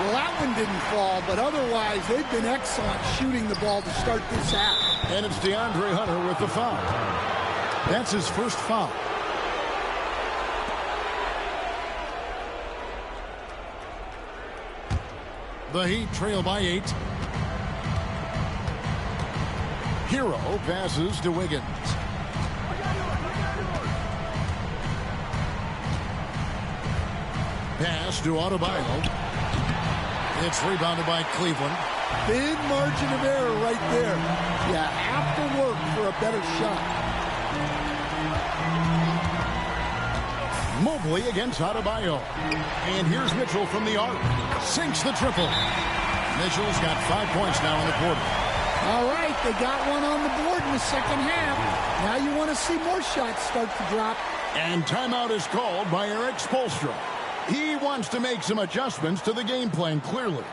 Well, that one didn't fall, but otherwise they've been excellent shooting the ball to start this half. And it's DeAndre Hunter with the foul. That's his first foul. The Heat trail by 8. Hero passes to Wiggins. Pass to Adebayo. It's rebounded by Cleveland. Thin margin of error right there. You have to work for a better shot. Mobley against Adebayo. And here's Mitchell from the arc. Sinks the triple. Mitchell's got 5 points now in the quarter. All right, they got one on the board in the second half. Now you want to see more shots start to drop. And timeout is called by Eric Spoelstra. He wants to make some adjustments to the game plan, clearly.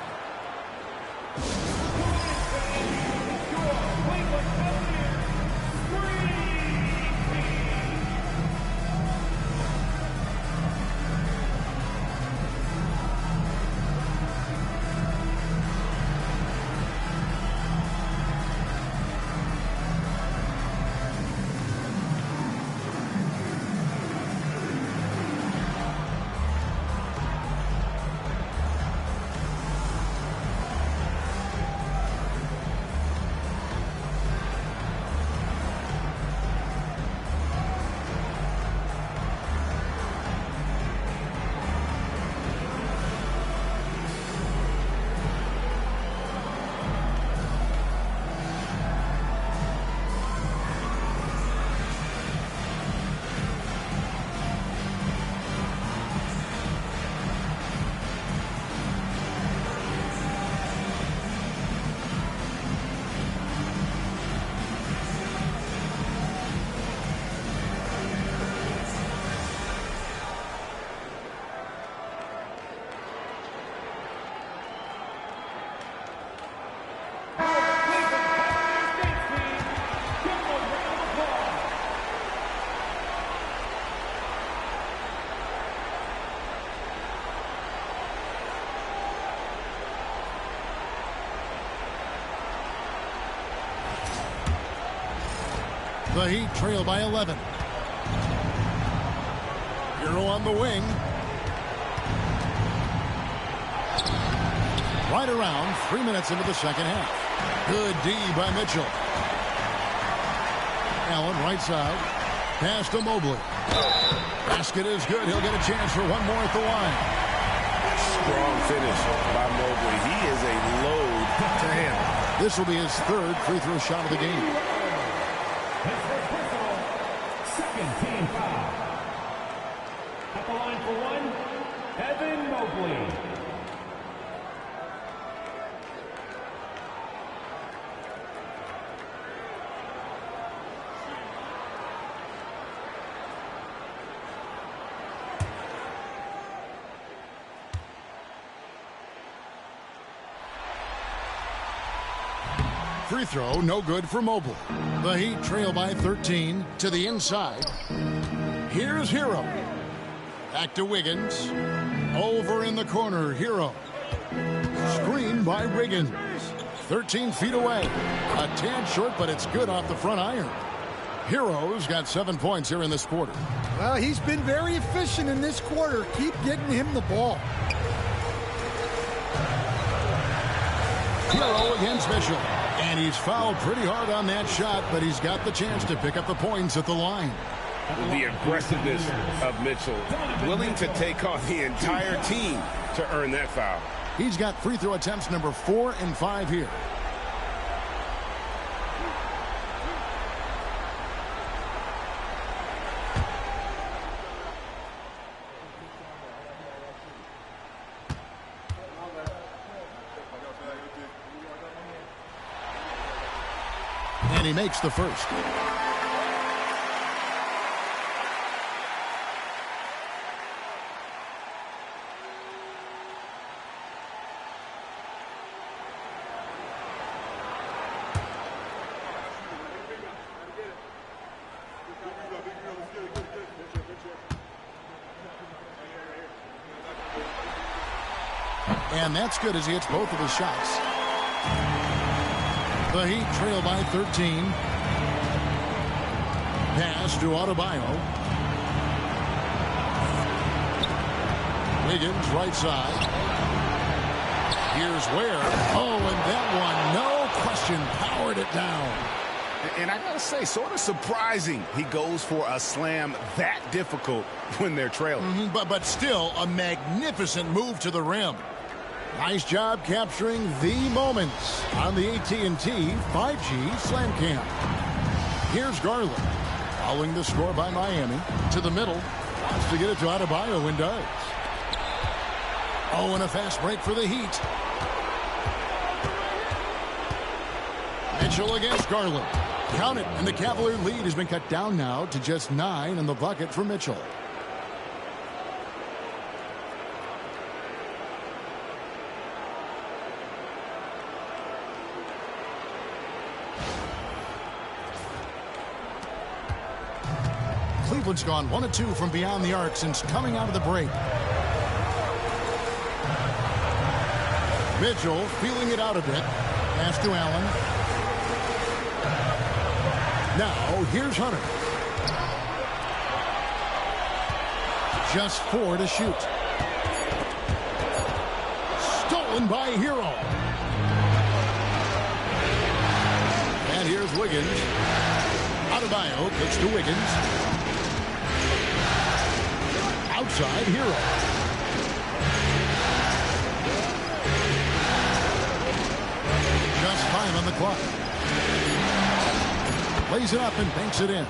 The Heat trail by 11. Hero on the wing. Right around 3 minutes into the second half. Good D by Mitchell. Allen right side. Pass to Mobley. Basket is good. He'll get a chance for one more at the line. Strong finish by Mobley. He is a load to handle. This will be his third free throw shot of the game. Second team foul. At the line for one, Evan Mobley. Free throw, no good for Mobley. The Heat trail by 13 to the inside. Here's Hero. Back to Wiggins. Over in the corner, Hero. Screen by Wiggins. 13 feet away. A tad short, but it's good off the front iron. Hero's got 7 points here in this quarter. Well, he's been very efficient in this quarter. Keep getting him the ball. Hero against Mitchell. And he's fouled pretty hard on that shot, but he's got the chance to pick up the points at the line. The aggressiveness of Mitchell, willing to take on the entire team to earn that foul. He's got free throw attempts number 4 and 5 here. And he makes the first. And that's good as he hits both of his shots. The Heat trail by 13. Pass to Adebayo. Wiggins, right side. Here's Ware. Oh, and that one, no question, powered it down. And I gotta say, sort of surprising he goes for a slam that difficult when they're trailing. But still a magnificent move to the rim. Nice job capturing the moments on the AT&T 5G Slam Cam. Here's Garland, following the score by Miami to the middle. Wants to get it to Adebayo and does. Oh, and a fast break for the Heat. Mitchell against Garland. Count it, and the Cavalier lead has been cut down now to just 9 in the bucket for Mitchell. Cleveland's gone 1 of 2 from beyond the arc since coming out of the break. Mitchell feeling it out a bit. Pass to Allen. Now, here's Hunter. Just 4 to shoot. Stolen by Hero. And here's Wiggins. Adebayo kicks to Wiggins. Outside, Hero. Just 5 on the clock. Lays it up and banks it in.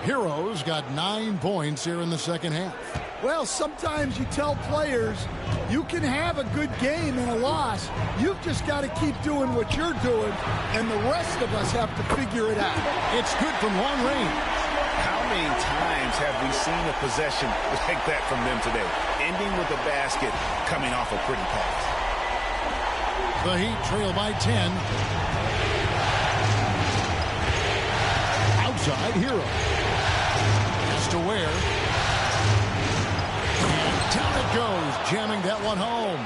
Hero's got 9 points here in the second half. Well, sometimes you tell players you can have a good game and a loss. You've just got to keep doing what you're doing, and the rest of us have to figure it out. It's good from long range. How many times have we seen a possession like that from them today? Ending with a basket, coming off a pretty pass. The Heat trail by 10. Outside, Hero. Pass to Ware. And down it goes, jamming that one home.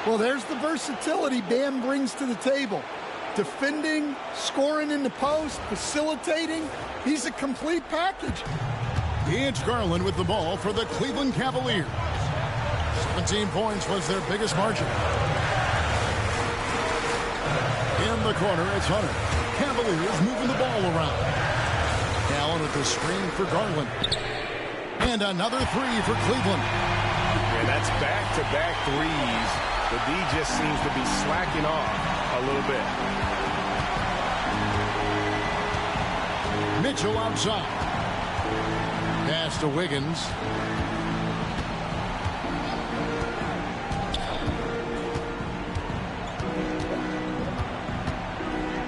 Well, there's the versatility Bam brings to the table. Defending, scoring in the post, facilitating. He's a complete package. It's Garland with the ball for the Cleveland Cavaliers. 17 points was their biggest margin. In the corner, it's Hunter. Cavaliers moving the ball around. Allen with the screen for Garland. And another 3 for Cleveland. Yeah, that's back-to-back threes. The D just seems to be slacking off a little bit. Mitchell outside. Pass to Wiggins.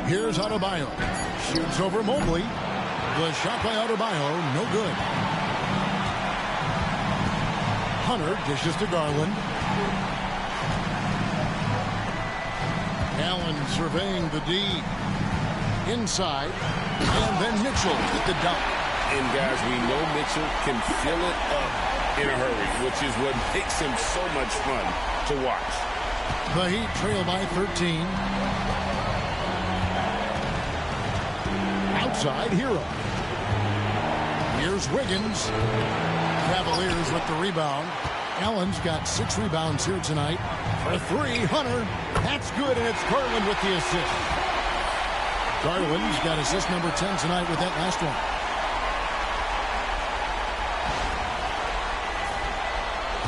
Here's Adebayo. Shoots over Mobley. The shot by Adebayo, no good. Hunter dishes to Garland. Allen surveying the D. Inside. And then Mitchell with the dunk. And guys, we know Mitchell can fill it up in a hurry, which is what makes him so much fun to watch. The Heat trail by 13. Outside, Hero. Here's Wiggins. Cavaliers with the rebound. Allen's got 6 rebounds here tonight. For 3, Hunter. That's good, and it's Garland with the assist. Garland's got assist number 10 tonight with that last one.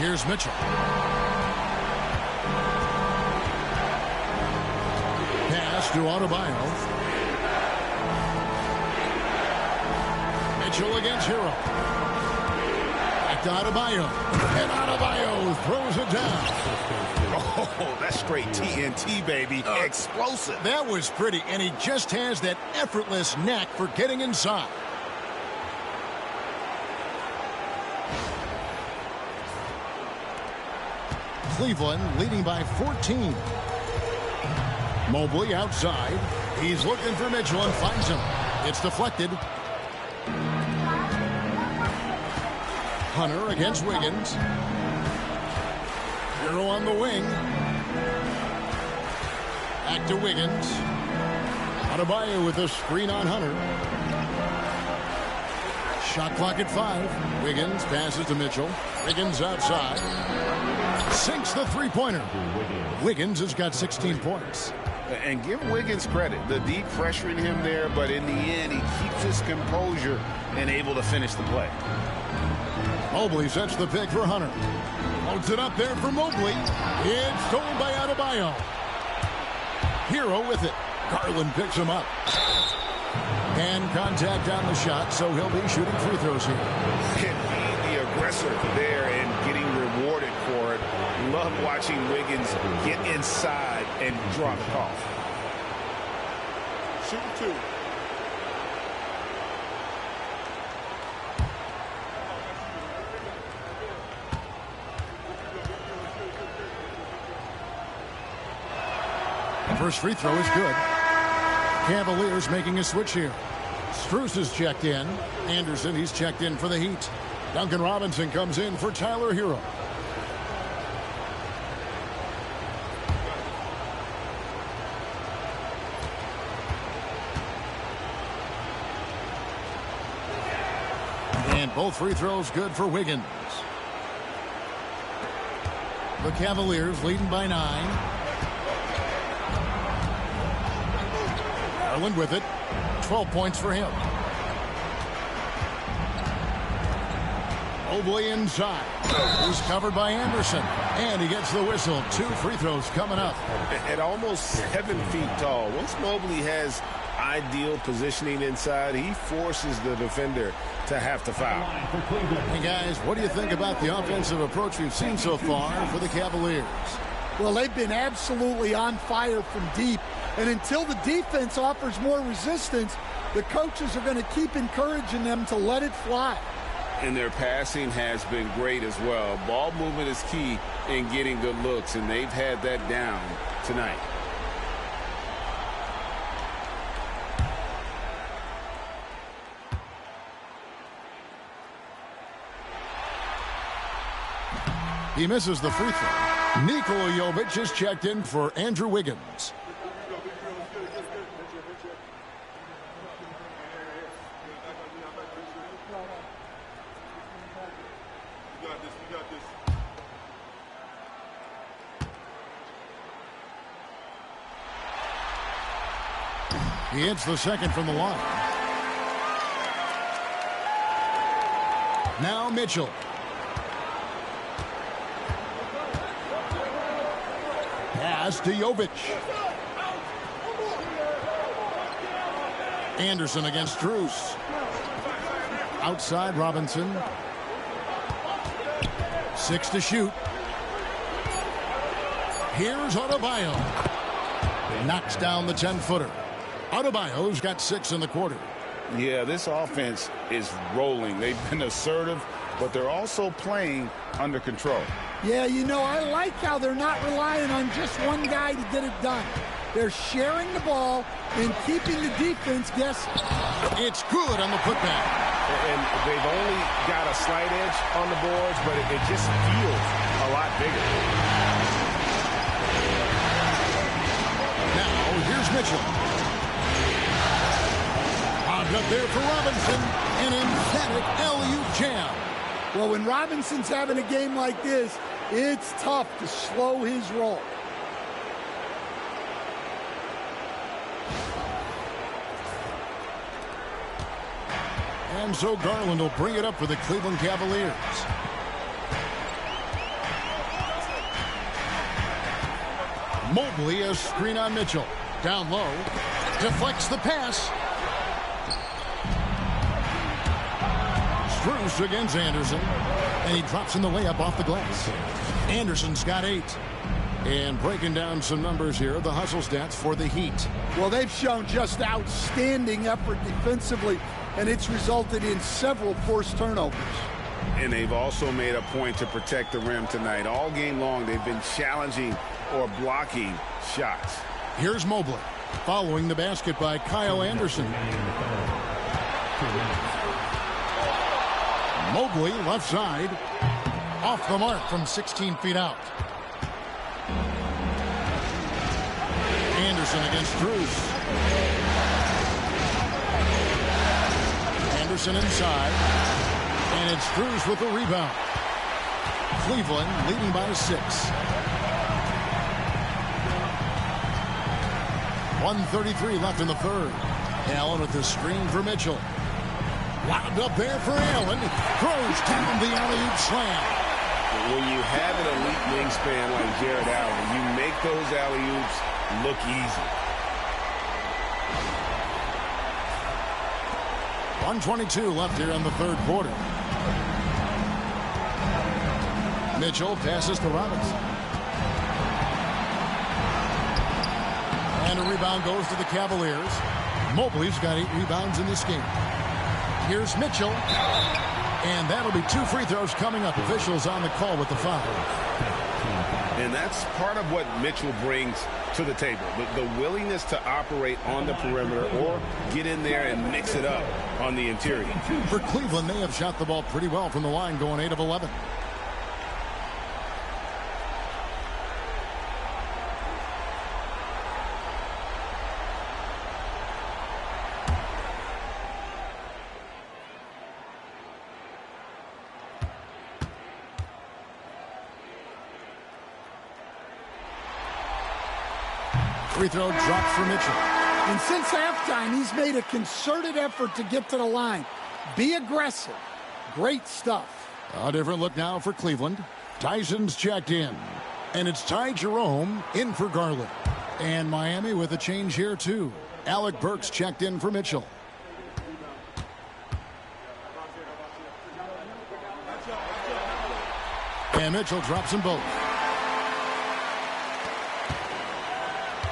Here's Mitchell. Pass to Adebayo. Mitchell against Hero. Back to Adebayo. And Adebayo throws it down. Oh, that's straight TNT, baby. Explosive. That was pretty, and he just has that effortless knack for getting inside. Cleveland leading by 14. Mobley outside. He's looking for Mitchell and finds him. It's deflected. Hunter against Wiggins. Hero on the wing. Back to Wiggins. Adebayo with a screen on Hunter. Shot clock at 5. Wiggins passes to Mitchell. Wiggins outside. Sinks the three-pointer. Wiggins has got 16 points. And give Wiggins credit. The deep pressuring him there, but in the end, he keeps his composure and able to finish the play. Mobley sets the pick for Hunter. Loads it up there for Mobley. It's stolen by Adebayo. Hero with it. Garland picks him up. And contact on the shot, so he'll be shooting free throws here. And being the aggressor there and getting rewarded for it. Love watching Wiggins get inside and drop it off. Shoot 2. The first free throw is good. Cavaliers making a switch here. Strus is checked in. Anderson, he's checked in for the Heat. Duncan Robinson comes in for Tyler Hero. And both free throws good for Wiggins. The Cavaliers leading by 9. Garland with it. 12 points for him. Mobley inside. He's covered by Anderson. And he gets the whistle. 2 free throws coming up. At almost 7 feet tall, once Mobley has ideal positioning inside, he forces the defender to have to foul. Hey guys, what do you think about the offensive approach we've seen so far for the Cavaliers? Well, they've been absolutely on fire from deep. And until the defense offers more resistance, the coaches are going to keep encouraging them to let it fly. And their passing has been great as well. Ball movement is key in getting good looks, and they've had that down tonight. He misses the free throw. Nikola Jovic is checked in for Andrew Wiggins. He hits the second from the line. Now Mitchell. Pass to Jovic. Anderson against Strus. Outside Robinson. 6 to shoot. Here's Adebayo. Knocks down the 10-footer. Adebayo's got 6 in the quarter. Yeah, this offense is rolling. They've been assertive, but they're also playing under control. Yeah, you know, I like how they're not relying on just one guy to get it done. They're sharing the ball and keeping the defense guessing. It's good on the putback. And they've only got a slight edge on the boards, but it just feels a lot bigger. Now, here's Mitchell. Up there for Robinson, an emphatic LU jam. Well, when Robinson's having a game like this, it's tough to slow his roll. And so Garland will bring it up for the Cleveland Cavaliers. Mobley, a screen on Mitchell. Down low, deflects the pass. Strus against Anderson, and he drops in the layup off the glass. Anderson's got 8. And breaking down some numbers here, the hustle stats for the Heat. Well, they've shown just outstanding effort defensively, and it's resulted in several forced turnovers. And they've also made a point to protect the rim tonight. All game long, they've been challenging or blocking shots. Here's Mobley, following the basket by Kyle Anderson. Mobley, left side, off the mark from 16 feet out. Anderson against Strus. Anderson inside. And it's Strus with the rebound. Cleveland leading by 6. 1:33 left in the third. Allen with the screen for Mitchell. Wound up there for Allen. Throws down the alley-oop slam. When you have an elite wingspan like Jared Allen, you make those alley-oops look easy. 1:22 left here in the third quarter. Mitchell passes to Robinson. And a rebound goes to the Cavaliers. Mobley's got 8 rebounds in this game. Here's Mitchell. And that'll be 2 free throws coming up. Officials on the call with the foul. And that's part of what Mitchell brings to the table. The willingness to operate on the perimeter or get in there and mix it up on the interior. For Cleveland, they have shot the ball pretty well from the line, going 8 of 11. Free throw dropped for Mitchell. And since halftime, he's made a concerted effort to get to the line. Be aggressive. Great stuff. A different look now for Cleveland. Tyson's checked in. And it's Ty Jerome in for Garland. And Miami with a change here, too. Alec Burks checked in for Mitchell. And Mitchell drops them both.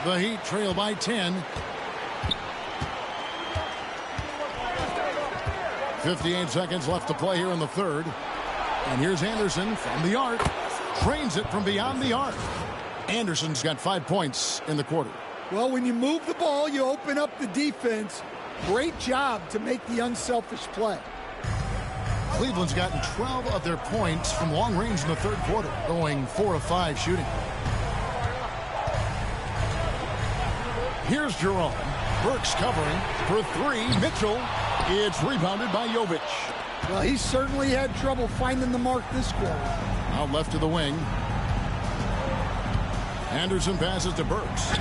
The Heat trail by 10. 58 seconds left to play here in the third. And here's Anderson from the arc. Trains it from beyond the arc. Anderson's got 5 points in the quarter. Well, when you move the ball, you open up the defense. Great job to make the unselfish play. Cleveland's gotten 12 of their points from long range in the third quarter, going 4 of 5 shooting. Here's Jerome. Burks covering for 3. Mitchell. It's rebounded by Jovic. Well, he certainly had trouble finding the mark this quarter. Out left to the wing. Anderson passes to Burks.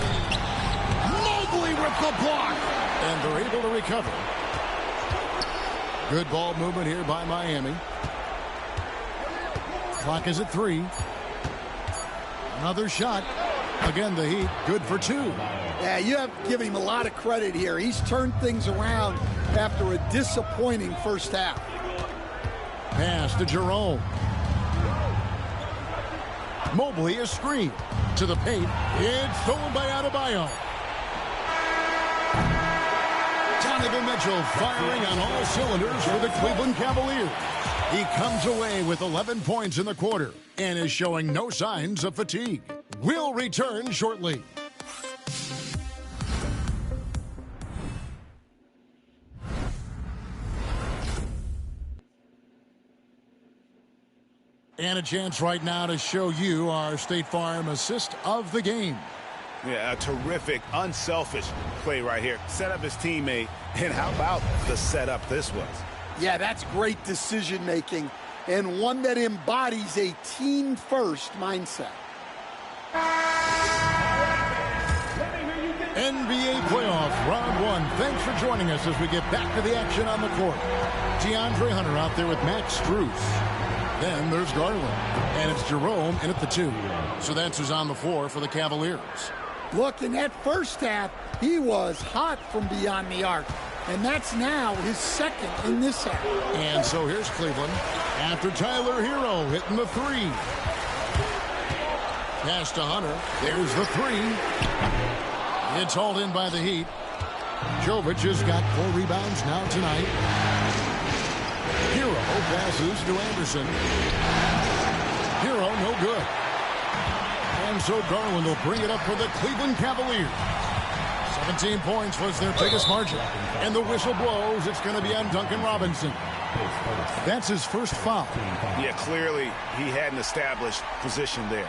Mobley with the block. And they're able to recover. Good ball movement here by Miami. Clock is at 3. Another shot. Again, the Heat good for 2. Yeah, you have to give him a lot of credit here. He's turned things around after a disappointing first half. Pass to Jerome. Mobley is screened to the paint. It's stolen by Adebayo. Donovan Mitchell firing on all cylinders for the Cleveland Cavaliers. He comes away with 11 points in the quarter and is showing no signs of fatigue. We'll return shortly. And a chance right now to show you our State Farm assist of the game. Yeah, a terrific, unselfish play right here. Set up his teammate, and how about the setup this was? Yeah, that's great decision-making, and one that embodies a team-first mindset. NBA playoff round 1. Thanks for joining us as we get back to the action on the court. DeAndre Hunter out there with Max Strus. Then there's Garland. And it's Jerome in at the 2. So that's who's on the floor for the Cavaliers. Look, in that first half, he was hot from beyond the arc. And that's now his second in this half. And so here's Cleveland after Tyler Hero hitting the 3. Pass to Hunter. There's the 3. It's hauled in by the Heat. Jovic has got 4 rebounds now tonight. Hero passes to Anderson. Hero no good. And so Garland will bring it up for the Cleveland Cavaliers. 17 points was their biggest margin. And the whistle blows. It's going to be on Duncan Robinson. That's his first foul. Yeah, clearly he had an established position there.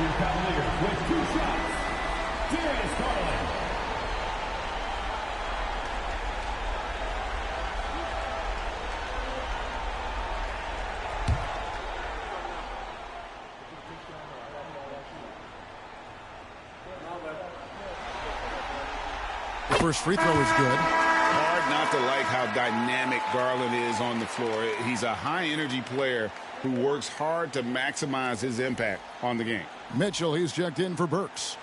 your Cavaliers with 2 shots, Darius Garland. The first free throw is good. Hard not to like how dynamic Garland is on the floor. He's a high-energy player who works hard to maximize his impact on the game. Mitchell, he's checked in for Burks.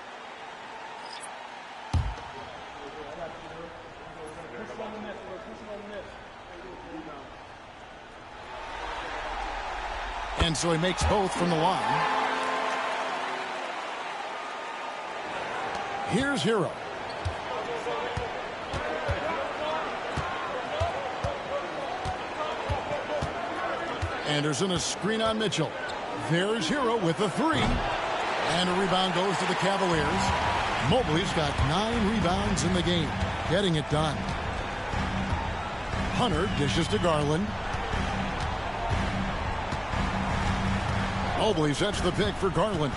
And so he makes both from the line. Here's Hero. Anderson, a screen on Mitchell. There's Hero with a 3. And a rebound goes to the Cavaliers. Mobley's got 9 rebounds in the game, getting it done. Hunter dishes to Garland. Mobley sets the pick for Garland.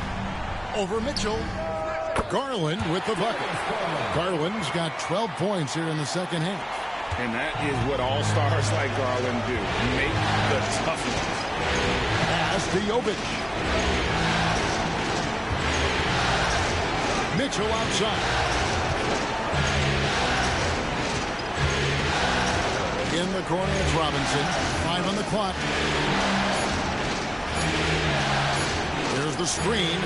Over Mitchell. Garland with the bucket. Garland's got 12 points here in the second half. And that is what all-stars like Garland do. Make the tough ones. Pass to Jovic. Mitchell outside. In the corner, it's Robinson. 5 on the clock. There's the screen.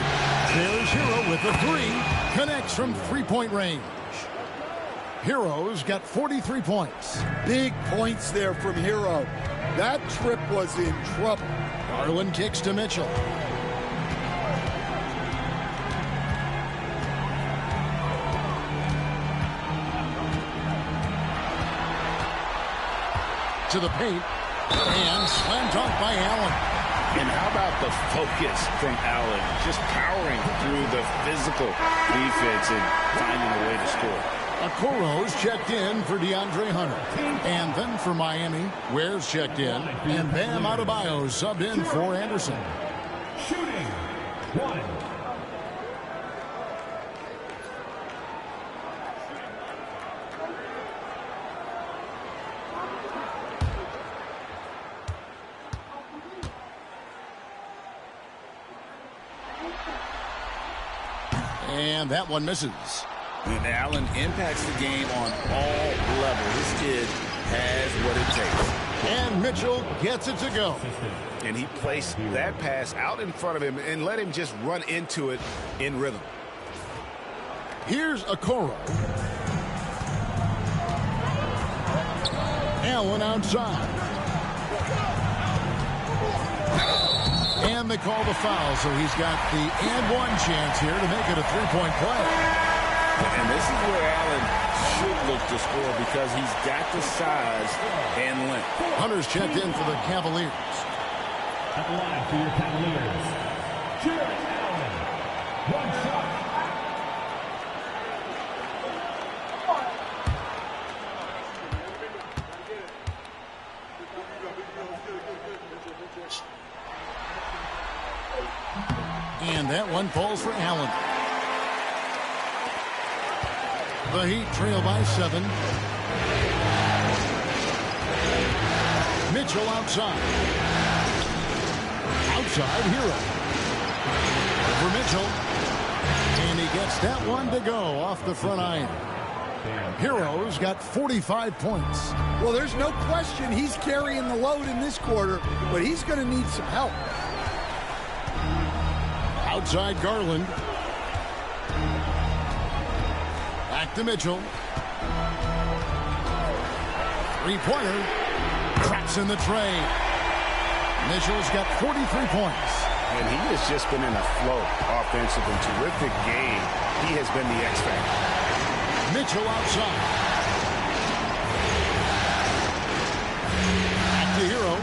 There's Hero with the 3. Connects from three-point range. Hero's got 43 points. Big points there from Hero. That trip was in trouble. Garland kicks to Mitchell. To the paint. And slam dunk by Allen. And how about the focus from Allen? Just powering through the physical defense and finding a way to score. Okoro's checked in for DeAndre Hunter. And then for Miami, Ware's checked in. And Bam Adebayo subbed in for Anderson. Shooting 1. And that one misses. And Allen impacts the game on all levels. This kid has what it takes. And Mitchell gets it to go. And he placed that pass out in front of him and let him just run into it in rhythm. Here's Okoro. Allen outside. And they call the foul, so he's got the and-one chance here to make it a three-point play. And this is where Allen should look to score because he's got the size and length. Hunter's checked in for the Cavaliers. At the line for your Cavaliers, Jarrett Allen. 1 shot. And that one falls for Allen. The Heat trail by 7. Mitchell outside. Outside, Hero. Over Mitchell. And he gets that one to go off the front iron. Hero's got 45 points. Well, there's no question he's carrying the load in this quarter, but he's going to need some help. Outside Garland. Back to Mitchell. Three-pointer. Traps in the tray. Mitchell's got 43 points. And he has just been in a flow offensively. Terrific game. He has been the X factor. Mitchell outside. Back to Hero.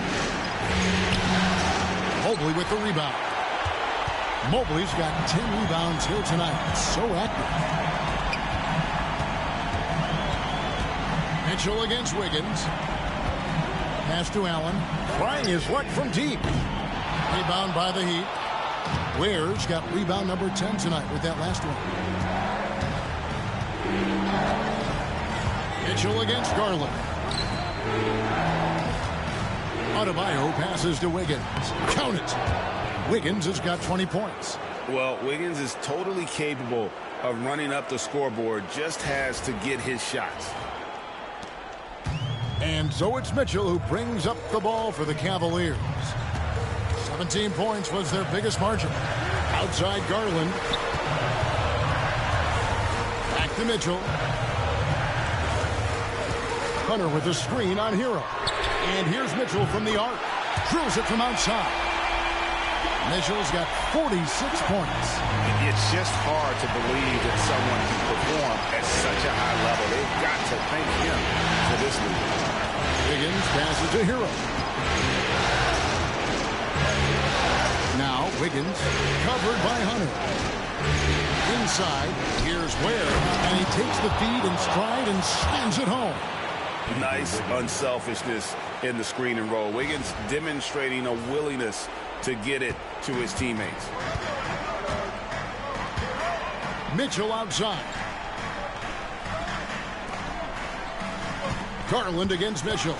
Mobley with the rebound. Mobley's got 10 rebounds here tonight. So active. Mitchell against Wiggins. Pass to Allen. Trying his luck from deep. Rebound by the Heat. Ware's got rebound number 10 tonight with that last one. Mitchell against Garland. Adebayo passes to Wiggins. Count it. Wiggins has got 20 points. Well, Wiggins is totally capable of running up the scoreboard, just has to get his shots. And so it's Mitchell who brings up the ball for the Cavaliers. 17 points was their biggest margin. Outside Garland. Back to Mitchell. Hunter with the screen on Hero. And here's Mitchell from the arc. Drills it from outside. Mitchell's got 46 points. It's just hard to believe that someone can perform at such a high level. They've got to thank him for this lead. Wiggins passes to Hero. Now Wiggins covered by Hunter. Inside, here's Ware, and he takes the feed in stride and slams it home. Nice unselfishness in the screen and roll. Wiggins demonstrating a willingness to get it to his teammates. Mitchell outside. Garland against Mitchell.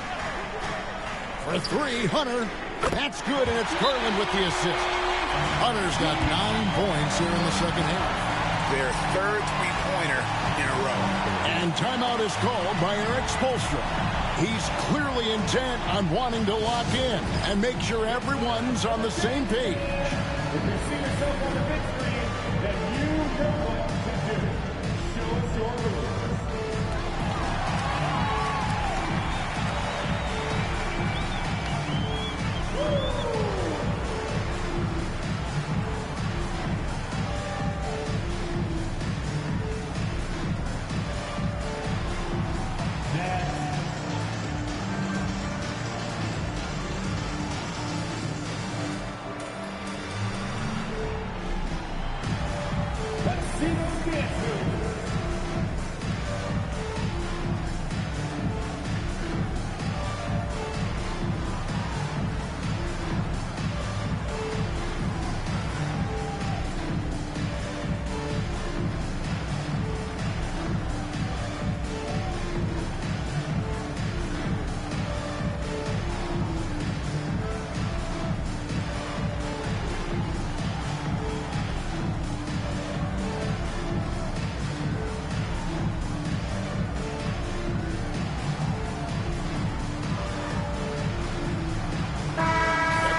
For three, Hunter. That's good, and it's Garland with the assist. Hunter's got 9 points here in the second half. Their third three-pointer in a row. And timeout is called by Eric Spoelstra. He's clearly intent on wanting to lock in and make sure everyone's on the same page. If you see yourself on the big screen, then you know what to do. Show us your rules.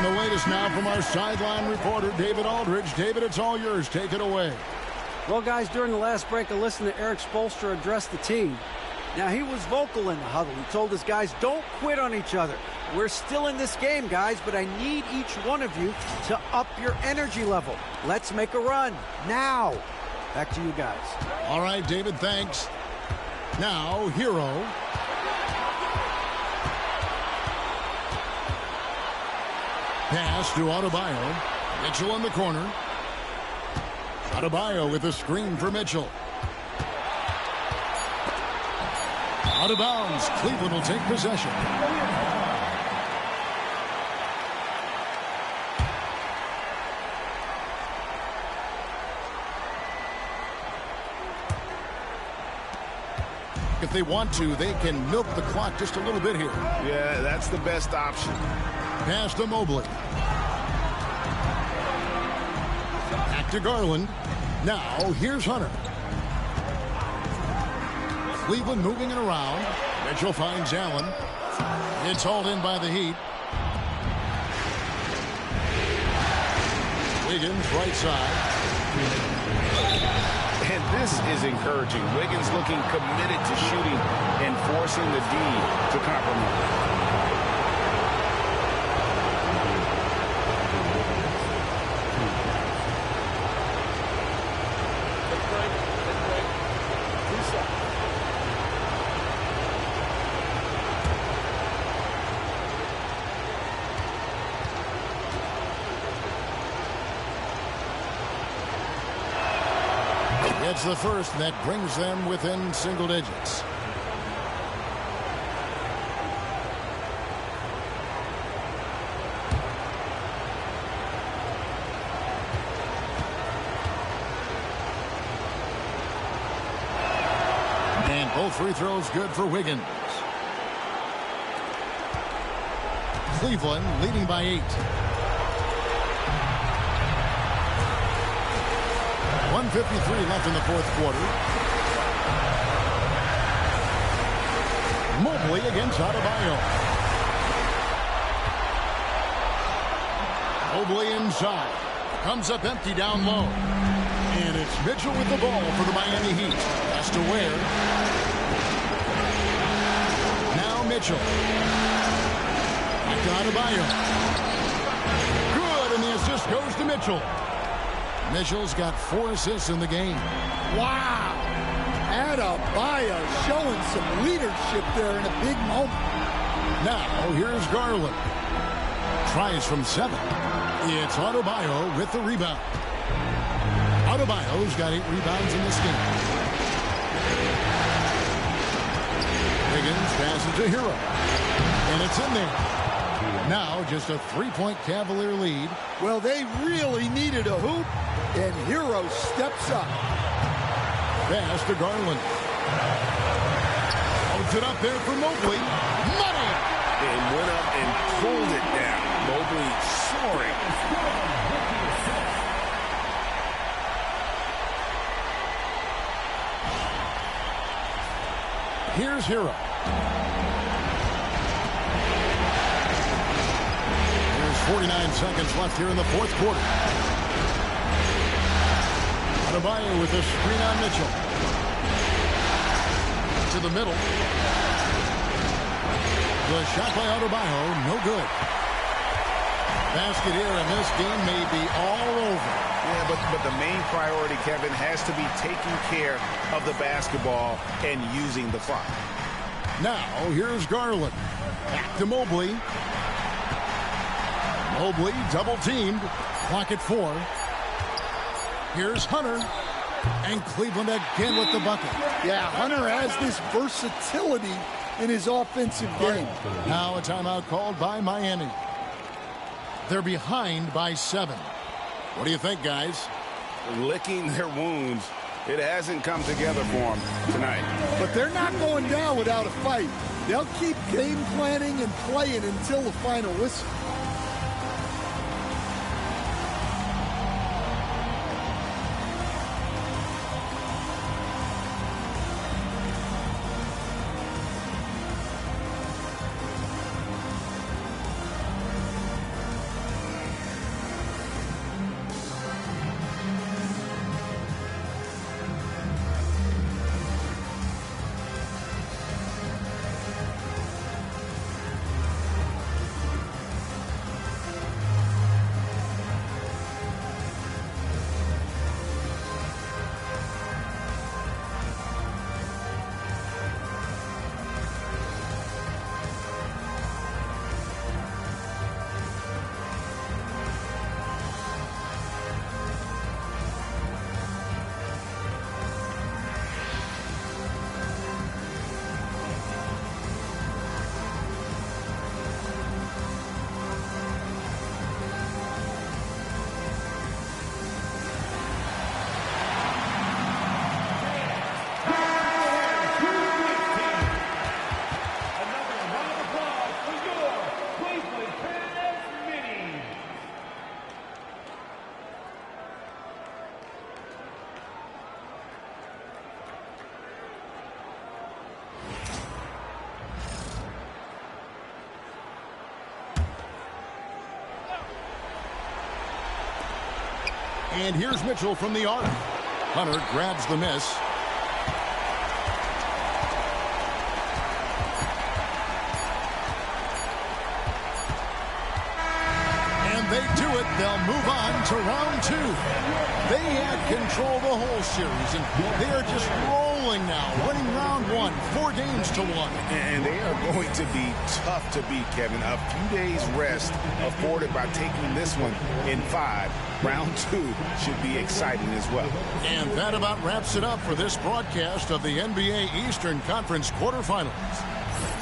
The latest now from our sideline reporter, David Aldridge. David, it's all yours. Take it away. Well, guys, during the last break, I listened to Eric Spoelstra address the team. Now, he was vocal in the huddle. He told his guys, don't quit on each other. We're still in this game, guys, but I need each one of you to up your energy level. Let's make a run now. Back to you guys. All right, David, thanks. Now, Hero. Pass to Adebayo. Mitchell in the corner. Adebayo with a screen for Mitchell. Out of bounds. Cleveland will take possession. If they want to, they can milk the clock just a little bit here. Yeah, that's the best option. Pass to Mobley. Back to Garland. Now, here's Hunter. Cleveland moving it around. Mitchell finds Allen. It's hauled in by the Heat. Wiggins, right side. And this is encouraging. Wiggins looking committed to shooting and forcing the D to compromise. It's the first that brings them within single digits. Both free throws good for Wiggins. Cleveland leading by 8. 1:53 left in the fourth quarter. Mobley against Adebayo. Mobley inside. Comes up empty down low. And it's Mitchell with the ball for the Miami Heat. Has to wear. Now Mitchell. Back to Adebayo. Good, and the assist goes to Mitchell. Mitchell's got 4 assists in the game. Wow. Adebayo showing some leadership there in a big moment. Now, here's Garland. Tries from 7. It's Adebayo with the rebound. Adebayo's got 8 rebounds in this game. Wiggins passes to Hero. And it's in there. Now just a 3-point Cavalier lead. Well, they really needed a hoop, and Hero steps up. Pass to Garland. Holds it up there for Mobley. Money! And went up and pulled it down. Mobley soaring. Here's Hero. There's 49 seconds left here in the fourth quarter. Adebayo with a screen on Mitchell. To the middle. The shot by Adebayo, no good. Basket here, and this game may be all over. Yeah, but the main priority, Kevin, has to be taking care of the basketball and using the clock. Now, here's Garland. Back to Mobley. Mobley double-teamed. Clock at 4. Here's Hunter. And Cleveland again with the bucket. Yeah, Hunter has this versatility in his offensive game. Now a timeout called by Miami. They're behind by 7. What do you think, guys? Licking their wounds. It hasn't come together for them tonight. But they're not going down without a fight. They'll keep game planning and playing until the final whistle. And here's Mitchell from the arc. Hunter grabs the miss. And they do it. They'll move on to round 2. They had control the whole series, and they are just rolling now, winning round 1, 4 games to 1. And they are going to be tough to beat, Kevin. A few days rest afforded by taking this one in 5. Round 2 should be exciting as well. And that about wraps it up for this broadcast of the NBA Eastern Conference quarterfinals.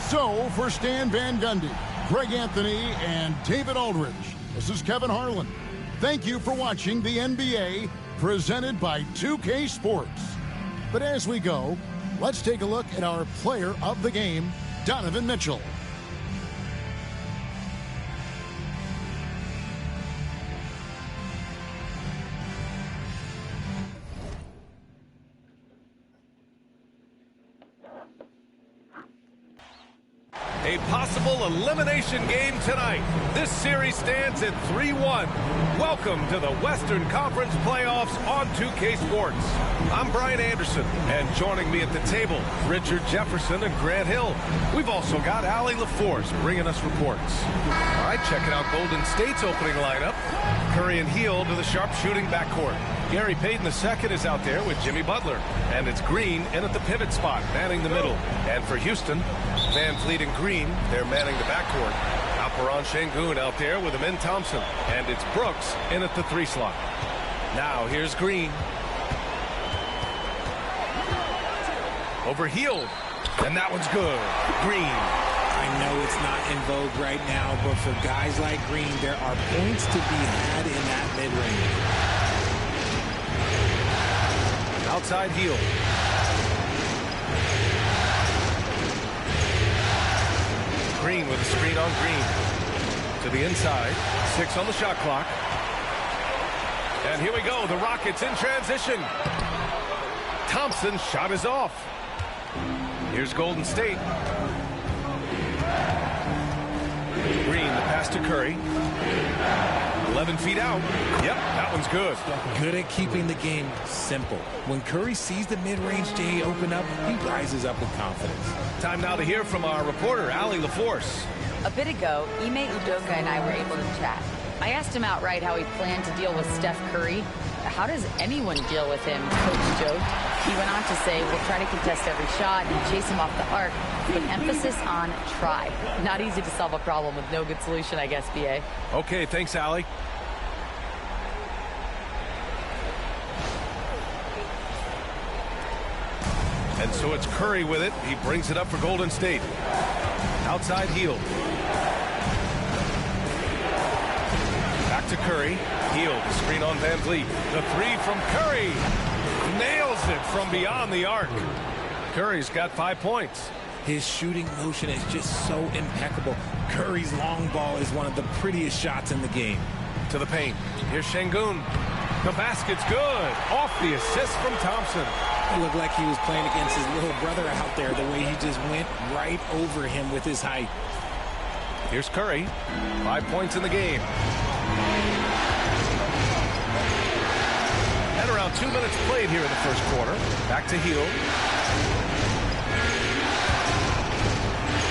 So, for Stan Van Gundy, Greg Anthony, and David Aldridge, this is Kevin Harlan. Thank you for watching the NBA presented by 2K Sports. But as we go, let's take a look at our player of the game, Donovan Mitchell. A possible elimination game tonight. This series stands at 3-1. Welcome to the Western Conference Playoffs on 2K Sports. I'm Brian Anderson, and joining me at the table, Richard Jefferson and Grant Hill. We've also got Allie LaForce bringing us reports. All right, checking out Golden State's opening lineup. Curry and Hield to the sharpshooting backcourt. Gary Payton II is out there with Jimmy Butler. And it's Green in at the pivot spot, manning the middle. And for Houston, Van Fleet and Green, they're manning the backcourt. Alperon Şengün out there with Amin Thompson. And it's Brooks in at the 3 slot. Now here's Green. Over Hield. And that one's good. Green. I know it's not in vogue right now, but for guys like Green, there are points to be had in that mid-range. Outside Hield. Green with a screen on Green. To the inside. 6 on the shot clock. And here we go. The Rockets in transition. Thompson's shot is off. Here's Golden State. Green, the pass to Curry. 11 feet out. Yep, that one's good. Good at keeping the game simple. When Curry sees the mid-range J open up, he rises up with confidence. Time now to hear from our reporter, Allie LaForce. A bit ago, Ime Udoka and I were able to chat. I asked him outright how he planned to deal with Steph Curry. How does anyone deal with him, Coach joked. He went on to say, we'll try to contest every shot and chase him off the arc, with emphasis on try. Not easy to solve a problem with no good solution, I guess, B.A. Okay, thanks, Allie. And so it's Curry with it. He brings it up for Golden State. Outside Hield. Back to Curry. Hield, the screen on Van Vliet. The 3 from Curry. Nails it from beyond the arc. Curry's got 5 points. His shooting motion is just so impeccable. Curry's long ball is one of the prettiest shots in the game. To the paint. Here's Şengün. The basket's good. Off the assist from Thompson. He looked like he was playing against his little brother out there, the way he just went right over him with his height. Here's Curry. 5 points in the game. And around 2 minutes played here in the first quarter. Back to Hield.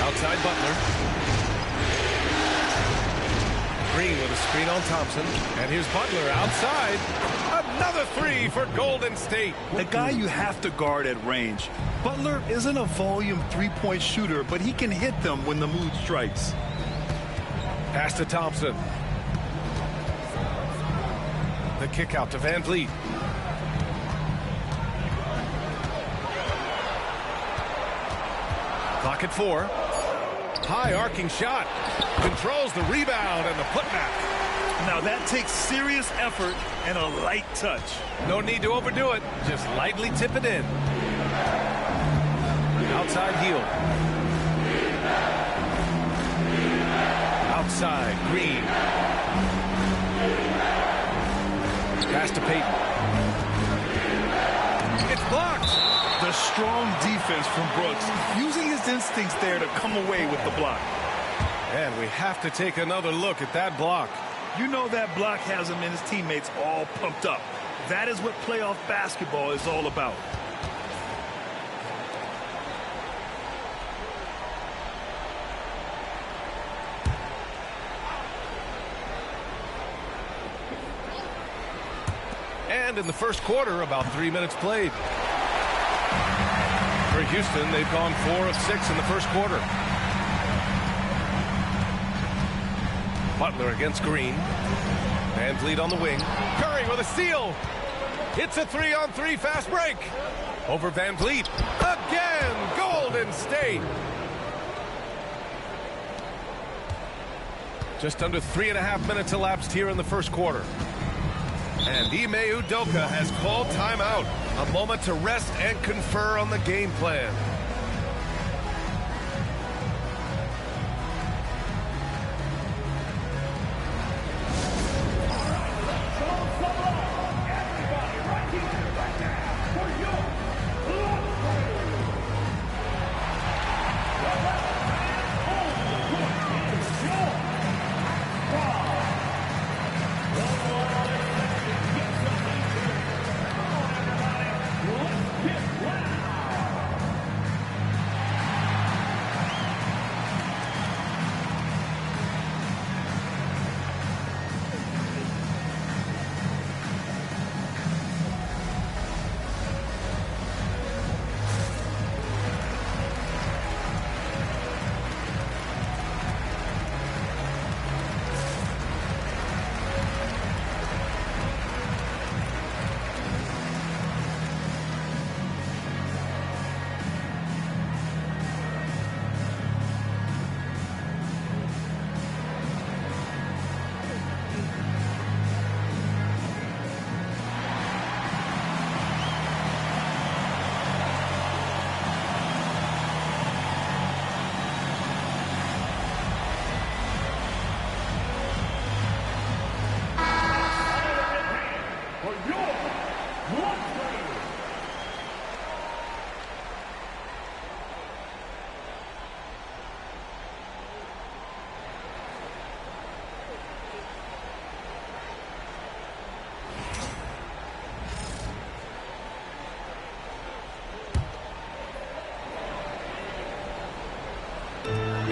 Outside Butler. Green with a screen on Thompson. And here's Butler outside. Another 3 for Golden State. The guy you have to guard at range. Butler isn't a volume 3-point shooter, but he can hit them when the mood strikes. Pass to Thompson. The kick out to Van Vliet. Clock at 4. High arcing shot. Controls the rebound and the putback. Now that takes serious effort and a light touch. No need to overdo it. Just lightly tip it in. Outside Hield. Outside Green. Pass to Payton. It's blocked. The strong defense from Brooks, using his instincts there to come away with the block. And we have to take another look at that block. You know that block has him and his teammates all pumped up. That is what playoff basketball is all about. And in the first quarter, about 3 minutes played. For Houston, they've gone 4 of 6 in the first quarter. Butler against Green. Van Vliet on the wing. Curry with a steal. It's a 3-on-3 fast break. Over Van Vliet. Again, Golden State. Just under 3.5 minutes elapsed here in the first quarter. And Ime Udoka has called timeout. A moment to rest and confer on the game plan.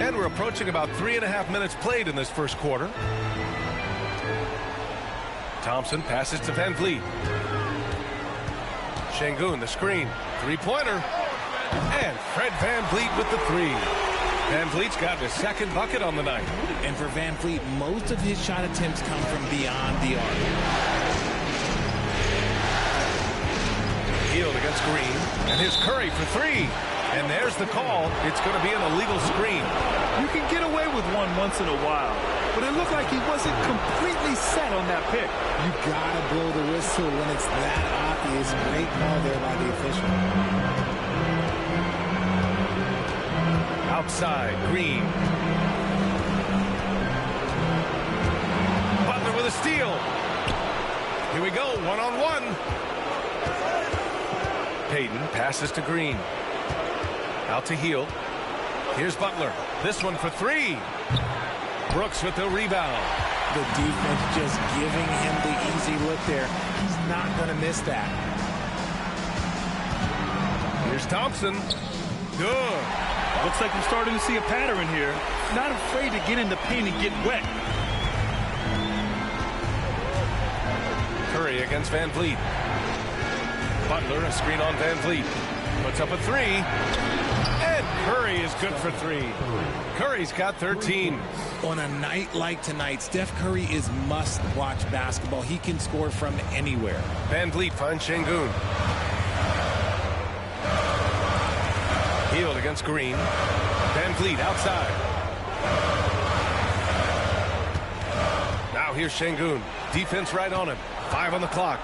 And we're approaching about 3.5 minutes played in this first quarter. Thompson passes to Van Vliet. Şengün, the screen. Three-pointer. And Fred Van Vliet with the three. Van Vliet's got his second bucket on the night. And for Van Vliet, most of his shot attempts come from beyond the arc. Hield against Green. And here's Curry for three. And there's the call. It's going to be an illegal screen. You can get away with one once in a while, but it looked like he wasn't completely set on that pick. You gotta blow the whistle when it's that obvious. Great call there by the official. Outside, Green. Butler with a steal. Here we go, one-on-one. Payton passes to Green. Out to Hield. Here's Butler. This one for three. Brooks with the rebound. The defense just giving him the easy look there. He's not going to miss that. Here's Thompson. Good. Looks like we're starting to see a pattern here. Not afraid to get in the paint and get wet. Curry against Van Vliet. Butler, a screen on Van Vliet. Puts up a three. And Curry is good for three. Curry's got 13. On a night like tonight, Steph Curry is must-watch basketball. He can score from anywhere. Van Vliet finds Şengün. Hield against Green. Van Vliet outside. Now here's Şengün. Defense right on him. 5 on the clock.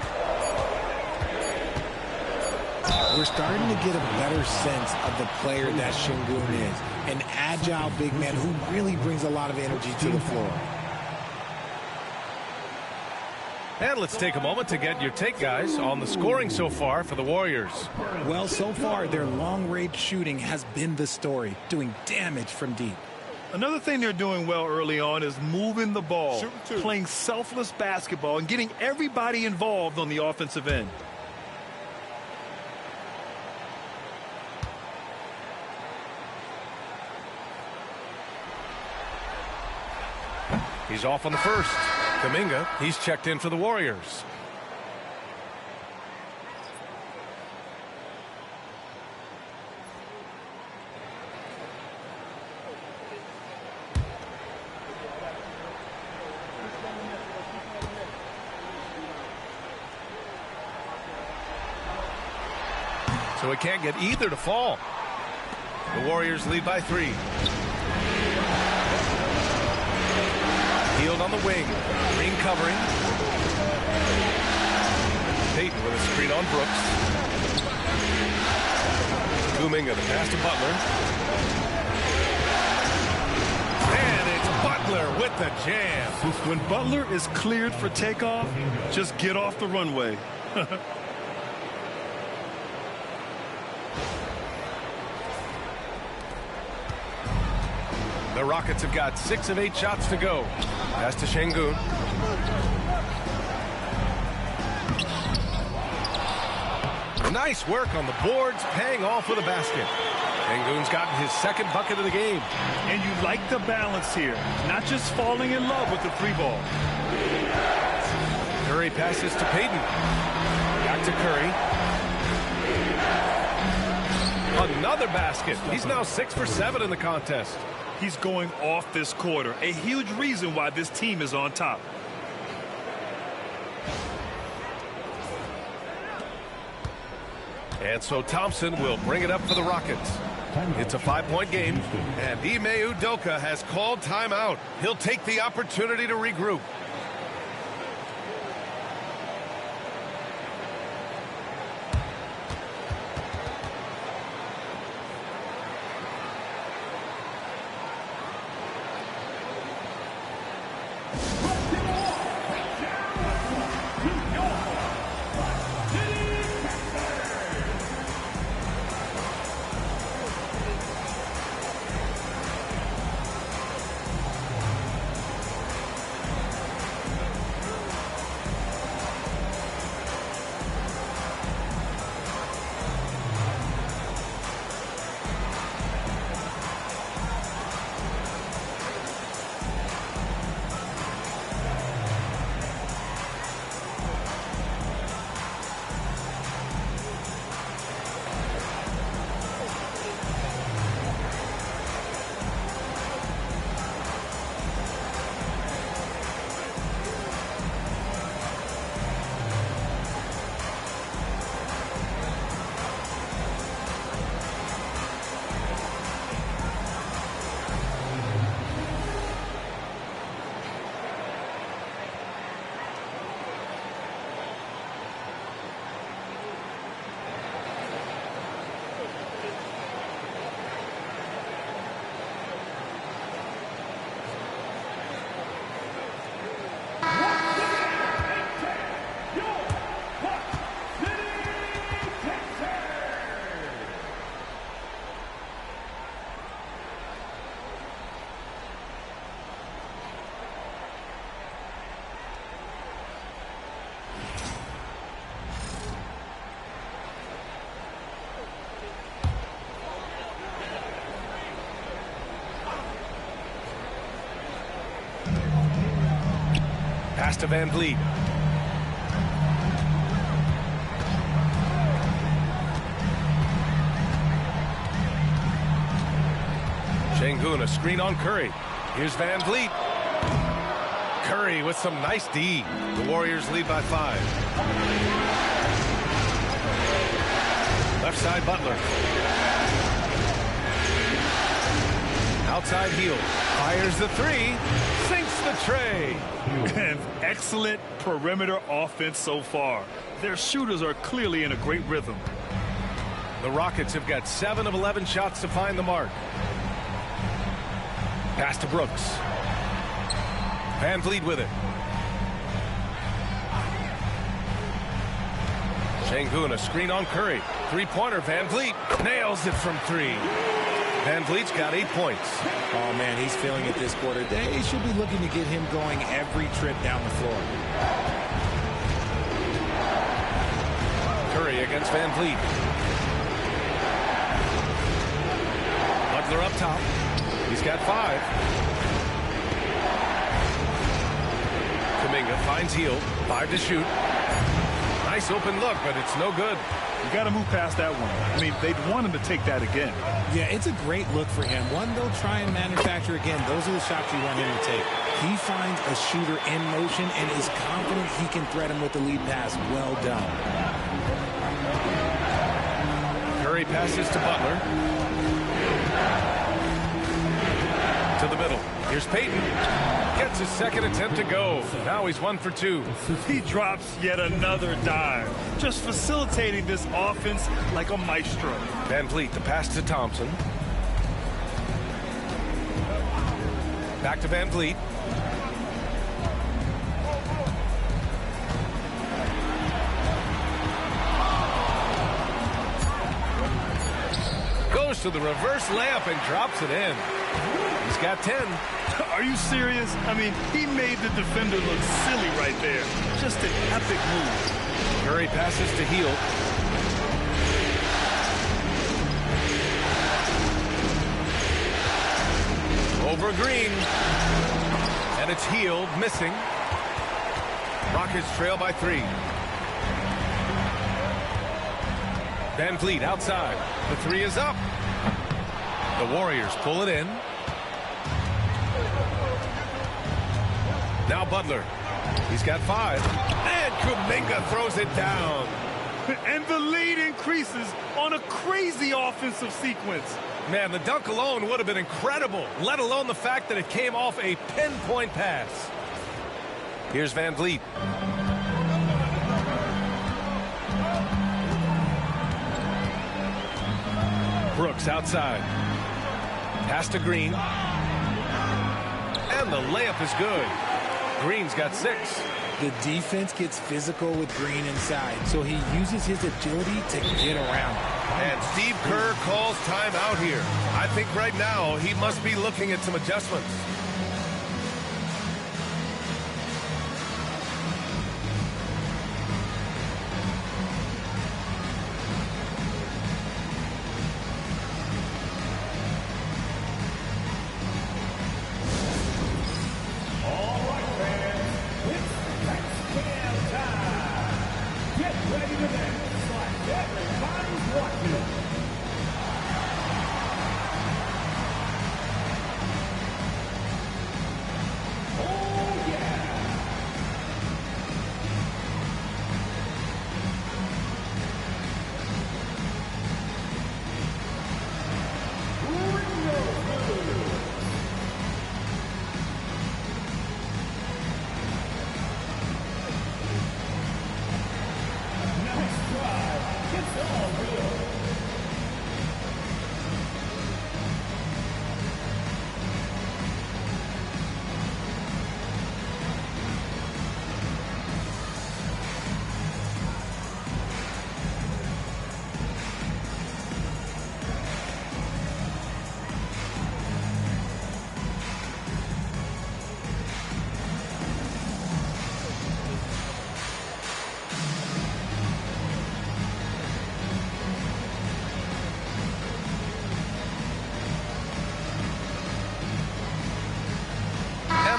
We're starting to get a better sense of the player that Şengün is. An agile big man who really brings a lot of energy to the floor. And let's take a moment to get your take, guys, on the scoring so far for the Warriors. Well, so far, their long-range shooting has been the story, doing damage from deep. Another thing they're doing well early on is moving the ball, playing selfless basketball, and getting everybody involved on the offensive end. He's off on the first. Kuminga, he's checked in for the Warriors. So he can't get either to fall. The Warriors lead by 3. Hield on the wing. Green covering. Payton with a screen on Brooks. Kuminga, the pass to Butler. And it's Butler with the jam. When Butler is cleared for takeoff, just get off the runway. The Rockets have got 6 of 8 shots to go. Pass to Şengün. Nice work on the boards, paying off with a basket. Şengün's gotten his second bucket of the game. And you like the balance here, not just falling in love with the free ball. Curry passes to Payton. Back to Curry. Another basket. He's now 6 for 7 in the contest. He's going off this quarter, a huge reason why this team is on top. And so Thompson will bring it up for the Rockets. It's a 5-point game, and Ime Udoka has called timeout. He'll take the opportunity to regroup. Pass to Van Vliet. Şengün, a screen on Curry. Here's Van Vliet. Curry with some nice D. The Warriors lead by 5. Left side, Butler. Outside heel. Fires the 3. Sinks the tray. And excellent perimeter offense so far. Their shooters are clearly in a great rhythm. The Rockets have got 7 of 11 shots to find the mark. Pass to Brooks. Van Vliet with it. Şengün, a screen on Curry. Three-pointer, Van Vliet nails it from 3. Van Vliet's got 8 points. Oh, man, he's feeling it this quarter. They should be looking to get him going every trip down the floor. Curry against Van Vliet. Butler up top. He's got 5. Kuminga finds Hield. 5 to shoot. Nice open look, but it's no good. You got to move past that one. I mean, they'd want him to take that again. Yeah, it's a great look for him. One, they'll try and manufacture again. Those are the shots you want him to take. He finds a shooter in motion and is confident he can thread him with the lead pass. Well done. Curry passes to Butler. To To the middle. Here's Peyton. Gets his second attempt to go. Now he's 1 for 2. He drops yet another dive. Just facilitating this offense like a maestro. Van Vliet, the pass to Thompson. Back to Van Vliet. Goes to the reverse layup and drops it in. He's got 10. Are you serious? I mean, he made the defender look silly right there. Just an epic move. Curry passes to Hield. Over Green. And it's Hield missing. Rockets trail by 3. Van Vliet outside. The 3 is up. The Warriors pull it in. Now Butler. He's got 5. And Kuminga throws it down. And the lead increases on a crazy offensive sequence. Man, the dunk alone would have been incredible, let alone the fact that it came off a pinpoint pass. Here's Van Vliet. Brooks outside. Pass to Green. And the layup is good. Green's got 6. The defense gets physical with Green inside, so he uses his agility to get around. And Steve Kerr calls timeout here. I think right now he must be looking at some adjustments.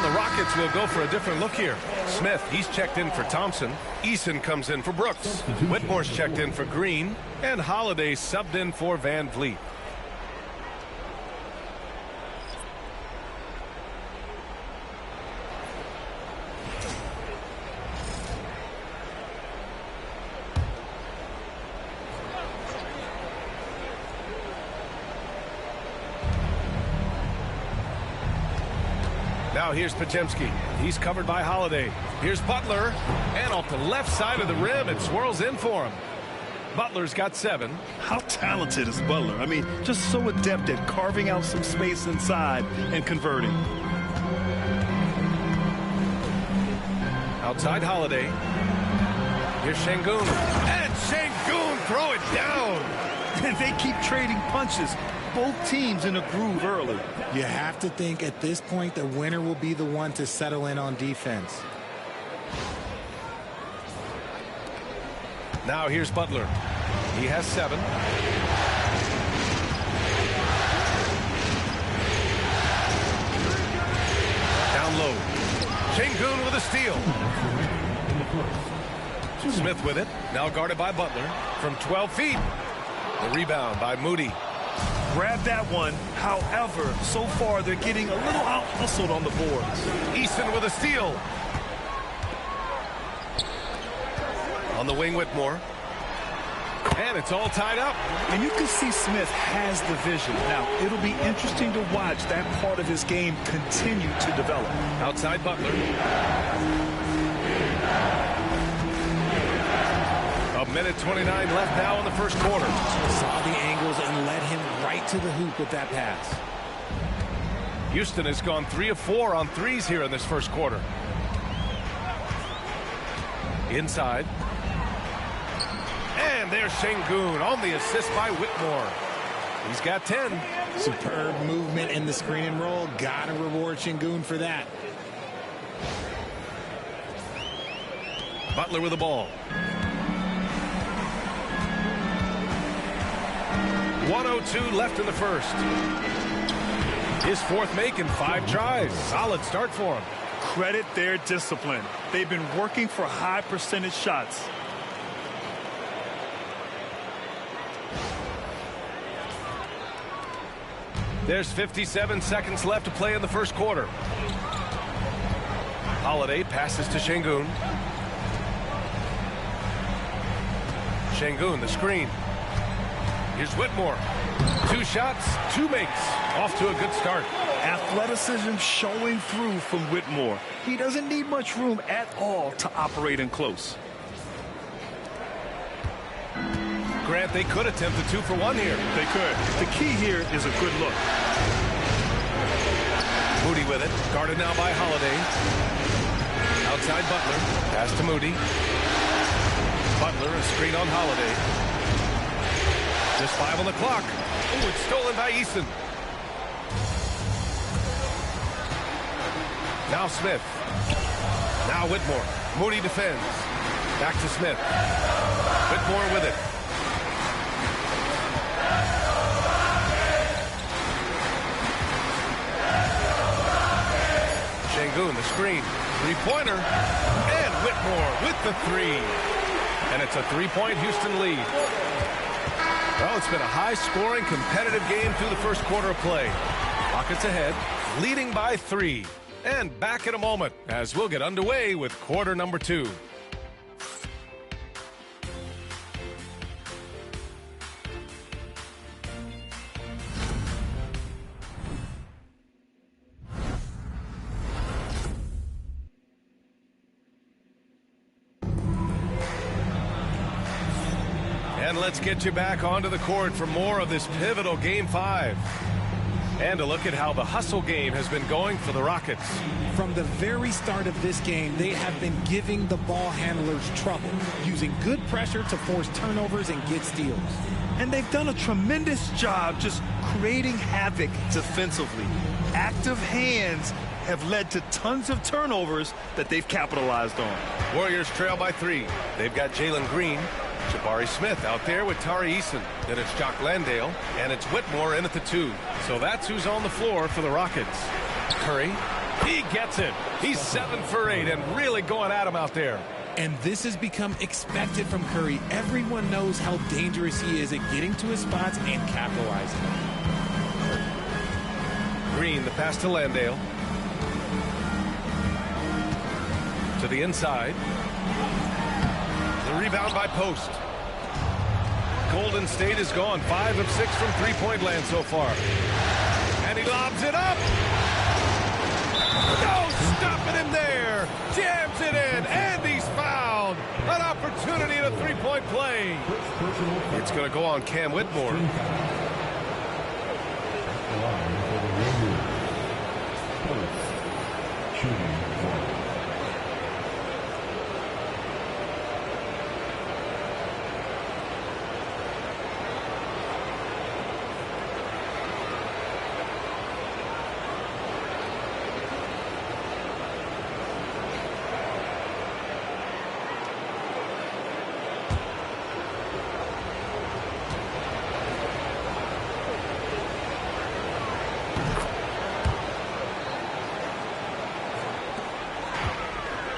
The Rockets will go for a different look here. Smith, he's checked in for Thompson. Eason comes in for Brooks. Whitmore's checked in for Green. And Holiday subbed in for Van Vliet. Now here's Podziemski. He's covered by Holiday. Here's Butler. And off the left side of the rim, it swirls in for him. Butler's got 7. How talented is Butler? I mean, just so adept at carving out some space inside and converting. Outside Holiday. Here's Şengün. And Şengün throw it down. And they keep trading punches. Both teams in a groove early. You have to think at this point the winner will be the one to settle in on defense. Now here's Butler. He has 7. Down low. Şengün with a steal. Smith with it. Now guarded by Butler from 12 feet. The rebound by Moody. Grab that one. However, so far they're getting a little out-hustled on the boards. Eason with a steal. On the wing, Whitmore. And it's all tied up. And you can see Smith has the vision. Now, it'll be interesting to watch that part of his game continue to develop. Outside Butler. A minute 29 left now in the first quarter. Saw the angles and led him right to the hoop with that pass. Houston has gone 3 of 4 on threes here in this first quarter. Inside. And there's Şengün on the assist by Whitmore. He's got 10. Superb movement in the screen and roll. Gotta reward Şengün for that. Butler with the ball. 1:02 left in the first. His fourth make in 5 tries. Solid start for him. Credit their discipline. They've been working for high percentage shots. There's 57 seconds left to play in the first quarter. Holiday passes to Şengün. Şengün, the screen. Here's Whitmore. 2 shots, 2 makes. Off to a good start. Athleticism showing through from Whitmore. He doesn't need much room at all to operate in close. Grant, they could attempt a 2 for 1 here. They could. The key here is a good look. Moody with it. Guarded now by Holiday. Outside Butler. Pass to Moody. Butler, a screen on Holiday. Just 5 on the clock. Oh, it's stolen by Easton. Now Smith. Now Whitmore. Moody defends. Back to Smith. Whitmore with it. Şengün, the screen. 3-pointer. And Whitmore with the 3. And it's a 3-point Houston lead. Well, it's been a high-scoring, competitive game through the first quarter of play. Rockets ahead, leading by 3. And back in a moment as we'll get underway with quarter number 2. And let's get you back onto the court for more of this pivotal Game 5. And a look at how the hustle game has been going for the Rockets. From the very start of this game, they have been giving the ball handlers trouble, using good pressure to force turnovers and get steals. And they've done a tremendous job just creating havoc defensively. Active hands have led to tons of turnovers that they've capitalized on. Warriors trail by 3. They've got Jalen Green. Jabari Smith out there with Tari Eason. Then it's Jock Landale, and it's Whitmore in at the 2. So that's who's on the floor for the Rockets. Curry, he gets it. He's 7 for 8 and really going at him out there. And this has become expected from Curry. Everyone knows how dangerous he is at getting to his spots and capitalizing. Green, the pass to Landale. To the inside. The rebound by Post. Golden State is gone 5 of 6 from three-point land so far. And he lobs it up. No stopping him there. Jams it in, and he's fouled. An opportunity at a three-point play. It's going to go on Cam Whitmore.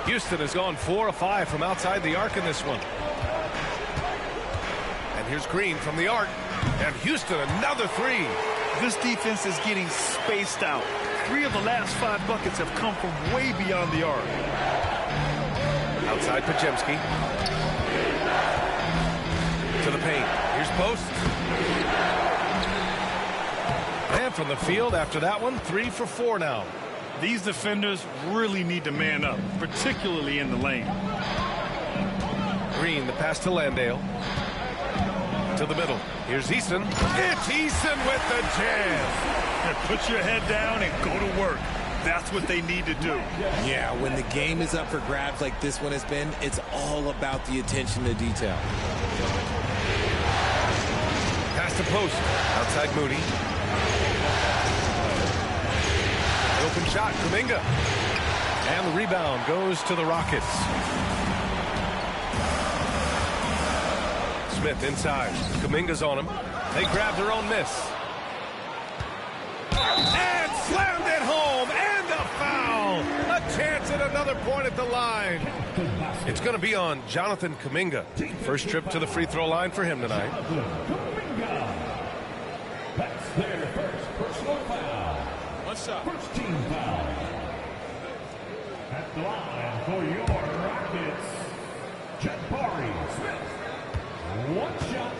Houston has gone 4 of 5 from outside the arc in this one. And here's Green from the arc. And Houston, another 3. This defense is getting spaced out. 3 of the last 5 buckets have come from way beyond the arc. Outside Podziemski. To To the paint. Here's Post. And from the field after that one, 3 for 4 now. These defenders really need to man up, particularly in the lane. Green, the pass to Landale. To the middle. Here's Eason. It's Eason with the jam. Put your head down and go to work. That's what they need to do. Yeah, when the game is up for grabs like this one has been, it's all about the attention to detail. Pass to Post. Outside Moody. Open shot, Kuminga. And the rebound goes to the Rockets. Smith inside. Kuminga's on him. They grab their own miss. And slammed it home. And a foul. A chance at another point at the line. It's going to be on Jonathan Kuminga. First trip to the free throw line for him tonight. That's their first personal foul. What's up? First team foul. At the line for your Rockets, Jabari Smith. One shot.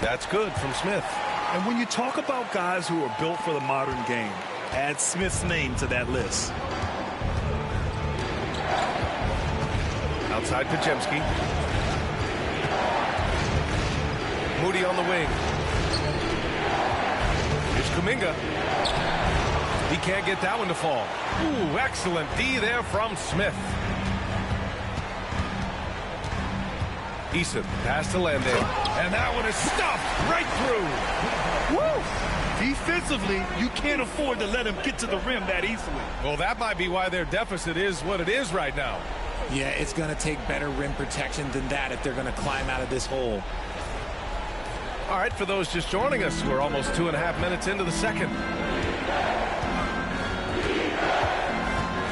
That's good from Smith. And when you talk about guys who are built for the modern game, add Smith's name to that list. Outside Podziemski. Moody on the wing. Here's Kuminga. He can't get that one to fall. Ooh, excellent D there from Smith. Eason, pass to Landale. And that one is stuffed right through. Woo! Defensively, you can't afford to let him get to the rim that easily. Well, that might be why their deficit is what it is right now. Yeah, it's going to take better rim protection than that if they're going to climb out of this hole. All right, for those just joining us, we're almost 2.5 minutes into the second.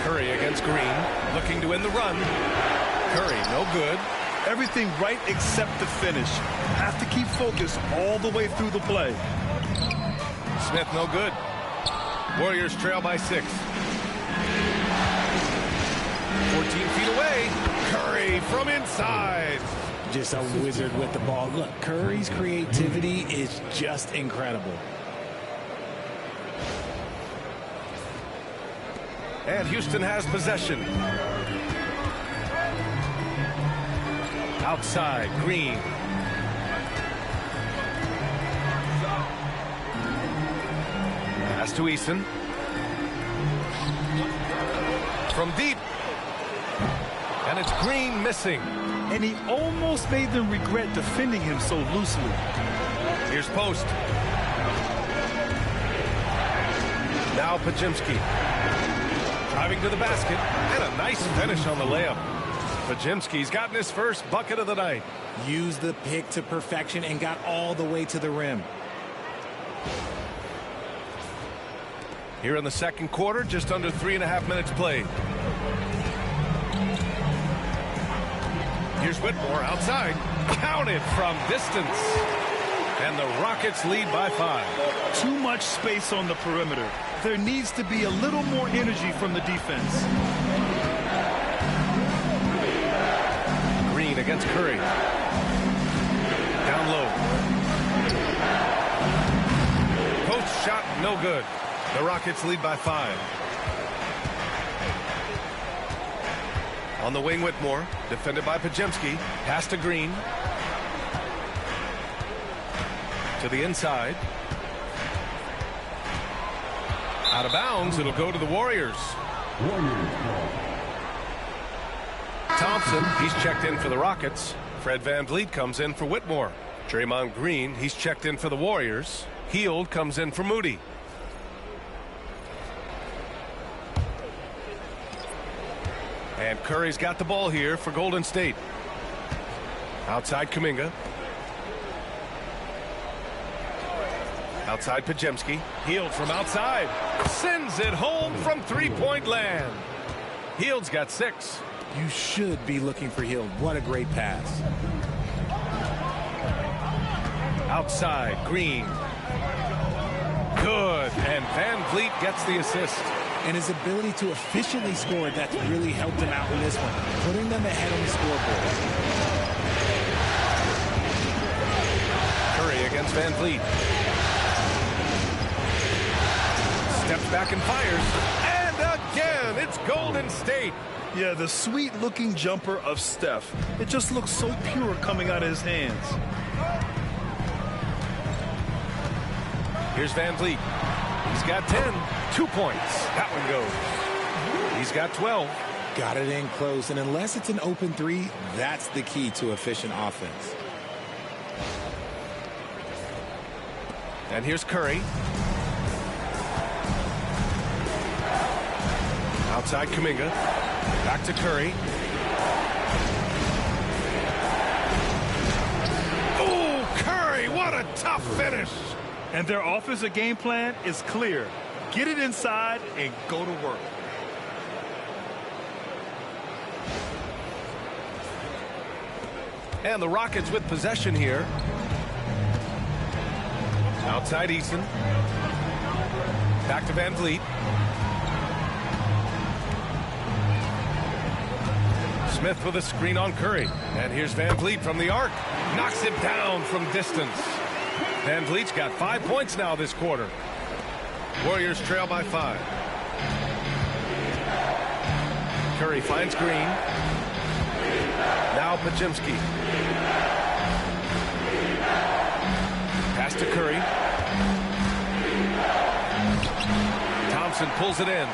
Curry against Green, looking to win the run. Curry, no good. Everything right except the finish. Have to keep focused all the way through the play. Smith, no good. Warriors trail by 6. 14 feet away. Curry from inside. Just a wizard with the ball. Look, Curry's creativity is just incredible. And Houston has possession. Outside, Green. Pass to Eason. From deep. And it's Green missing. And he almost made them regret defending him so loosely. Here's Post. Now Podziemski. Driving to the basket. And a nice finish on the layup. Podziemski's gotten his first bucket of the night. Used the pick to perfection and got all the way to the rim. Here in the second quarter, just under 3.5 minutes played. Here's Whitmore outside. Counted from distance. And the Rockets lead by 5. Too much space on the perimeter. There needs to be a little more energy from the defense. Green against Curry. Down low. Post shot, no good. The Rockets lead by 5. On the wing, Whitmore, defended by Podziemski. Pass to Green. To the inside. Out of bounds, it'll go to the Warriors. Thompson, he's checked in for the Rockets. Fred VanVleet comes in for Whitmore. Draymond Green, he's checked in for the Warriors. Hield comes in for Moody. And Curry's got the ball here for Golden State. Outside Kuminga. Outside Podziemski. Hield from outside. Sends it home from three-point land. Hield's got 6. You should be looking for Hield. What a great pass. Outside, Green. Good. And VanVleet gets the assist. and his ability to efficiently score, that's really helped him out in this one, putting them ahead on the scoreboard. Curry against Van Vliet. Steps back and fires. And again, it's Golden State. Yeah, the sweet-looking jumper of Steph. It just looks so pure coming out of his hands. Here's Van Vliet. He's got 10. 2 points. That one goes. He's got 12. Got it in close, and unless it's an open three, that's the key to efficient offense. And here's Curry. Outside Kuminga. Back to Curry. Oh, Curry, what a tough finish. And their offensive game plan is clear. Get it inside and go to work. And the Rockets with possession here. Outside Eason. Back to Van Vliet. Smith with a screen on Curry. And here's Van Vliet from the arc. Knocks it down from distance. Van Vliet's got 5 points now this quarter. Warriors trail by 5. Curry finds Green. Now Podziemski. Pass to Curry. Thompson pulls it in.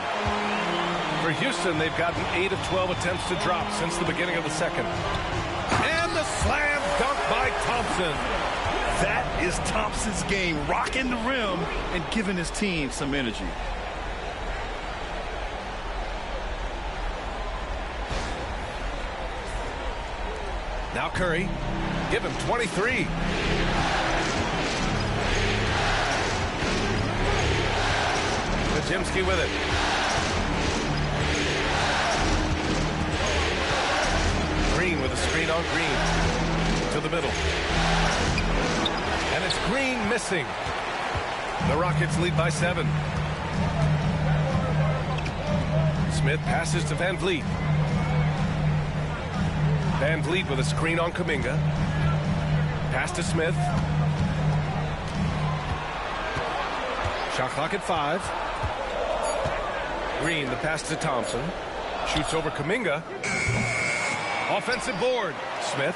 For Houston, they've gotten 8 of 12 attempts to drop since the beginning of the second. And the slam dunk by Thompson. That is Thompson's game, rocking the rim and giving his team some energy. Now Curry, give him 23. Podziemski with it. Green with a screen on Green. To the middle. And it's Green missing. The Rockets lead by 7. Smith passes to Van Vliet. Van Vliet with a screen on Kuminga. Pass to Smith. Shot clock at 5. Green, the pass to Thompson. Shoots over Kuminga. Offensive board. Smith.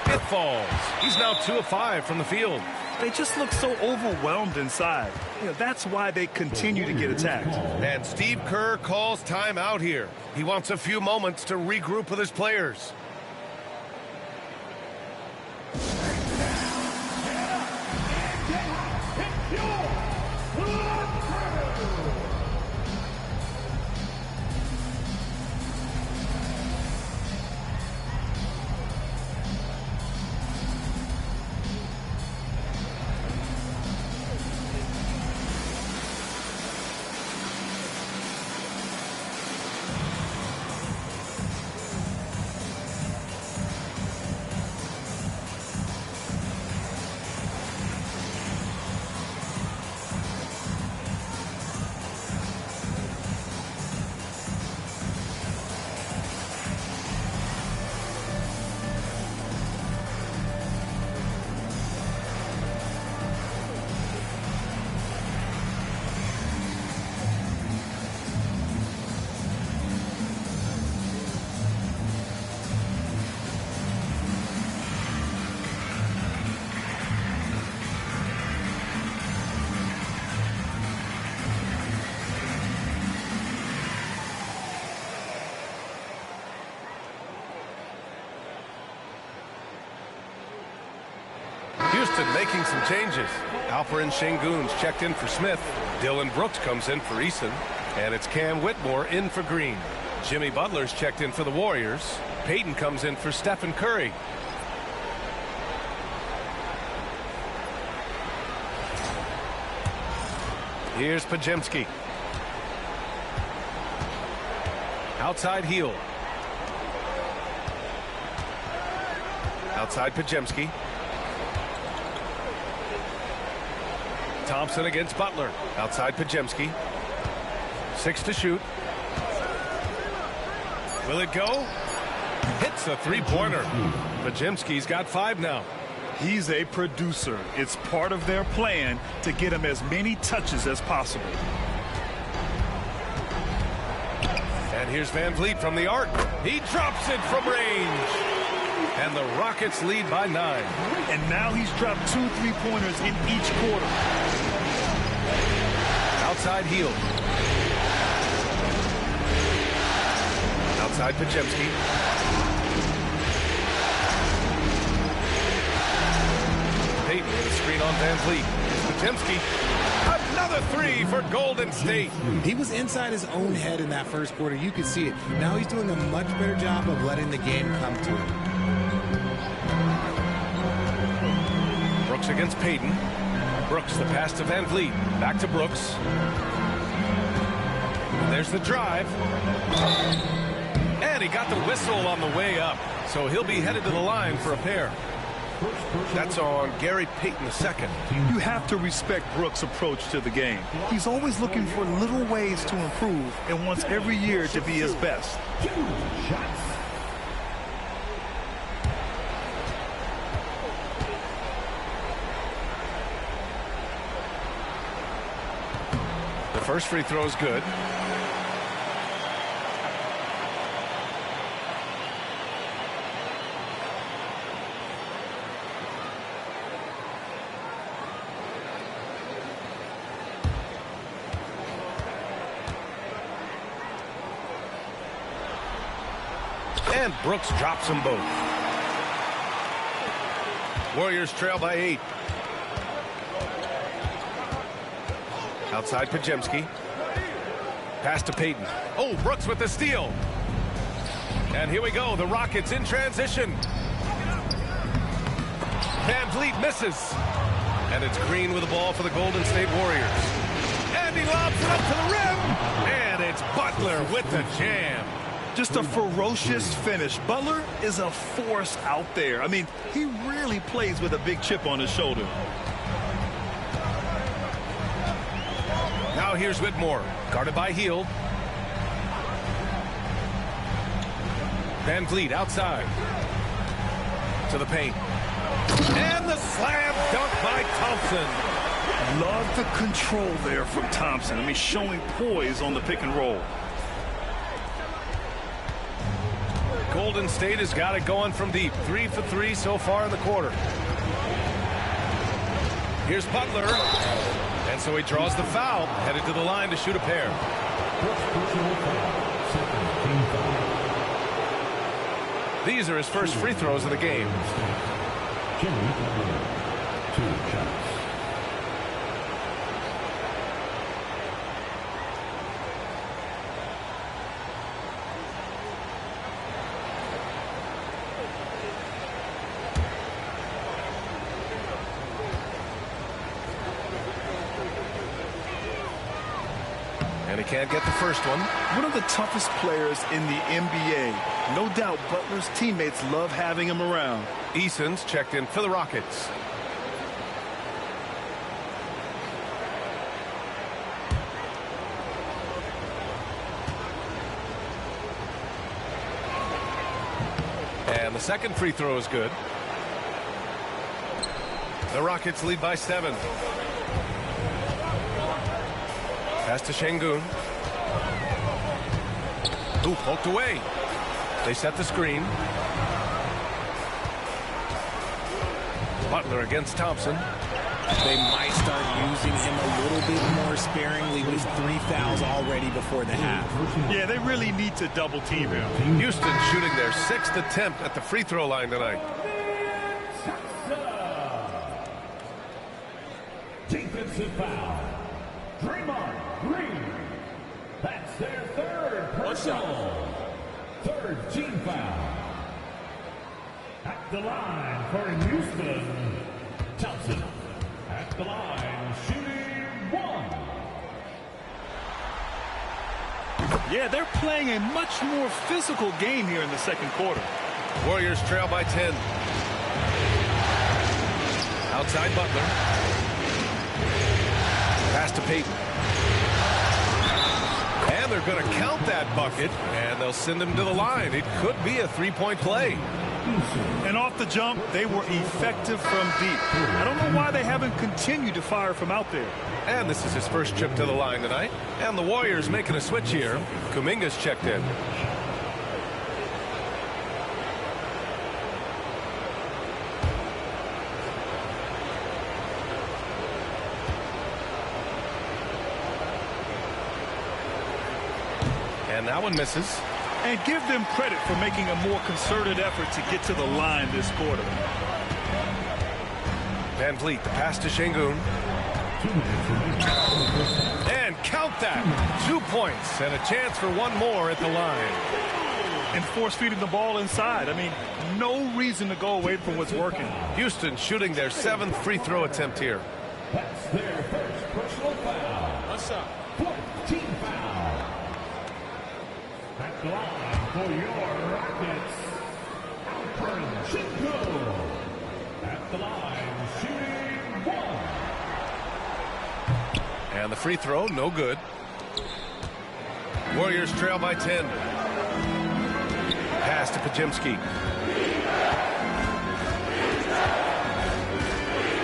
It falls. He's now 2 of 5 from the field. They just look so overwhelmed inside. You know, that's why they continue to get attacked. And Steve Kerr calls timeout here. He wants a few moments to regroup with his players. Houston making some changes. Alperen Şengün's checked in for Smith. Dillon Brooks comes in for Eason. And it's Cam Whitmore in for Green. Jimmy Butler's checked in for the Warriors. Payton comes in for Stephen Curry. Here's Podziemski. Outside heel. Outside Podziemski. Thompson against Butler. Outside Podziemski. 6 to shoot. Will it go? Hits a three-pointer. Pajemski's got 5 now. He's a producer. It's part of their plan to get him as many touches as possible. And here's Van Vliet from the arc. He drops it from range. And the Rockets lead by 9. And now he's dropped 2 3-pointers in each quarter. Outside Hield. Outside Pajemski. Payton with a screen on Van Vliet. Pajemski. Another 3 for Golden State. He was inside his own head in that first quarter. You could see it. Now he's doing a much better job of letting the game come to him. Brooks against Payton. Brooks, the pass to Van Vliet. Back to Brooks. There's the drive. And he got the whistle on the way up. So he'll be headed to the line for a pair. That's on Gary Payton II. You have to respect Brooks' approach to the game. He's always looking for little ways to improve and wants every year to be his best. The first free throw is good. And Brooks drops them both. Warriors trail by 8. Outside Pajemski. Pass to Payton. Oh, Brooks with the steal. And here we go. The Rockets in transition. Van Vliet misses. And it's Green with the ball for the Golden State Warriors. And he lobs it up to the rim. And it's Butler with the jam. Just a ferocious finish. Butler is a force out there. I mean, he really plays with a big chip on his shoulder. Now here's Whitmore, guarded by Hield. Van Vliet outside. To the paint. And the slam dunk by Thompson. Love the control there from Thompson. I mean, showing poise on the pick and roll. Golden State has got it going from deep. 3 for 3 so far in the quarter. Here's Butler. And so he draws the foul, headed to the line to shoot a pair. These are his first free throws of the game. And he can't get the first one. One of the toughest players in the NBA. No doubt Butler's teammates love having him around. Eason's checked in for the Rockets. And the second free throw is good. The Rockets lead by 7. Pass to Şengün. Ooh, poked away. They set the screen. Butler against Thompson. They might start using him a little bit more sparingly with 3 fouls already before the half. Yeah, they really need to double team him. Houston shooting their 6th attempt at the free throw line tonight. Defensive foul. Draymond Green. That's their 3rd personal. 3rd team foul. At the line for Houston, Thompson. At the line, shooting 1. Yeah, they're playing a much more physical game here in the second quarter. Warriors trail by 10. Outside Butler. Pass to Payton. And they're going to count that bucket, and they'll send him to the line. It could be a three-point play. And off the jump, they were effective from deep. I don't know why they haven't continued to fire from out there. And this is his first trip to the line tonight. And the Warriors making a switch here. Kuminga's checked in. And that one misses. And give them credit for making a more concerted effort to get to the line this quarter. Van Vliet, the pass to Şengün. And count that. 2 points and a chance for one more at the line. And force feeding the ball inside. I mean, no reason to go away from what's working. Houston shooting their 7th free throw attempt here. That's their first personal foul. What's up? 14 foul. At the line for your Rockets, Alperen Sengun. At the line, shooting 1. And the free throw, no good. Warriors trail by 10. Pass to Podziemski.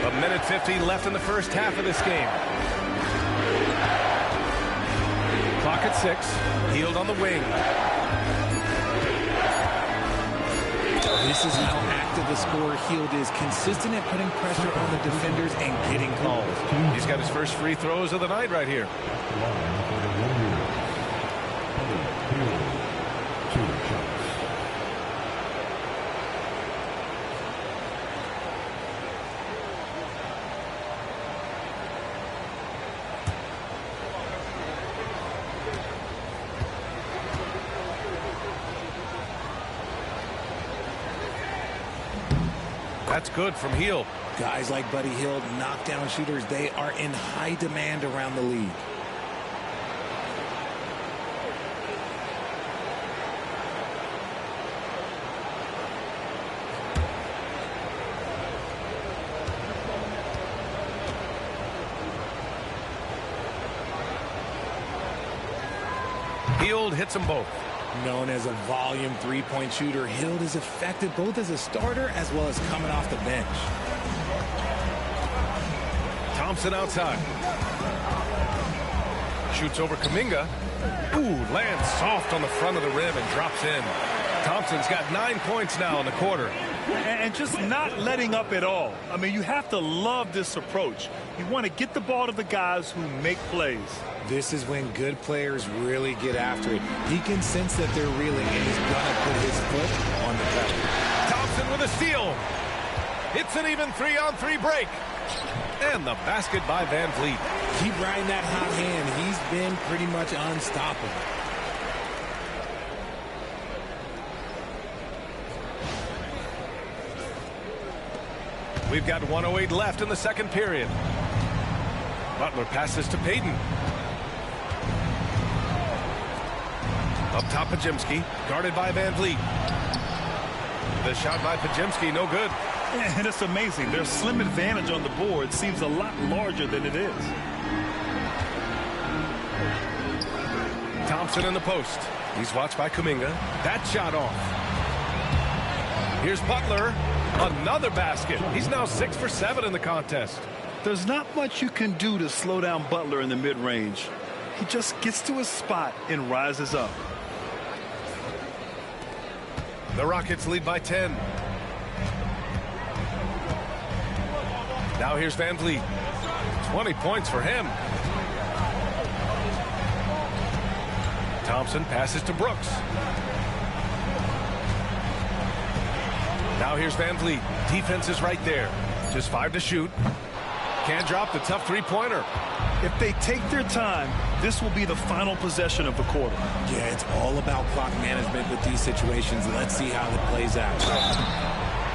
1:50 left in the first half of this game. Clock at 6. Hield on the wing. This is how active the scorer Hield is, consistent at putting pressure on the defenders and getting calls. He's got his first free throws of the night right here. That's good from Hield. Guys like Buddy Hield, knockdown shooters, they are in high demand around the league. Hield hits them both. Known as a volume three-point shooter, Hield is effective both as a starter as well as coming off the bench. Thompson outside. Shoots over Kuminga. Ooh, lands soft on the front of the rim and drops in. Thompson's got 9 points now in the quarter. And just not letting up at all. I mean, you have to love this approach. You want to get the ball to the guys who make plays. This is when good players really get after it. He can sense that they're reeling, and he's going to put his foot on the pedal. Thompson with a steal. It's an even 3-on-3 break. And the basket by Van Vliet. Keep riding that hot hand. He's been pretty much unstoppable. We've got 1:08 left in the second period. Butler passes to Payton. Up top, Podziemski, guarded by Van Vliet. The shot by Podziemski, no good. And it's amazing. Their slim advantage on the board seems a lot larger than it is. Thompson in the post. He's watched by Kuminga. That shot off. Here's Butler. Another basket. He's now 6 for 7 in the contest. There's not much you can do to slow down Butler in the mid-range. He just gets to his spot and rises up. The Rockets lead by 10. Now here's Van Vliet. 20 points for him. Thompson passes to Brooks. Now here's Van Vliet. Defense is right there. Just 5 to shoot. Can't drop the tough three-pointer. If they take their time, this will be the final possession of the quarter. Yeah, it's all about clock management with these situations. Let's see how it plays out.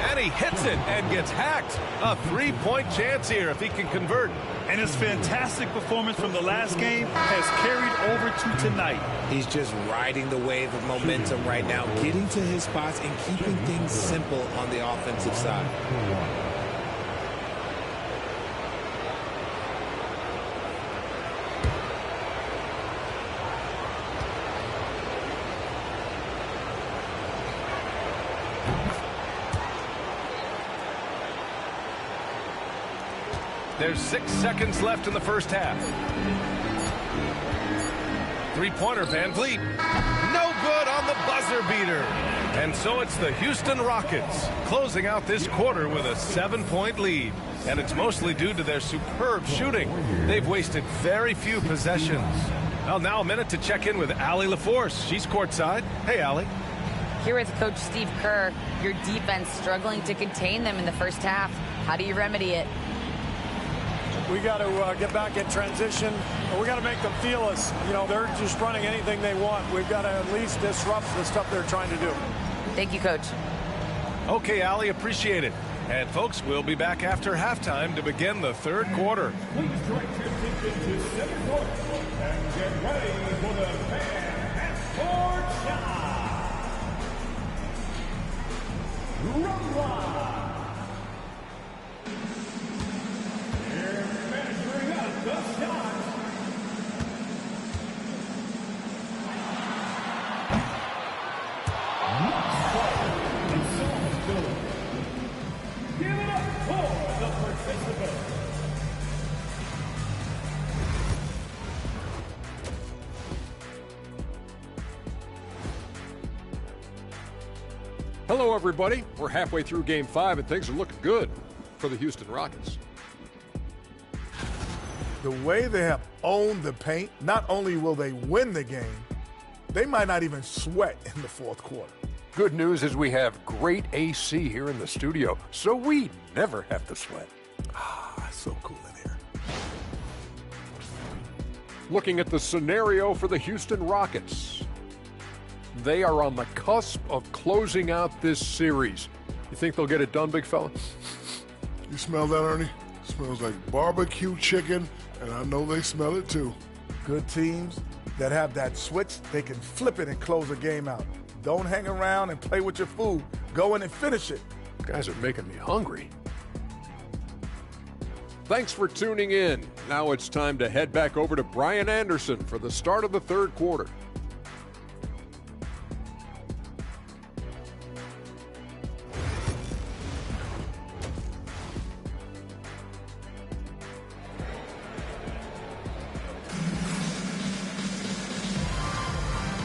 And he hits it and gets hacked. A 3-point chance here if he can convert. And his fantastic performance from the last game has carried over to tonight. He's just riding the wave of momentum right now, getting to his spots and keeping things simple on the offensive side. There's 6 seconds left in the first half. Three-pointer, Van Vliet. No good on the buzzer beater. And so it's the Houston Rockets closing out this quarter with a 7-point lead. And it's mostly due to their superb shooting. They've wasted very few possessions. Well, now a minute to check in with Allie LaForce. She's courtside. Hey, Allie. Here with Coach Steve Kerr, your defense struggling to contain them in the first half. How do you remedy it? We got to get back in transition. We got to make them feel us. You know, they're just running anything they want. We've got to at least disrupt the stuff they're trying to do. Thank you, Coach. Okay, Allie, appreciate it. And folks, we'll be back after halftime to begin the third quarter. Please direct your attention to center court and get ready for the fan court shot. Rumba. Here measuring up the shot. Give it up for the participants. Hello, everybody. We're halfway through Game 5, and things are looking good for the Houston Rockets. The way they have owned the paint, not only will they win the game, they might not even sweat in the fourth quarter. Good news is we have great AC here in the studio, so we never have to sweat. Ah, so cool in here. Looking at the scenario for the Houston Rockets. They are on the cusp of closing out this series. You think they'll get it done, big fella? You smell that, Ernie? It smells like barbecue chicken, and I know they smell it too. Good teams that have that switch, they can flip it and close a game out. Don't hang around and play with your food. Go in and finish it. You guys are making me hungry. Thanks for tuning in. Now it's time to head back over to Brian Anderson for the start of the third quarter.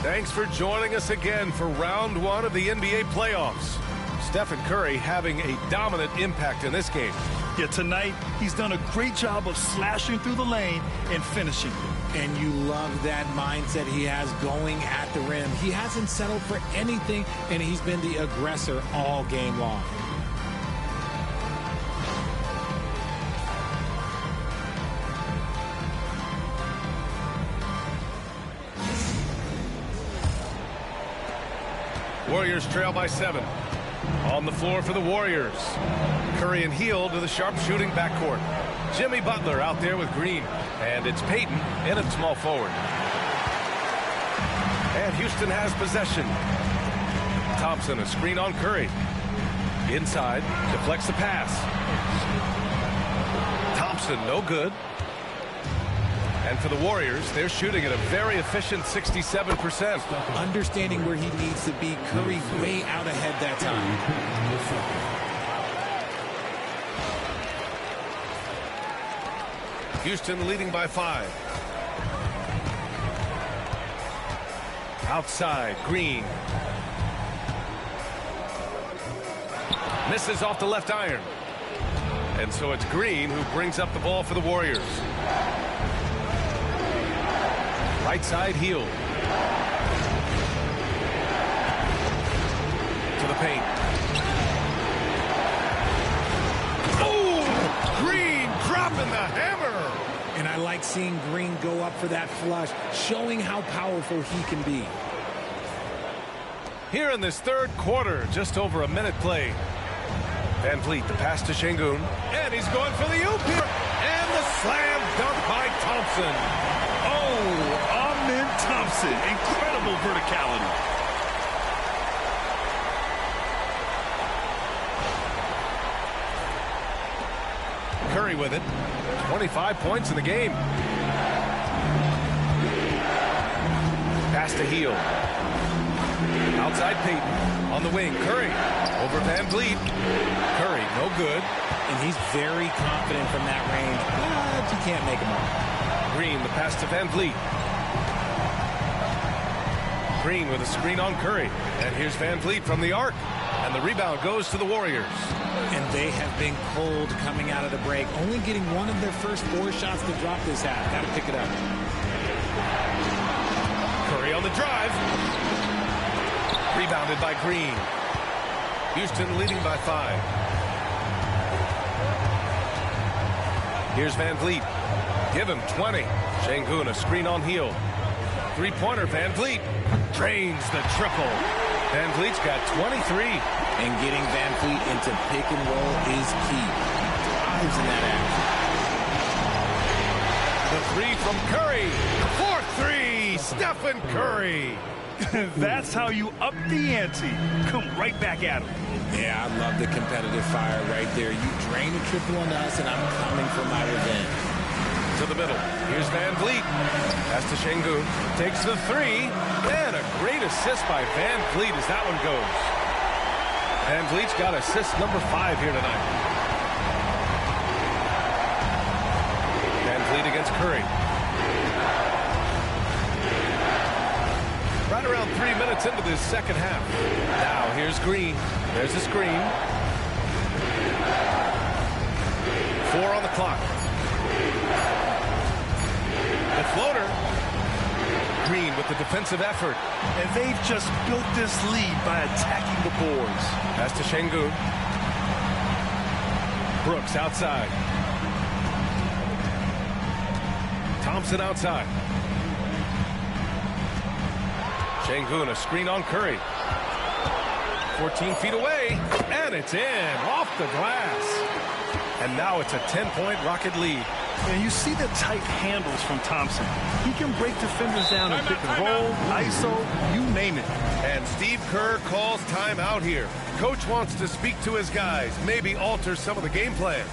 Thanks for joining us again for round one of the NBA playoffs. Stephen Curry having a dominant impact in this game. Yeah, tonight he's done a great job of slashing through the lane and finishing. And you love that mindset he has going at the rim. He hasn't settled for anything, and he's been the aggressor all game long. Warriors trail by 7. On the floor for the Warriors. Curry and Hield to the sharp-shooting backcourt. Jimmy Butler out there with Green. And it's Payton in at small forward. And Houston has possession. Thompson, a screen on Curry. Inside, deflects the pass. Thompson, no good. And for the Warriors, they're shooting at a very efficient 67%. Understanding where he needs to be, Curry way out ahead that time. Houston leading by 5. Outside, Green. Misses off the left iron. And so it's Green who brings up the ball for the Warriors. Right side, Hield. To the paint. Oh! Green dropping the hammer! And I like seeing Green go up for that flush, showing how powerful he can be. Here in this third quarter, just over a minute played. Van Vliet, the pass to Şengün. And he's going for the oop here. And the slam dunk by Thompson. Oh, Amen Thompson. Incredible verticality. Curry with it. 25 points in the game. Pass to Hield. Outside Payton. On the wing, Curry. Over Van Vliet. Curry, no good. And he's very confident from that range, but you can't make him all. Green, the pass to Van Vliet. Green with a screen on Curry. And here's Van Vliet from the arc. And the rebound goes to the Warriors. And they have been cold coming out of the break. Only getting one of their first 4 shots to drop this half. Got to pick it up. Curry on the drive. Rebounded by Green. Houston leading by 5. Here's Van Vliet. Give him 20. Şengün, a screen on Hield. Three-pointer, Van Vliet. Drains the triple. Van Vliet's got 23. And getting Van Vliet into pick and roll is key. Thrives in that action. The 3 from Curry. 4-3. Stephen Curry. That's how you up the ante. Come right back at him. Yeah, I love the competitive fire right there. You drain a triple on us, and I'm coming for my revenge. To the middle. Here's Van Vliet. Pass to Şengün. Takes the 3. And a great assist by Van Vliet as that one goes. Van Vliet's got assist number 5 here tonight. Van Vliet against Curry. Right around 3 minutes into this second half. Now here's Green. There's a screen. 4 on the clock. The floater. Green with the defensive effort. And they've just built this lead by attacking the boards. Pass to Şengün. Brooks outside. Thompson outside. Şengün, a screen on Curry. 14 feet away, and it's in, off the glass. And now it's a 10-point Rocket lead. And you see the tight handles from Thompson. He can break defenders down in pick and roll, ISO, you name it. And Steve Kerr calls timeout here. Coach wants to speak to his guys, maybe alter some of the game plan.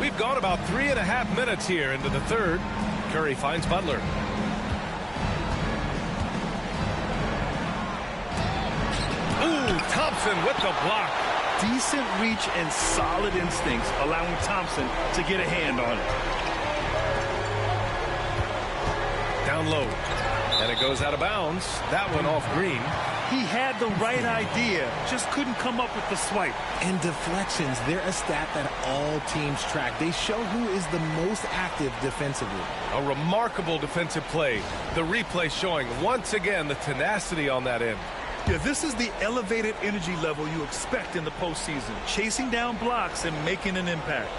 We've gone about 3.5 minutes here into the third. Curry finds Butler. Ooh, Thompson with the block. Decent reach and solid instincts, allowing Thompson to get a hand on it. Down low. And it goes out of bounds. That one off Green. He had the right idea, just couldn't come up with the swipe. And deflections, they're a stat that all teams track. They show who is the most active defensively. A remarkable defensive play. The replay showing once again the tenacity on that end. Yeah, this is the elevated energy level you expect in the postseason. Chasing down blocks and making an impact.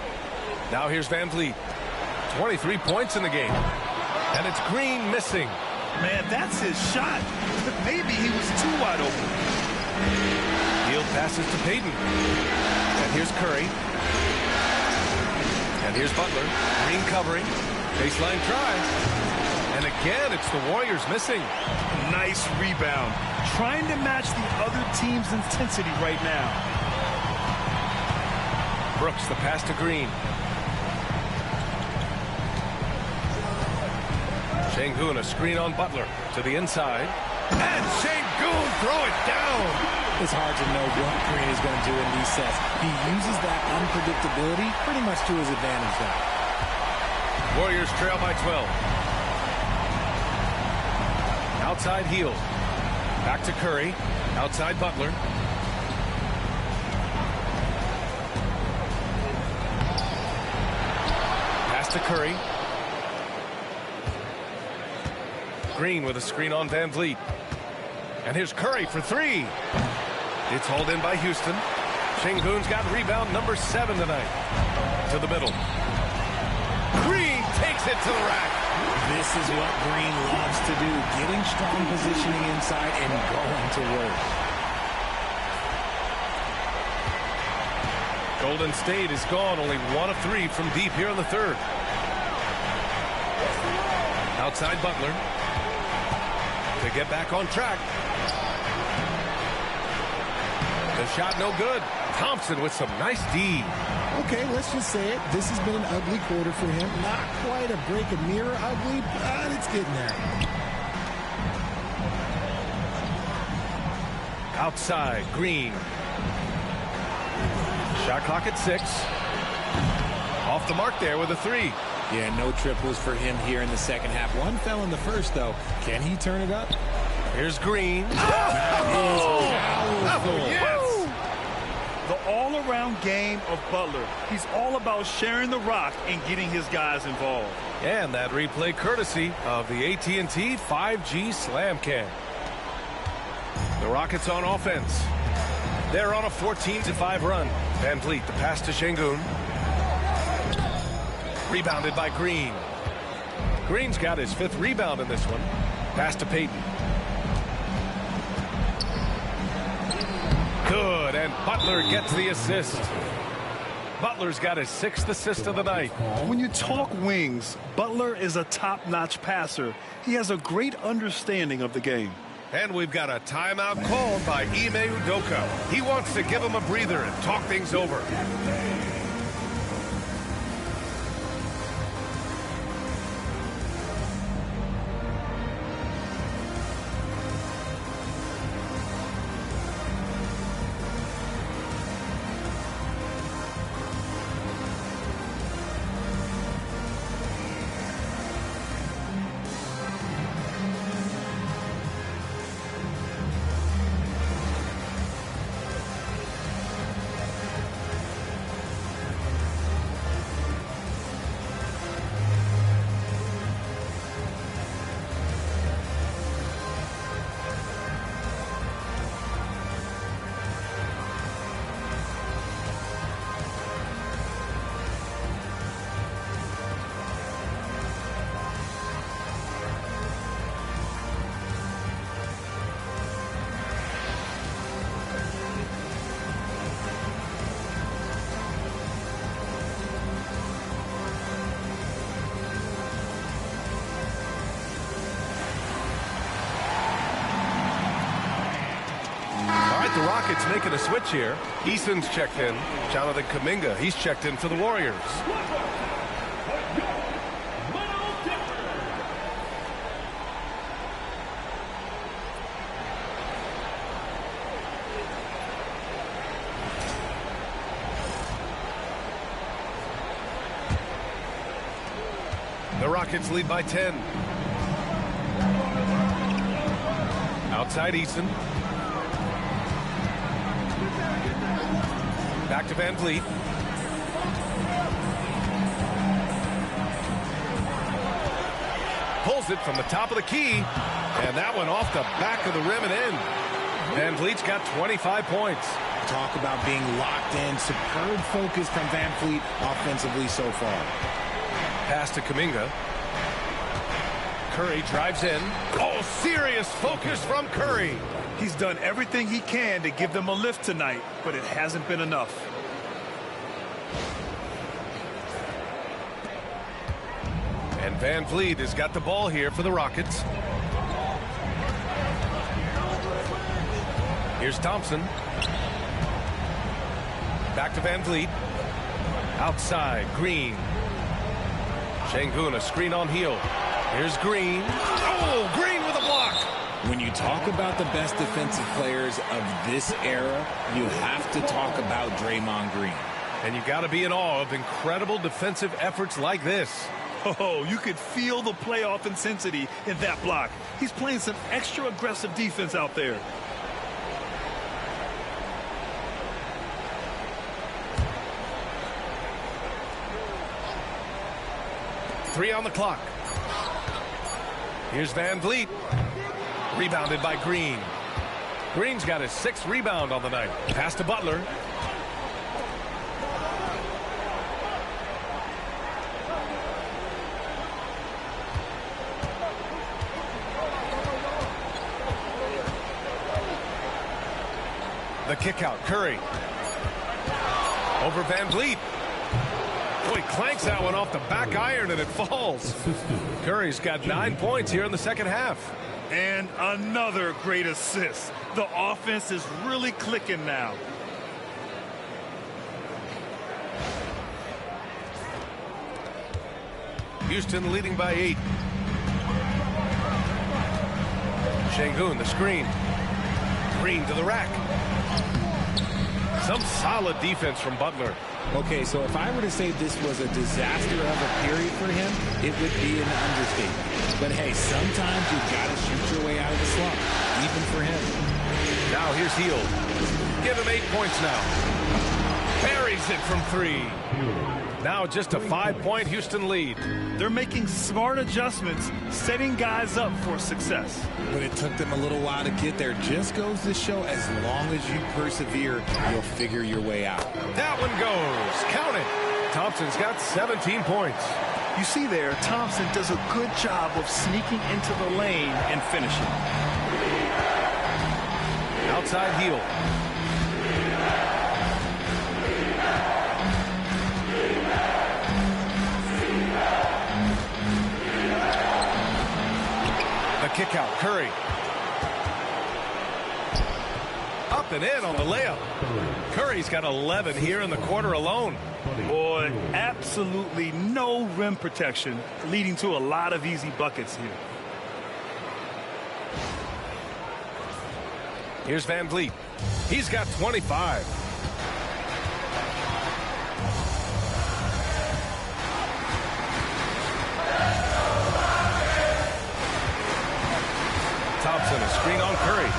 Now here's Van Vliet. 23 points in the game. And it's Green missing. Man, that's his shot. But maybe he was too wide open. Field passes to Payton. And here's Curry. And here's Butler. Green covering. Baseline try. And again, it's the Warriors missing. Nice rebound. Trying to match the other team's intensity right now. Brooks, the pass to Green. Şengün, a screen on Butler to the inside. And Şengün throw it down. It's hard to know what Green is going to do in these sets. He uses that unpredictability pretty much to his advantage now. Warriors trail by 12. Outside Hield. Back to Curry. Outside Butler. Pass to Curry. Green with a screen on Van Vliet. And here's Curry for three. It's hauled in by Houston. Şengün's got rebound number 7 tonight. To the middle. Green takes it to the rack. This is what Green loves to do, getting strong positioning inside and going to work. Golden State is gone, only 1 of 3 from deep here in the third. Outside Butler. To get back on track. The shot no good. Thompson with some nice D. Okay, let's just say it. This has been an ugly quarter for him. Not quite a break a mirror ugly, but it's getting there. Outside, Green. Shot clock at 6. Off the mark there with a 3. Yeah, no triples for him here in the second half. One fell in the first, though. Can he turn it up? Here's Green. That is powerful. Yes! The all-around game of Butler. He's all about sharing the rock and getting his guys involved. And that replay courtesy of the AT&T 5G Slam Cam. The Rockets on offense. They're on a 14-5 run. Van Vliet, the pass to Şengün. Rebounded by Green. Green's got his 5th rebound in this one. Pass to Payton. Good, and Butler gets the assist. Butler's got his 6th assist of the night. When you talk wings, Butler is a top-notch passer. He has a great understanding of the game. And we've got a timeout called by Ime Udoka. He wants to give him a breather and talk things over. The Rockets making a switch here. Eason's checked in. Jonathan Kuminga, he's checked in for the Warriors. The Rockets lead by 10. Outside Eason. Back to Van Vliet. Pulls it from the top of the key. And that one off the back of the rim and in. Van Vliet's got 25 points. Talk about being locked in. Superb focus from Van Vliet offensively so far. Pass to Kuminga. Curry drives in. Oh, serious focus from Curry. He's done everything he can to give them a lift tonight, but it hasn't been enough. And Van Vliet has got the ball here for the Rockets. Here's Thompson. Back to Van Vliet. Outside, Green. Şengün, a screen on heel. Here's Green. Oh, Green with a block. When you talk about the best defensive players of this era, you have to talk about Draymond Green. And you got to be in awe of incredible defensive efforts like this. Oh, you could feel the playoff intensity in that block. He's playing some extra aggressive defense out there. Three on the clock. Here's Van Vliet. Rebounded by Green. Green's got his 6th rebound on the night. Pass to Butler. The kick out, Curry. Over Van Vliet. Boy, clanks that one off the back iron and it falls. Curry's got 9 points here in the second half. And another great assist. The offense is really clicking now. Houston leading by 8. Şengün, the screen. Green to the rack. Some solid defense from Butler. Okay, so if I were to say this was a disaster of a period for him, it would be an understatement. But hey, sometimes you've got to shoot your way out of the slump, even for him. Now here's Hield. Give him 8 points now. Buries it from 3. Now just a 5-point Houston lead. They're making smart adjustments, setting guys up for success. But it took them a little while to get there. Just goes to show as long as you persevere, you'll figure your way out. That one goes. Count it. Thompson's got 17 points. You see there, Thompson does a good job of sneaking into the lane and finishing. Outside heel. The kick out, Curry. Up and in on the layup. Curry's got 11 here in the quarter alone. Boy, absolutely no rim protection, leading to a lot of easy buckets here. Here's Van Vliet. He's got 25. Thompson, a screen on Curry.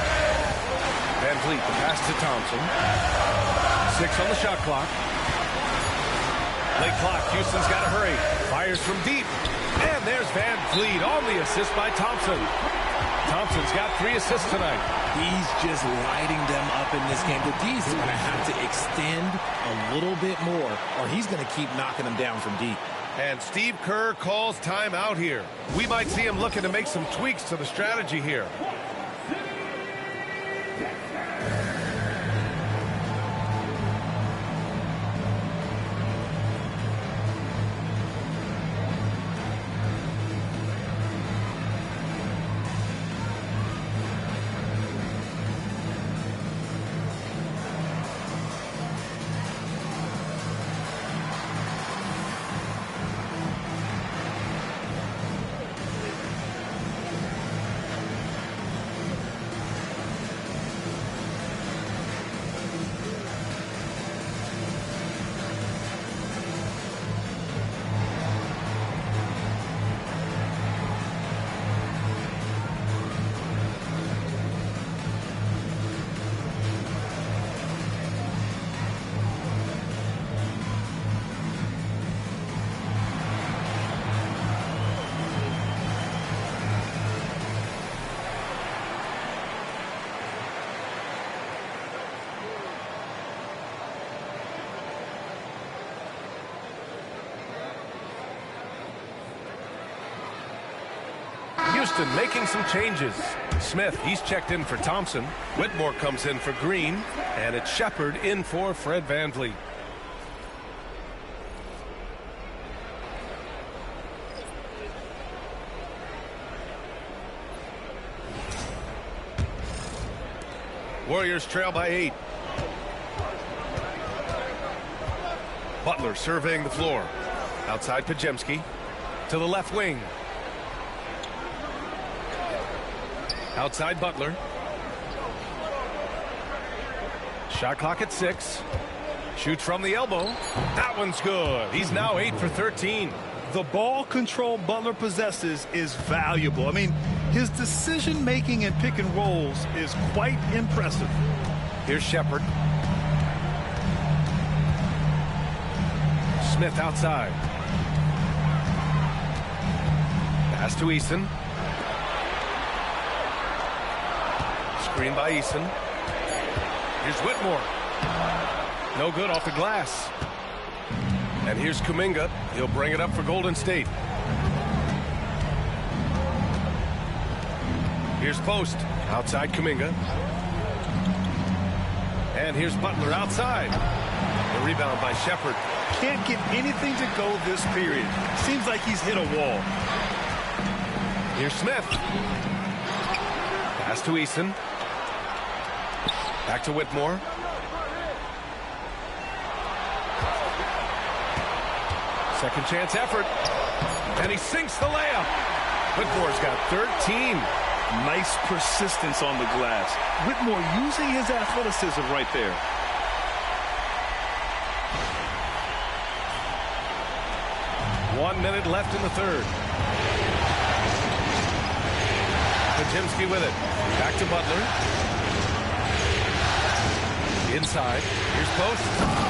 Van Vliet, the pass to Thompson. 6 on the shot clock. Late clock, Houston's got to hurry. Fires from deep. And there's Van Vliet on the assist by Thompson. Thompson's got 3 assists tonight. He's just lighting them up in this game. But he's going to have to extend a little bit more, or he's going to keep knocking them down from deep. And Steve Kerr calls timeout here. We might see him looking to make some tweaks to the strategy here. Houston making some changes. Smith, he's checked in for Thompson. Whitmore comes in for Green. And it's Shepard in for Fred VanVleet. Warriors trail by 8. Butler surveying the floor. Outside Pajemski. To the left wing. Outside Butler. Shot clock at 6. Shoots from the elbow. That one's good. He's now 8 for 13. The ball control Butler possesses is valuable. I mean, his decision-making in pick and rolls is quite impressive. Here's Shepard. Smith outside. Pass to Eason. Screen by Eason. Here's Whitmore. No good off the glass. And here's Kuminga. He'll bring it up for Golden State. Here's Post. Outside Kuminga. And here's Butler outside. The rebound by Shepard. Can't get anything to go this period. Seems like he's hit a wall. Here's Smith. Pass to Eason. Back to Whitmore. Second chance effort. And he sinks the layup. Whitmore's got 13. Nice persistence on the glass. Whitmore using his athleticism right there. One minute left in the third. Pajemski with it. Back to Butler. Inside. Here's Post.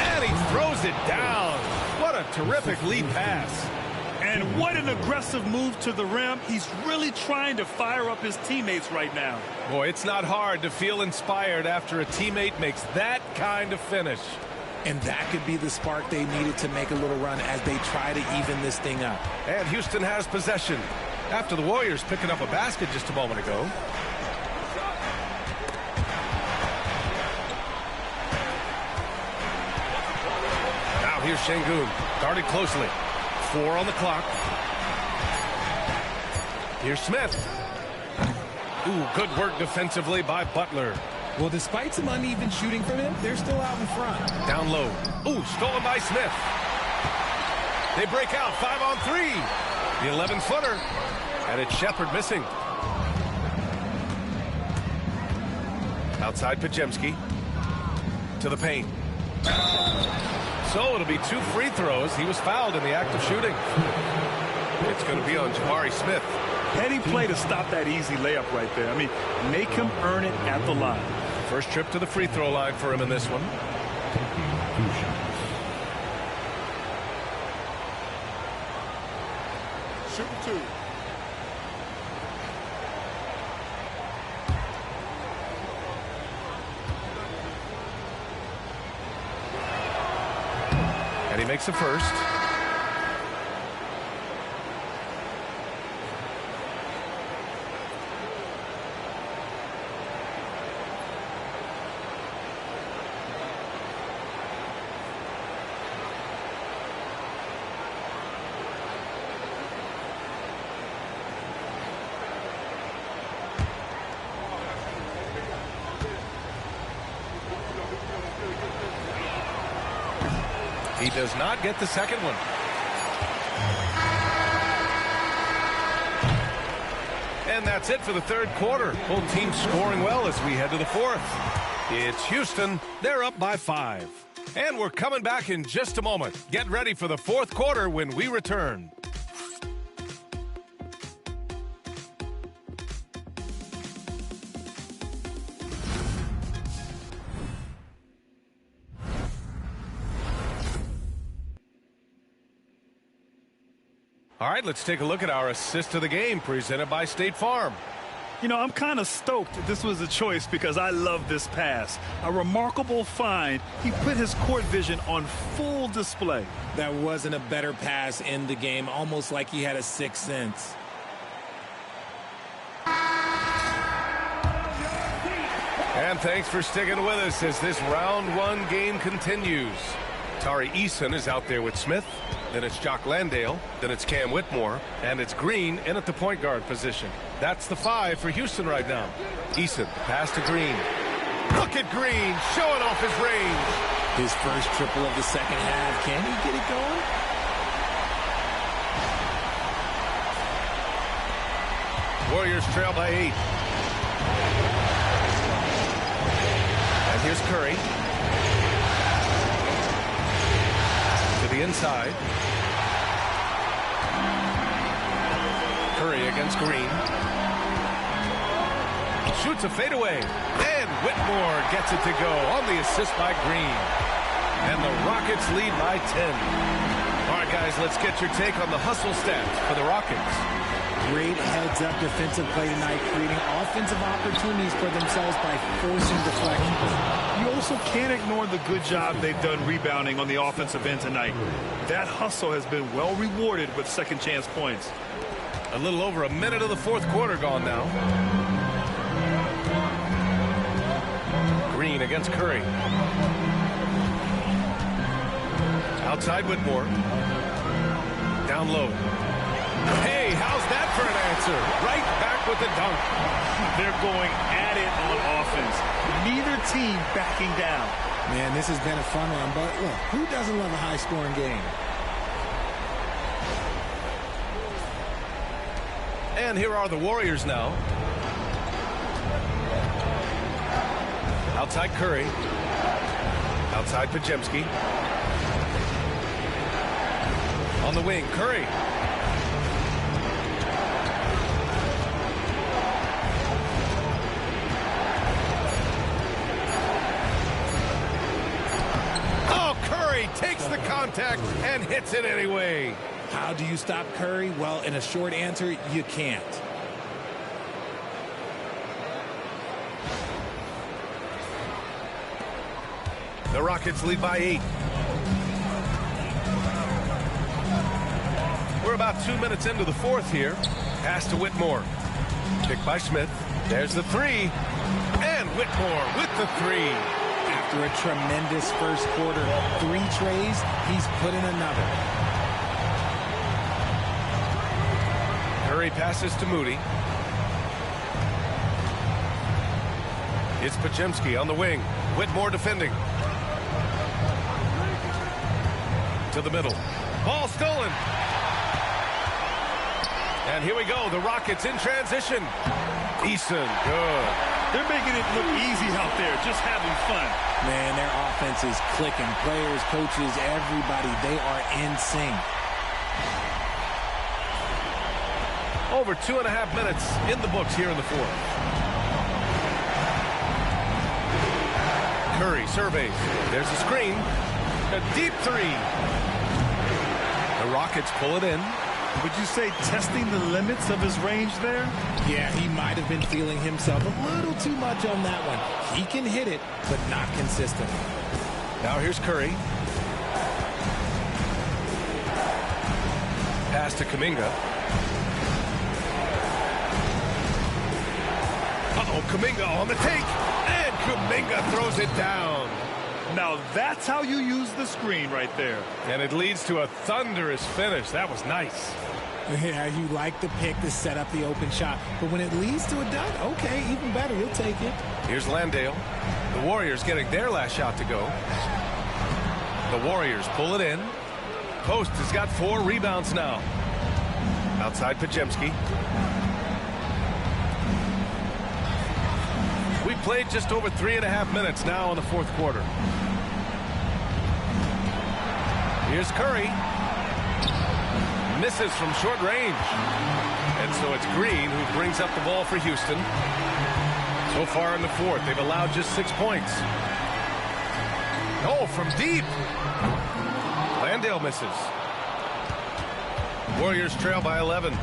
And he throws it down. What a terrific lead pass. And what an aggressive move to the rim. He's really trying to fire up his teammates right now. Boy, it's not hard to feel inspired after a teammate makes that kind of finish. And that could be the spark they needed to make a little run as they try to even this thing up. And Houston has possession after the Warriors picking up a basket just a moment ago. Now here's Şengün, guarded closely. 4 on the clock. Here's Smith. Ooh, good work defensively by Butler. Well, despite some uneven shooting from him, they're still out in front. Down low. Ooh, stolen by Smith. They break out 5 on 3. The 11-footer. And it's Shepard missing. Outside Pajemski. To the paint. So it'll be 2 free throws. He was fouled in the act of shooting. It's going to be on Jabari Smith. Heady play to stop that easy layup right there. I mean, make him earn it at the line. First trip to the free throw line for him in this one. Shooting 2. And he makes a first. He does not get the second one. And that's it for the third quarter. Both teams scoring well as we head to the fourth. It's Houston. They're up by 5. And we're coming back in just a moment. Get ready for the fourth quarter when we return. All right, let's take a look at our assist of the game presented by State Farm. You know, I'm kind of stoked this was a choice because I love this pass. A remarkable find. He put his court vision on full display. That wasn't a better pass in the game, almost like he had a sixth sense. And thanks for sticking with us as this round one game continues. Tari Eason is out there with Smith. Then it's Jock Landale. Then it's Cam Whitmore. And it's Green in at the point guard position. That's the 5 for Houston right now. Eason, pass to Green. Look at Green showing off his range. His first triple of the second half. Can he get it going? Warriors trail by 8. And here's Curry. To the inside. Curry against Green. Shoots a fadeaway. And Whitmore gets it to go on the assist by Green. And the Rockets lead by 10. All right, guys, let's get your take on the hustle stats for the Rockets. Great heads-up defensive play tonight, creating offensive opportunities for themselves by forcing deflections. You also can't ignore the good job they've done rebounding on the offensive end tonight. That hustle has been well rewarded with second chance points. A little over a minute of the fourth quarter gone now. Green against Curry. Outside Whitmore. Down low. Hey, how's that for an answer? Right back with the dunk. They're going at it on offense. Neither team backing down. Man, this has been a fun one, but look, who doesn't love a high-scoring game? And here are the Warriors now. Outside Curry. Outside Podziemski. On the wing, Curry. Takes the contact and hits it anyway. How do you stop Curry? Well, in a short answer, you can't. The Rockets lead by 8. We're about 2 minutes into the fourth here. Pass to Whitmore. Picked by Smith. There's the 3. And Whitmore with the 3. After a tremendous first quarter, 3 trays, he's put in another. Curry passes to Moody. It's Podziemski on the wing. Whitmore defending. To the middle. Ball stolen. And here we go. The Rockets in transition. Eason, good. They're making it look easy out there, just having fun. Man, their offense is clicking. Players, coaches, everybody, they are in sync. Over 2.5 minutes in the books here in the fourth. Curry surveys. There's a screen. A deep 3. The Rockets pull it in. Would you say testing the limits of his range there? Yeah, he might have been feeling himself a little too much on that one. He can hit it, but not consistent. Now here's Curry. Pass to Kuminga. Uh-oh, Kuminga on the take. And Kuminga throws it down. Now that's how you use the screen right there. And it leads to a thunderous finish. That was nice. Yeah, you like the pick to set up the open shot. But when it leads to a dunk, okay, even better. You'll take it. Here's Landale. The Warriors getting their last shot to go. The Warriors pull it in. Post has got 4 rebounds now. Outside Podziemski. We've played just over 3.5 minutes now in the fourth quarter. Here's Curry. Misses from short range. And so it's Green who brings up the ball for Houston. So far in the fourth, they've allowed just 6 points. Oh, from deep. Landale misses. Warriors trail by 11.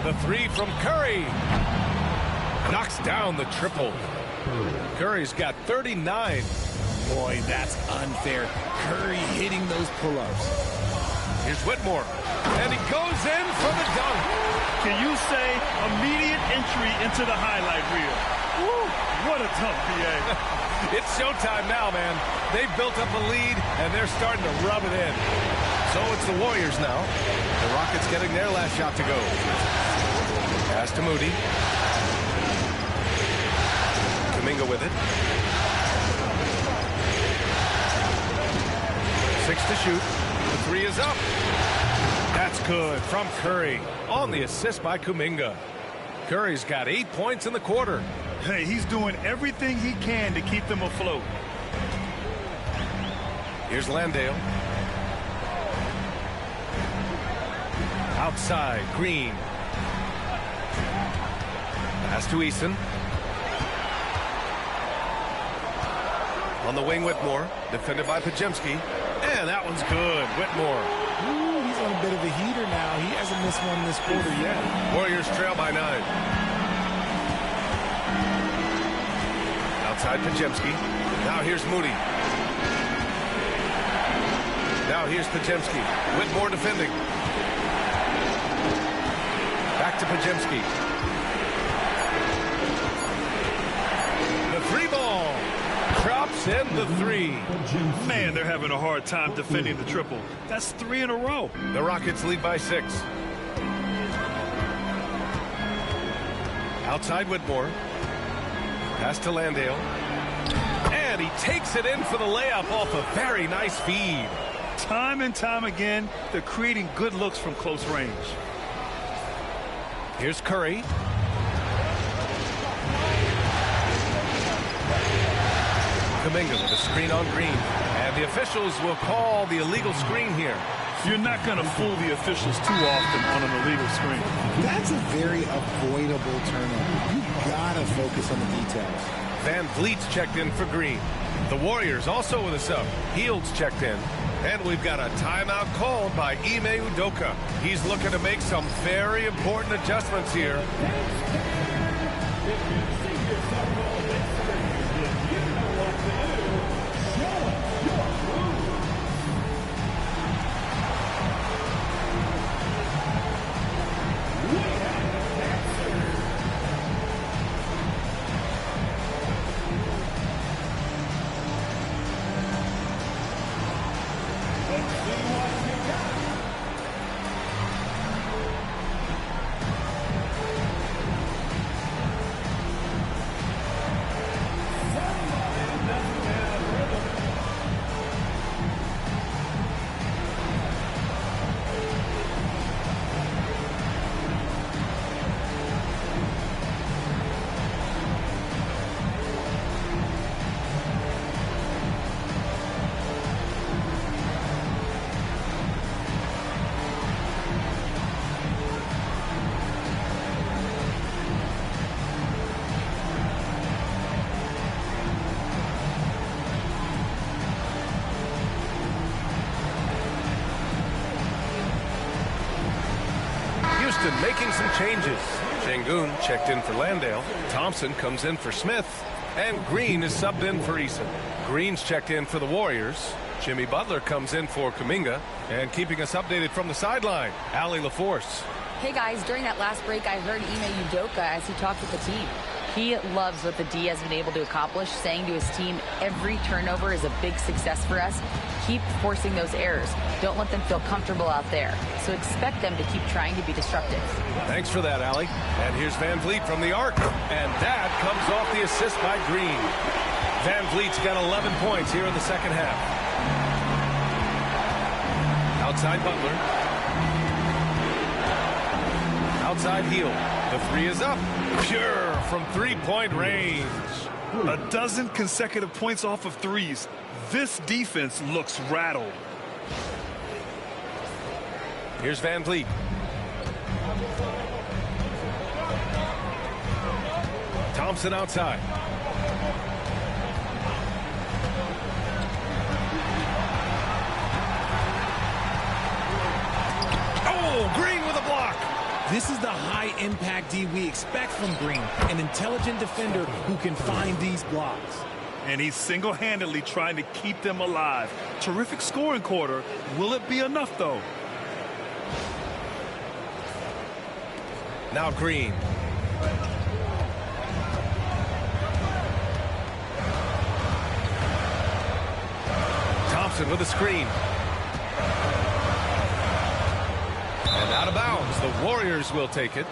The 3 from Curry. Knocks down the triple. Curry's got 39. Boy, that's unfair. Curry hitting those pull-ups. Here's Whitmore. And he goes in for the dunk. Can you say immediate entry into the highlight reel? Woo, what a dunk, B.A. It's showtime now, man. They've built up a lead, and they're starting to rub it in. So it's the Warriors now. The Rockets getting their last shot to go. Pass to Moody. Kuminga with it. 6 to shoot. The 3 is up. That's good from Curry on the assist by Kuminga. Curry's got 8 points in the quarter. Hey, he's doing everything he can to keep them afloat. Here's Landale. Outside, Green. Pass to Eason. On the wing, Whitmore. Defended by Pajemski. And that one's good. Whitmore. Ooh, he's on a bit of a heater now. He hasn't missed one this quarter yet. Warriors trail by 9. Outside Pajemski. Now here's Moody. Now here's Pajemski. Whitmore defending. Back to Pajemski. The 3 ball. Drops in the 3. Man, they're having a hard time defending the triple. That's 3 in a row. The Rockets lead by 6. Outside Whitmore. Pass to Landale. And he takes it in for the layup off a very nice feed. Time and time again, they're creating good looks from close range. Here's Curry. Kuminga with a screen on Green. And the officials will call the illegal screen here. You're not going to fool the officials too often on an illegal screen. That's a very avoidable turnover. You gotta focus on the details. Van Vliet's checked in for Green. The Warriors also with a sub. Heald's checked in. And we've got a timeout called by Ime Udoka. He's looking to make some very important adjustments here. Making some changes. Şengün checked in for Landale. Thompson comes in for Smith. And Green is subbed in for Eason. Green's checked in for the Warriors. Jimmy Butler comes in for Kuminga. And keeping us updated from the sideline, Allie LaForce. Hey guys, during that last break, I heard Ime Udoka as he talked with the team. He loves what the D has been able to accomplish, saying to his team, every turnover is a big success for us. Keep forcing those errors. Don't let them feel comfortable out there. So expect them to keep trying to be disruptive. Thanks for that, Allie. And here's Van Vliet from the arc. And that comes off the assist by Green. Van Vliet's got 11 points here in the second half. Outside Butler. Outside Hield. The 3 is up. Pure from three-point range. A dozen consecutive points off of threes. This defense looks rattled. Here's Van Vliet. Thompson outside. Oh, Green with a block. This is the high-impact D we expect from Green, an intelligent defender who can find these blocks. And he's single-handedly trying to keep them alive. Terrific scoring quarter. Will it be enough, though? Now Green. Thompson with a screen. And out of bounds. The Warriors will take it.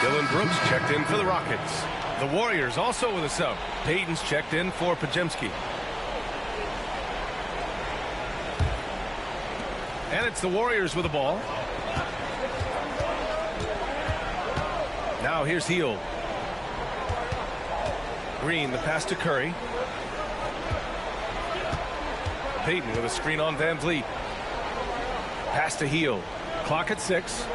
Dylan Brooks checked in for the Rockets. The Warriors also with a sub. Payton's checked in for Pajemski. And it's the Warriors with the ball. Now here's Hield. Green, the pass to Curry. Payton with a screen on Van Vliet. Pass to Hield. Clock at 6.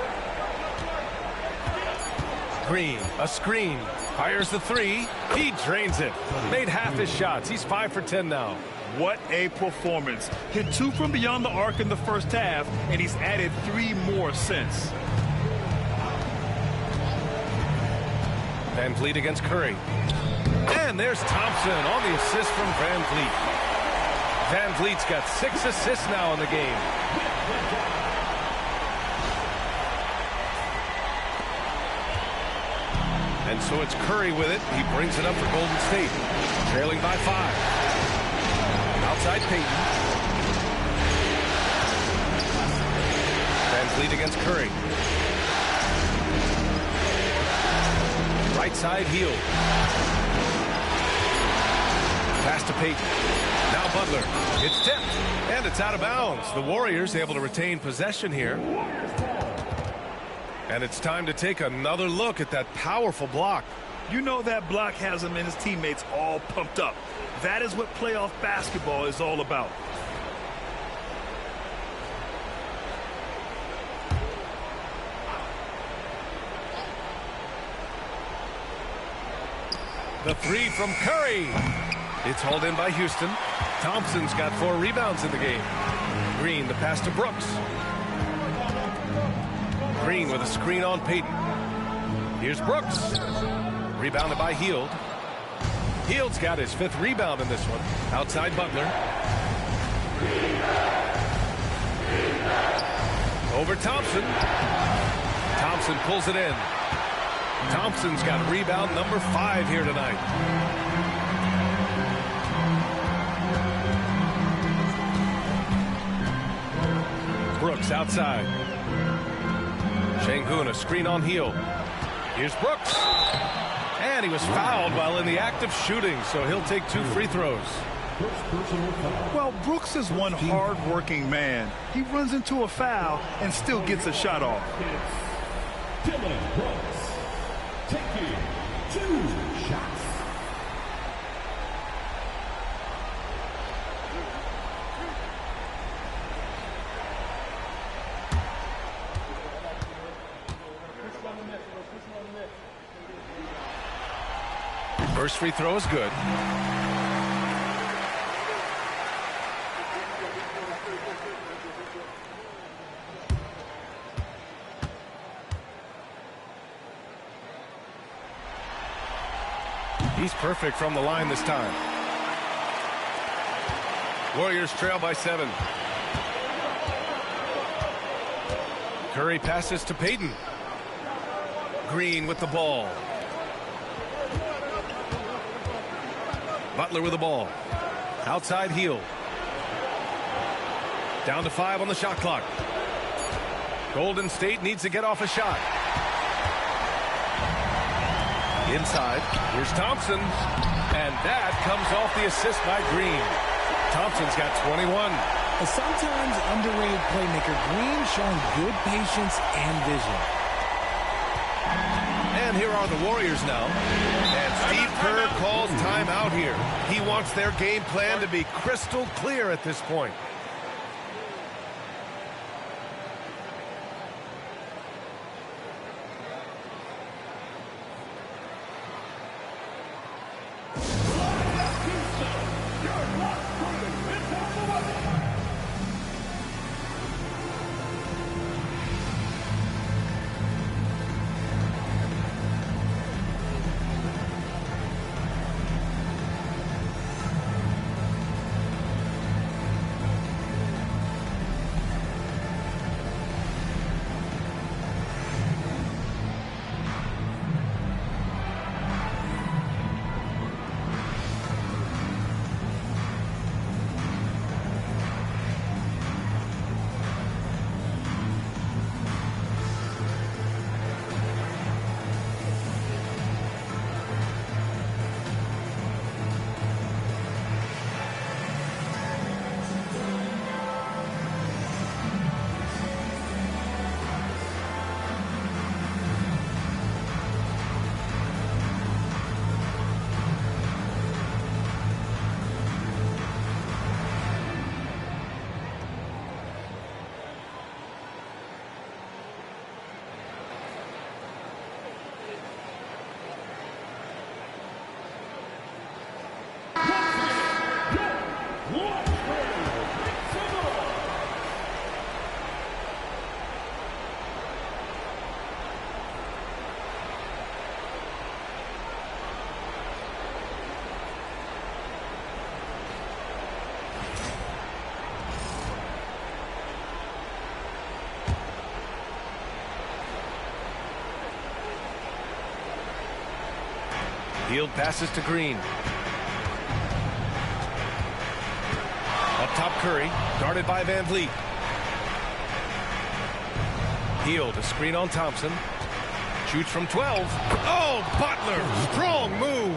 Green, a screen. Fires the three. He drains it. Made half his shots. He's 5 for 10 now. What a performance. Hit 2 from beyond the arc in the first half, and he's added 3 more since. Van Vliet against Curry. And there's Thompson on the assist from Van Vliet. Van Vliet's got 6 assists now in the game. And so it's Curry with it. He brings it up for Golden State. Trailing by 5. Outside Payton. Van Vliet against Curry. Right side Hield. Pass to Payton. Now Butler. It's tipped. And it's out of bounds. The Warriors able to retain possession here. And it's time to take another look at that powerful block. You know that block has him and his teammates all pumped up. That is what playoff basketball is all about. The three from Curry. It's hauled in by Houston. Thompson's got 4 rebounds in the game. Green, the pass to Brooks. Green with a screen on Payton. Here's Brooks. Rebounded by Hield. Hield's got his 5th rebound in this one. Outside Butler. Over Thompson. Thompson pulls it in. Thompson's got rebound number 5 here tonight. Brooks outside. Şengün, a screen on Hield. Here's Brooks. And he was fouled while in the act of shooting, so he'll take 2 free throws. Well, Brooks is one hard-working man. He runs into a foul and still gets a shot off. Dylan Brooks taking 2 shots. First free throw is good. He's perfect from the line this time. Warriors trail by 7. Curry passes to Payton. Green with the ball. Butler with the ball. Outside Hield. Down to 5 on the shot clock. Golden State needs to get off a shot. Inside. Here's Thompson. And that comes off the assist by Green. Thompson's got 21. A sometimes underrated playmaker, Green showing good patience and vision. And here are the Warriors now. And Steve Kerr calls timeout here. He wants their game plan to be crystal clear at this point. Hield passes to Green. Up top, Curry, guarded by Van Vliet. Hield, a screen on Thompson. Shoots from 12. Oh, Butler, strong move.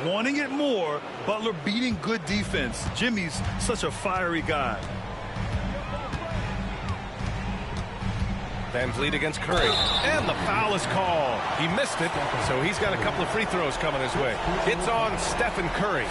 Wanting it more, Butler beating good defense. Jimmy's such a fiery guy. Van Vliet against Curry. And the foul is called. He missed it, so he's got a couple of free throws coming his way. It's on Stephen Curry.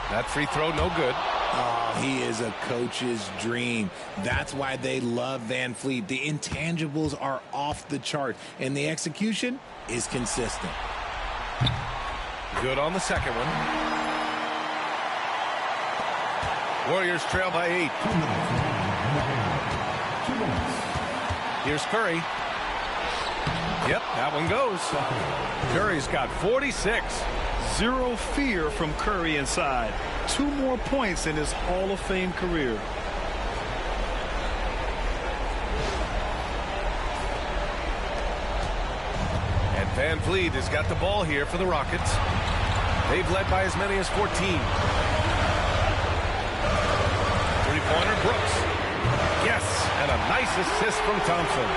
That free throw, no good. Oh, he is a coach's dream. That's why they love Van Vliet. The intangibles are off the chart, and the execution is consistent. Good on the second one. Warriors trail by 8. Here's Curry. Yep, that one goes. Curry's got 46. Zero fear from Curry inside. 2 more points in his Hall of Fame career. And Van Vliet has got the ball here for the Rockets. They've led by as many as 14. Three-pointer, Brooks. Yes, and a nice assist from Thompson.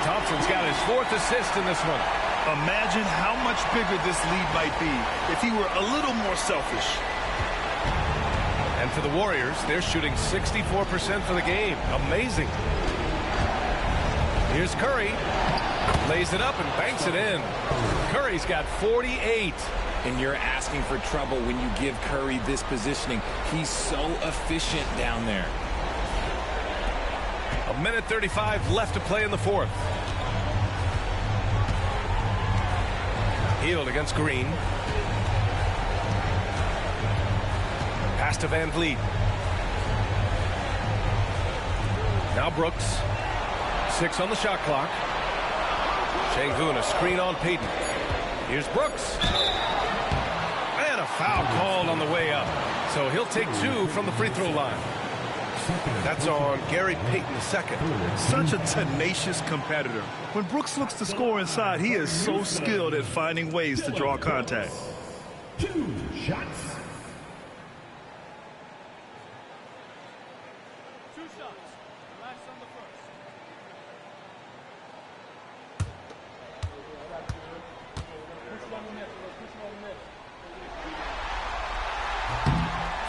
Thompson's got his 4th assist in this one. Imagine how much bigger this lead might be if he were a little more selfish. And for the Warriors, they're shooting 64% for the game. Amazing. Here's Curry. Lays it up and banks it in. Curry's got 48. And you're asking for trouble when you give Curry this positioning. He's so efficient down there. 1:35 left to play in the 4th. Hield against Green. Pass to Van Vliet. Now Brooks. 6 on the shot clock. Şengün, a screen on Payton. Here's Brooks. And a foul called on the way up. So he'll take 2 from the free throw line. That's on Gary Payton II. Such a tenacious competitor. When Brooks looks to score inside, he is so skilled at finding ways to draw contact. 2 shots. 2 shots. Last on the first.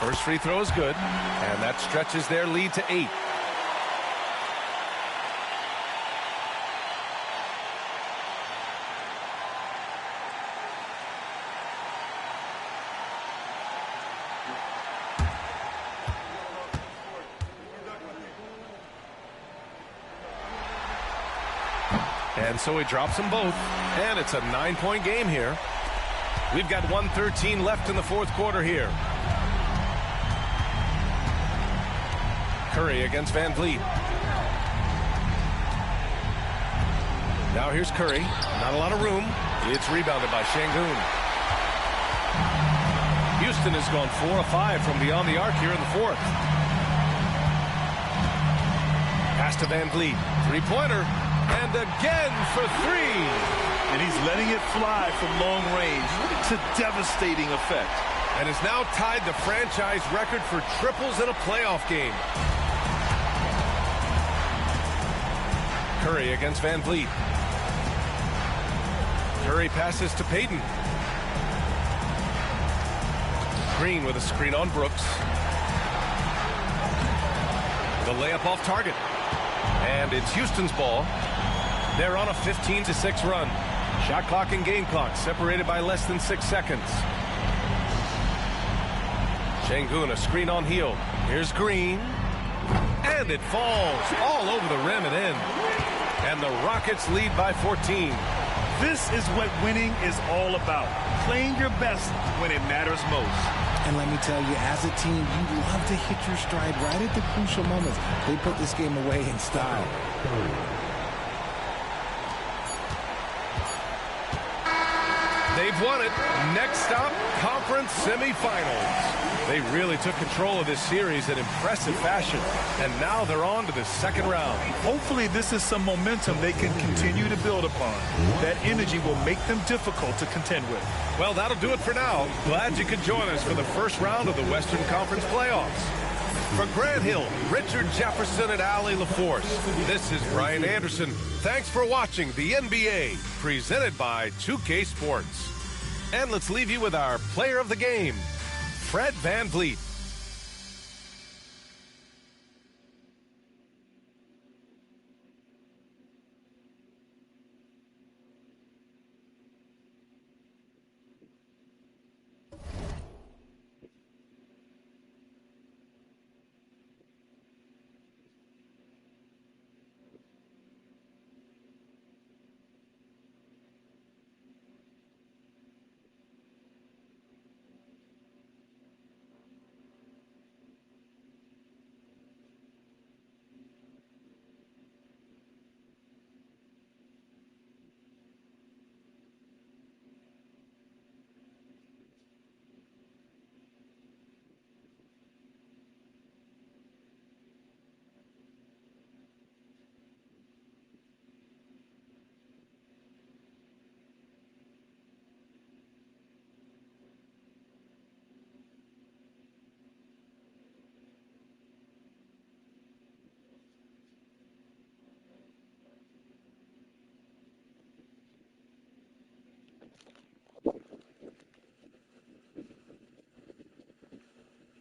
First free throw is good, and that stretches their lead to 8. And so he drops them both, and it's a 9-point game here. We've got 1:13 left in the 4th quarter here. Curry against Van Vliet. Now here's Curry. Not a lot of room. It's rebounded by Şengün. Houston has gone 4 of 5 from beyond the arc here in the 4th. Pass to Van Vliet. Three-pointer. And again for 3. And he's letting it fly from long range to devastating effect. And has now tied the franchise record for triples in a playoff game. Curry against Van Vliet. Curry passes to Payton. Green with a screen on Brooks. The layup off target. And it's Houston's ball. They're on a 15-6 run. Shot clock and game clock separated by less than 6 seconds. Şengün, a screen on Hield. Here's Green. And it falls all over the rim and in. And the Rockets lead by 14. This is what winning is all about. Playing your best when it matters most. And let me tell you, as a team, you love to hit your stride right at the crucial moments. They put this game away in style. They've won it. Next stop, conference semifinals. They really took control of this series in impressive fashion, and now they're on to the second round. Hopefully this is some momentum they can continue to build upon. That energy will make them difficult to contend with. Well, that'll do it for now. Glad you could join us for the first round of the Western Conference playoffs. For Grant Hill, Richard Jefferson, and Allie LaForce, this is Brian Anderson. Thanks for watching the NBA, presented by 2K Sports. And let's leave you with our player of the game, Fred VanVleet.